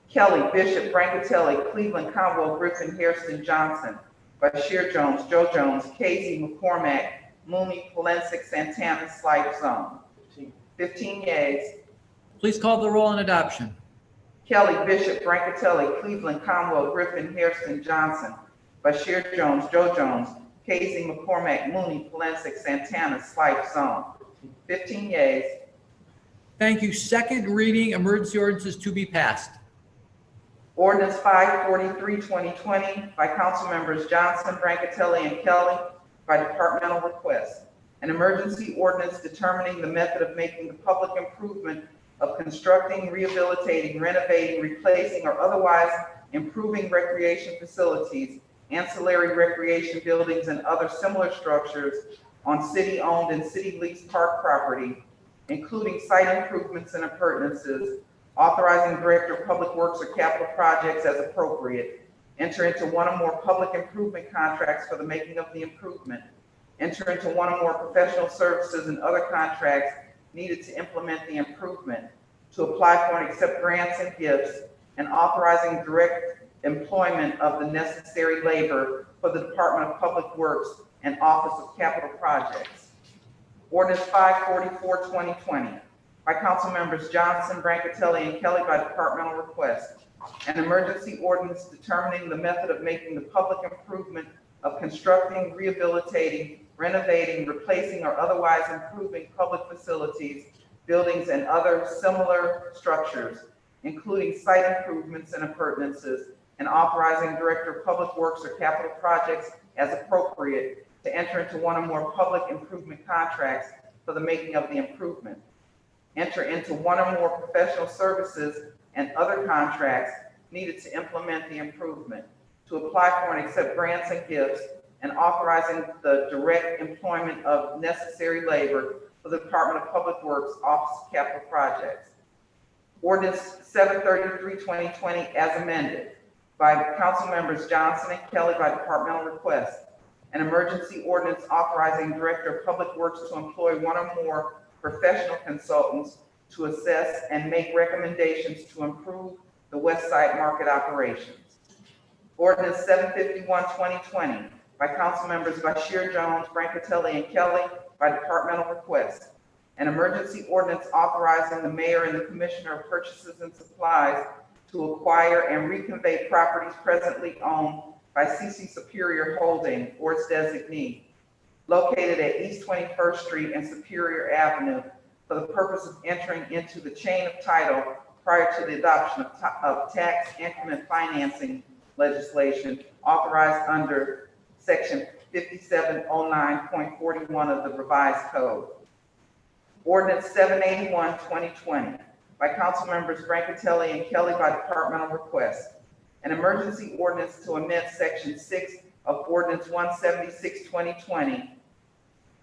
Kelly, Bishop, Francatelli, Cleveland, Conwell, Griffin, Harrison, Johnson, Bashir Jones, Joe Jones, Casey, McCormack, Mooney, Palencic, Santana, Slight, Zone. 15 yeas. Please call the roll on adoption. Kelly, Bishop, Francatelli, Cleveland, Conwell, Griffin, Harrison, Johnson, Bashir Jones, Joe Jones, Casey, McCormack, Mooney, Palencic, Santana, Slight, Zone. 15 yeas. Thank you. Second reading emergency ordinances to be passed. Ordinance 543, 2020 by Councilmembers Johnson, Francatelli, and Kelly by departmental request. An emergency ordinance determining the method of making the public improvement of constructing, rehabilitating, renovating, replacing, or otherwise improving recreation facilities, ancillary recreation buildings, and other similar structures on city-owned and city-leased park property, including site improvements and appurtenances, authorizing Director of Public Works or capital projects as appropriate, enter into one or more public improvement contracts for the making of the improvement, enter into one or more professional services and other contracts needed to implement the improvement, to apply for and accept grants and gifts, and authorizing direct employment of the necessary labor for the Department of Public Works and Office of Capital Projects. Ordinance 544, 2020 by Councilmembers Johnson, Brancatelli, and Kelly by departmental request. An emergency ordinance determining the method of making the public improvement of constructing, rehabilitating, renovating, replacing, or otherwise improving public facilities, buildings, and other similar structures, including site improvements and appurtenances, and authorizing Director of Public Works or capital projects as appropriate to enter into one or more public improvement contracts for the making of the improvement, enter into one or more professional services and other contracts needed to implement the improvement, to apply for and accept grants and gifts, and authorizing the direct employment of necessary labor for the Department of Public Works, Office of Capital Projects. Ordinance 733, 2020 as amended by Councilmembers Johnson and Kelly by departmental request. An emergency ordinance authorizing Director of Public Works to employ one or more professional consultants to assess and make recommendations to improve the West Side Market operations. Ordinance 751, 2020 by Councilmembers Bashir Jones, Brancatelli, and Kelly by departmental request. An emergency ordinance authorizing the mayor and the commissioner of purchases and supplies to acquire and reconvey properties presently owned by CC Superior Holding or its designee, located at East 21st Street and Superior Avenue, for the purpose of entering into the chain of title prior to the adoption of tax increment financing legislation authorized under section 5709.41 of the revised code. Ordinance 781, 2020, by council members Brancatelli and Kelly by departmental request. An emergency ordinance to amend section 6 of ordinance 176, 2020,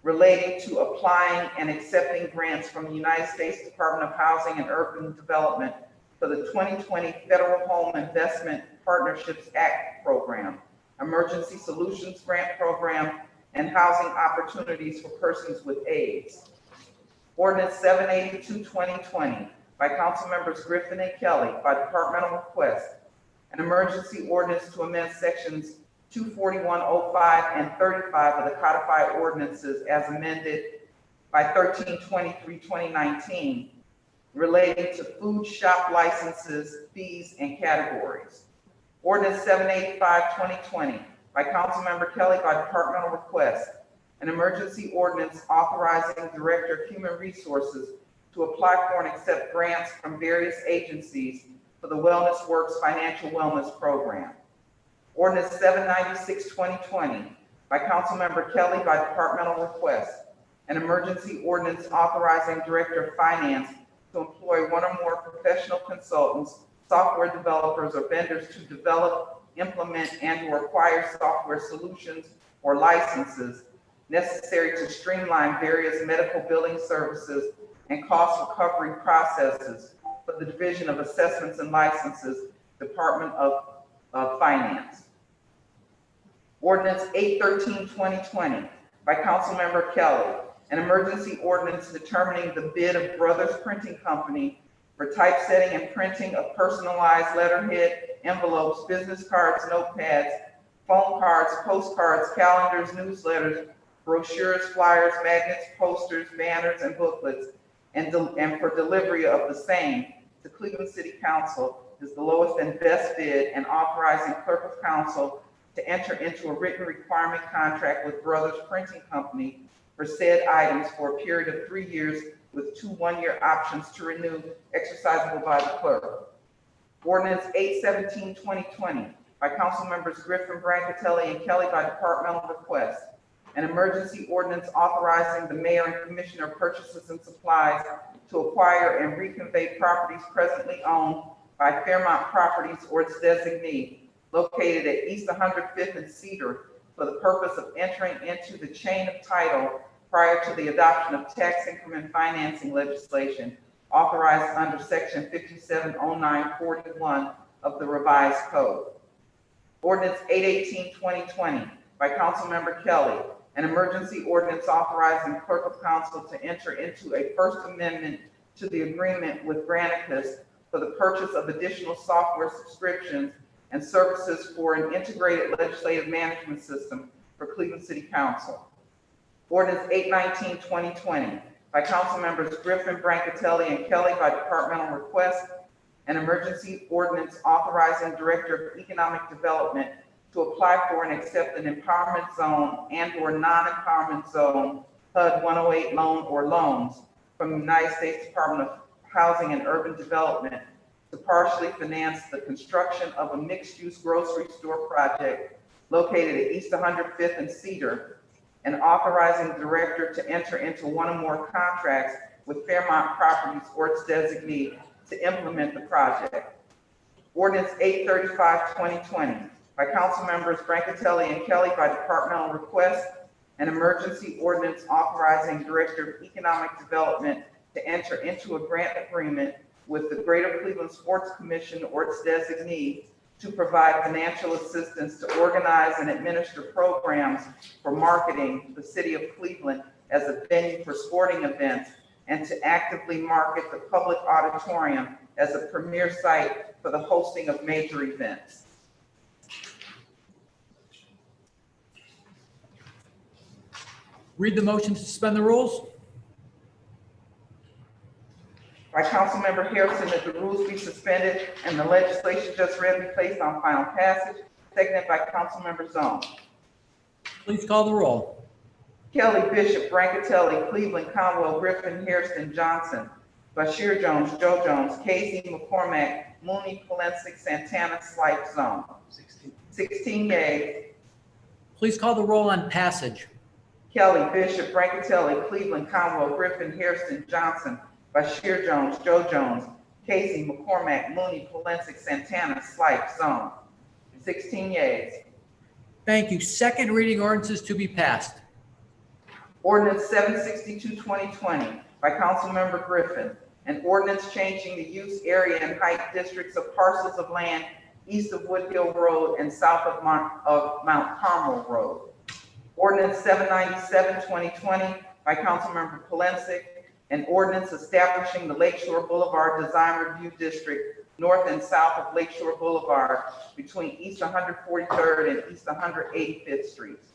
relating to applying and accepting grants from the United States Department of Housing and Urban Development for the 2020 Federal Home Investment Partnerships Act program, Emergency Solutions Grant Program, and Housing Opportunities for Persons with AIDS. Ordinance 782, 2020, by council members Griffin and Kelly by departmental request. An emergency ordinance to amend sections 24105 and 35 of the codified ordinances as amended by 1323, 2019, relating to food shop licenses, fees, and categories. Ordinance 785, 2020, by councilmember Kelly by departmental request. An emergency ordinance authorizing Director of Human Resources to apply for and accept grants from various agencies for the Wellness Works Financial Wellness Program. Ordinance 796, 2020, by councilmember Kelly by departmental request. An emergency ordinance authorizing Director of Finance to employ one or more professional consultants, software developers, or vendors to develop, implement, and/or acquire software solutions or licenses necessary to streamline various medical billing services and cost recovery processes for the Division of Assessments and Licenses, Department of Finance. Ordinance 813, 2020, by councilmember Kelly, an emergency ordinance determining the bid of Brothers Printing Company for typesetting and printing of personalized letterhead, envelopes, business cards, notepads, phone cards, postcards, calendars, newsletters, brochures, flyers, magnets, posters, banners, and booklets, and for delivery of the same to Cleveland City Council is the lowest and best bid, and authorizing clerk of council to enter into a written requirement contract with Brothers Printing Company for said items for a period of 3 years with 2 one-year options to renew, exercisable by the clerk. Ordinance 817, 2020, by council members Griffin, Brancatelli, and Kelly by departmental request. An emergency ordinance authorizing the mayor and commissioner of purchases and supplies to acquire and reconvey properties presently owned by Fairmont Properties or its designee, located at East 105th and Cedar, for the purpose of entering into the chain of title prior to the adoption of tax increment financing legislation authorized under section 570941 of the revised code. Ordinance 818, 2020, by councilmember Kelly, an emergency ordinance authorizing clerk of council to enter into a first amendment to the agreement with Granicus for the purchase of additional software subscriptions and services for an integrated legislative management system for Cleveland City Council. Ordinance 819, 2020, by council members Griffin, Brancatelli, and Kelly by departmental request. An emergency ordinance authorizing Director of Economic Development to apply for and accept an empowerment zone and/or non-empowerment zone HUD 108 loan or loans from the United States Department of Housing and Urban Development to partially finance the construction of a mixed-use grocery store project located at East 105th and Cedar, and authorizing the director to enter into one or more contracts with Fairmont Properties or its designee to implement the project. Ordinance 835, 2020, by council members Brancatelli and Kelly by departmental request. An emergency ordinance authorizing Director of Economic Development to enter into a grant agreement with the Greater Cleveland Sports Commission or its designee to provide financial assistance to organize and administer programs for marketing the city of Cleveland as a venue for sporting events, and to actively market the public auditorium as a premier site for the hosting of major events. Read the motion to suspend the rules. By Councilmember Harrison, that the rules be suspended and the legislation just read be placed on final passage, seconded by Councilmember Zone. Please call the roll. Kelly, Bishop, Brancatelli, Cleveland, Conwell, Griffin, Hairston, Johnson, Bashir Jones, Joe Jones, Casey, McCormack, Mooney, Polensek, Santana, Slight, Zone. 16 yeas. Please call the roll on passage. Kelly, Bishop, Brancatelli, Cleveland, Conwell, Griffin, Hairston, Johnson, Bashir Jones, Joe Jones, Casey, McCormack, Mooney, Polensek, Santana, Slight, Zone. 16 yeas. Thank you. Second reading ordinances to be passed. Ordinance 762, 2020 by Councilmember Griffin. An ordinance changing the use, area, and height districts of parcels of land east of Wood Hill Road and south of Mount Carmel Road. Ordinance 797, 2020 by Councilmember Polensek. An ordinance establishing the Lakeshore Boulevard Design Review District north and south of Lakeshore Boulevard between East 143rd and East 185th Streets.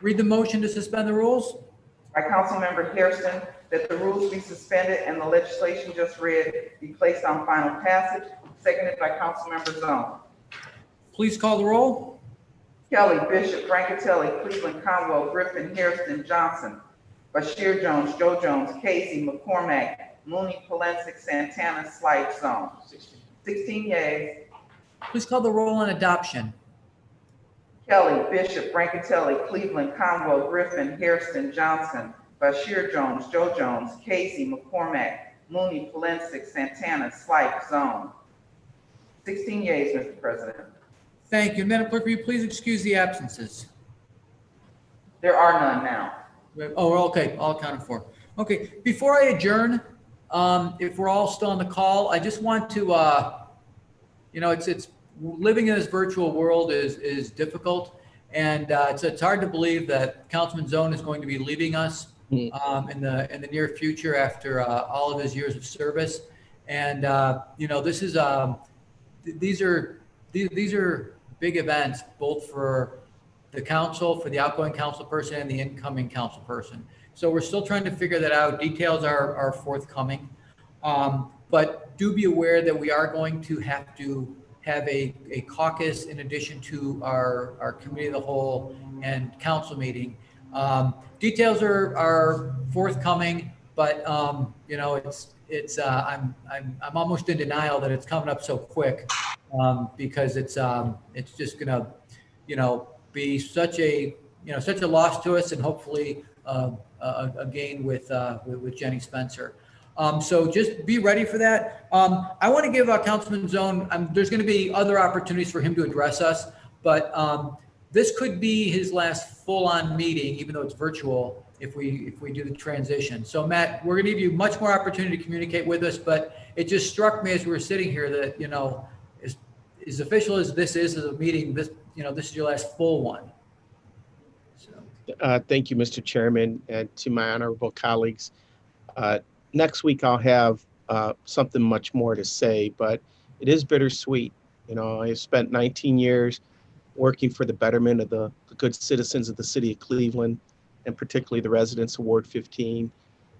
Read the motion to suspend the rules. By Councilmember Hairston, that the rules be suspended and the legislation just read be placed on final passage, seconded by Councilmember Zone. Please call the roll. Kelly, Bishop, Brancatelli, Cleveland, Conwell, Griffin, Hairston, Johnson, Bashir Jones, Joe Jones, Casey, McCormack, Mooney, Polensek, Santana, Slight, Zone. 16 yeas. Please call the roll on adoption. Kelly, Bishop, Brancatelli, Cleveland, Conwell, Griffin, Hairston, Johnson, Bashir Jones, Joe Jones, Casey, McCormack, Mooney, Polensek, Santana, Slight, Zone. 16 yeas, Mr. President. Thank you. Madam Clerk, will you please excuse the absences? There are none now. Oh, okay, all accounted for. Okay, before I adjourn, if we're all still on the call, I just want to, it's living in this virtual world is difficult, and it's hard to believe that Councilman Zone is going to be leaving us in the near future after all of his years of service. And this is these are big events, both for the council, for the outgoing council person and the incoming council person. So we're still trying to figure that out. Details are forthcoming. But do be aware that we are going to have a caucus in addition to our committee of the whole and council meeting. Details are forthcoming, but it's I'm almost in denial that it's coming up so quick, because it's just gonna be such a loss to us, and hopefully a gain with Jenny Spencer. So just be ready for that. I want to give Councilman Zone, there's going to be other opportunities for him to address us, but this could be his last full-on meeting, even though it's virtual, if we do the transition. So Matt, we're going to give you much more opportunity to communicate with us, but it just struck me as we were sitting here that, as official as this is as a meeting, this is your last full one. Thank you, Mr. Chairman, and to my honorable colleagues. Next week, I'll have something much more to say, but it is bittersweet. I spent 19 years working for the betterment of the good citizens of the city of Cleveland, and particularly the residents of Ward 15.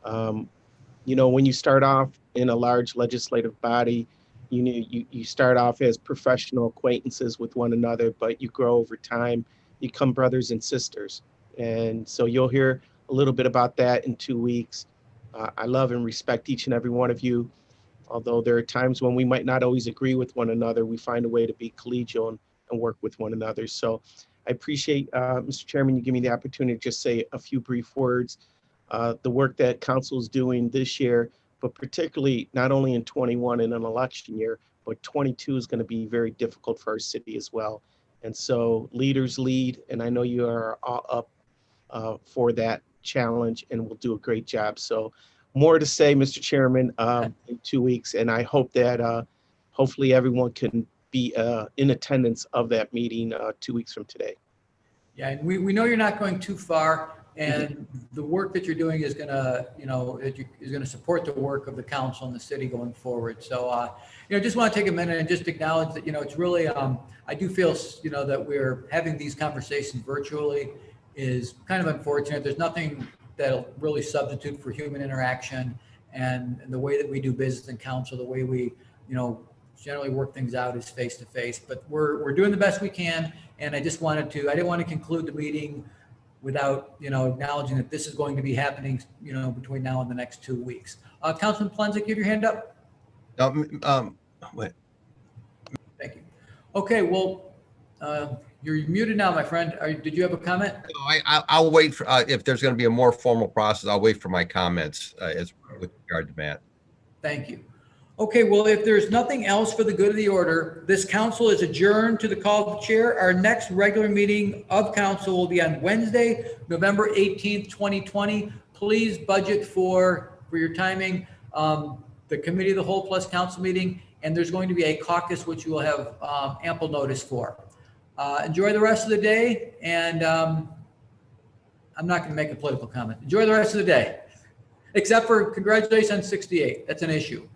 When you start off in a large legislative body, you start off as professional acquaintances with one another, but you grow over time, you become brothers and sisters. And so you'll hear a little bit about that in 2 weeks. I love and respect each and every one of you. Although there are times when we might not always agree with one another, we find a way to be collegial and work with one another. So I appreciate, Mr. Chairman, you give me the opportunity to just say a few brief words. The work that council is doing this year, but particularly not only in 21 in an election year, but 22 is going to be very difficult for our city as well. And so leaders lead, and I know you are all up for that challenge, and we'll do a great job. So more to say, Mr. Chairman, in 2 weeks, and I hope that hopefully everyone can be in attendance of that meeting 2 weeks from today. Yeah, and we know you're not going too far. And the work that you're doing is gonna, is gonna support the work of the council and the city going forward. So, just want to take a minute and just acknowledge that, it's really, I do feel, that we're having these conversations virtually is kind of unfortunate. There's nothing that'll really substitute for human interaction and the way that we do business in council, the way we, generally work things out is face to face, but we're doing the best we can. And I didn't want to conclude the meeting without, acknowledging that this is going to be happening, between now and the next 2 weeks. Councilman Plansky, you have your hand up. Wait. Thank you. Okay, well, you're muted now, my friend. Did you have a comment? I'll wait for, if there's going to be a more formal process, I'll wait for my comments as with regard to Matt. Thank you. Okay, well, if there's nothing else for the good of the order, this council is adjourned to the call of the chair. Our next regular meeting of council will be on Wednesday, November 18th, 2020. Please budget for your timing, the committee of the whole plus council meeting, and there's going to be a caucus which you will have ample notice for. Enjoy the rest of the day, and I'm not going to make a political comment. Enjoy the rest of the day, except for congratulations on 68. That's an issue.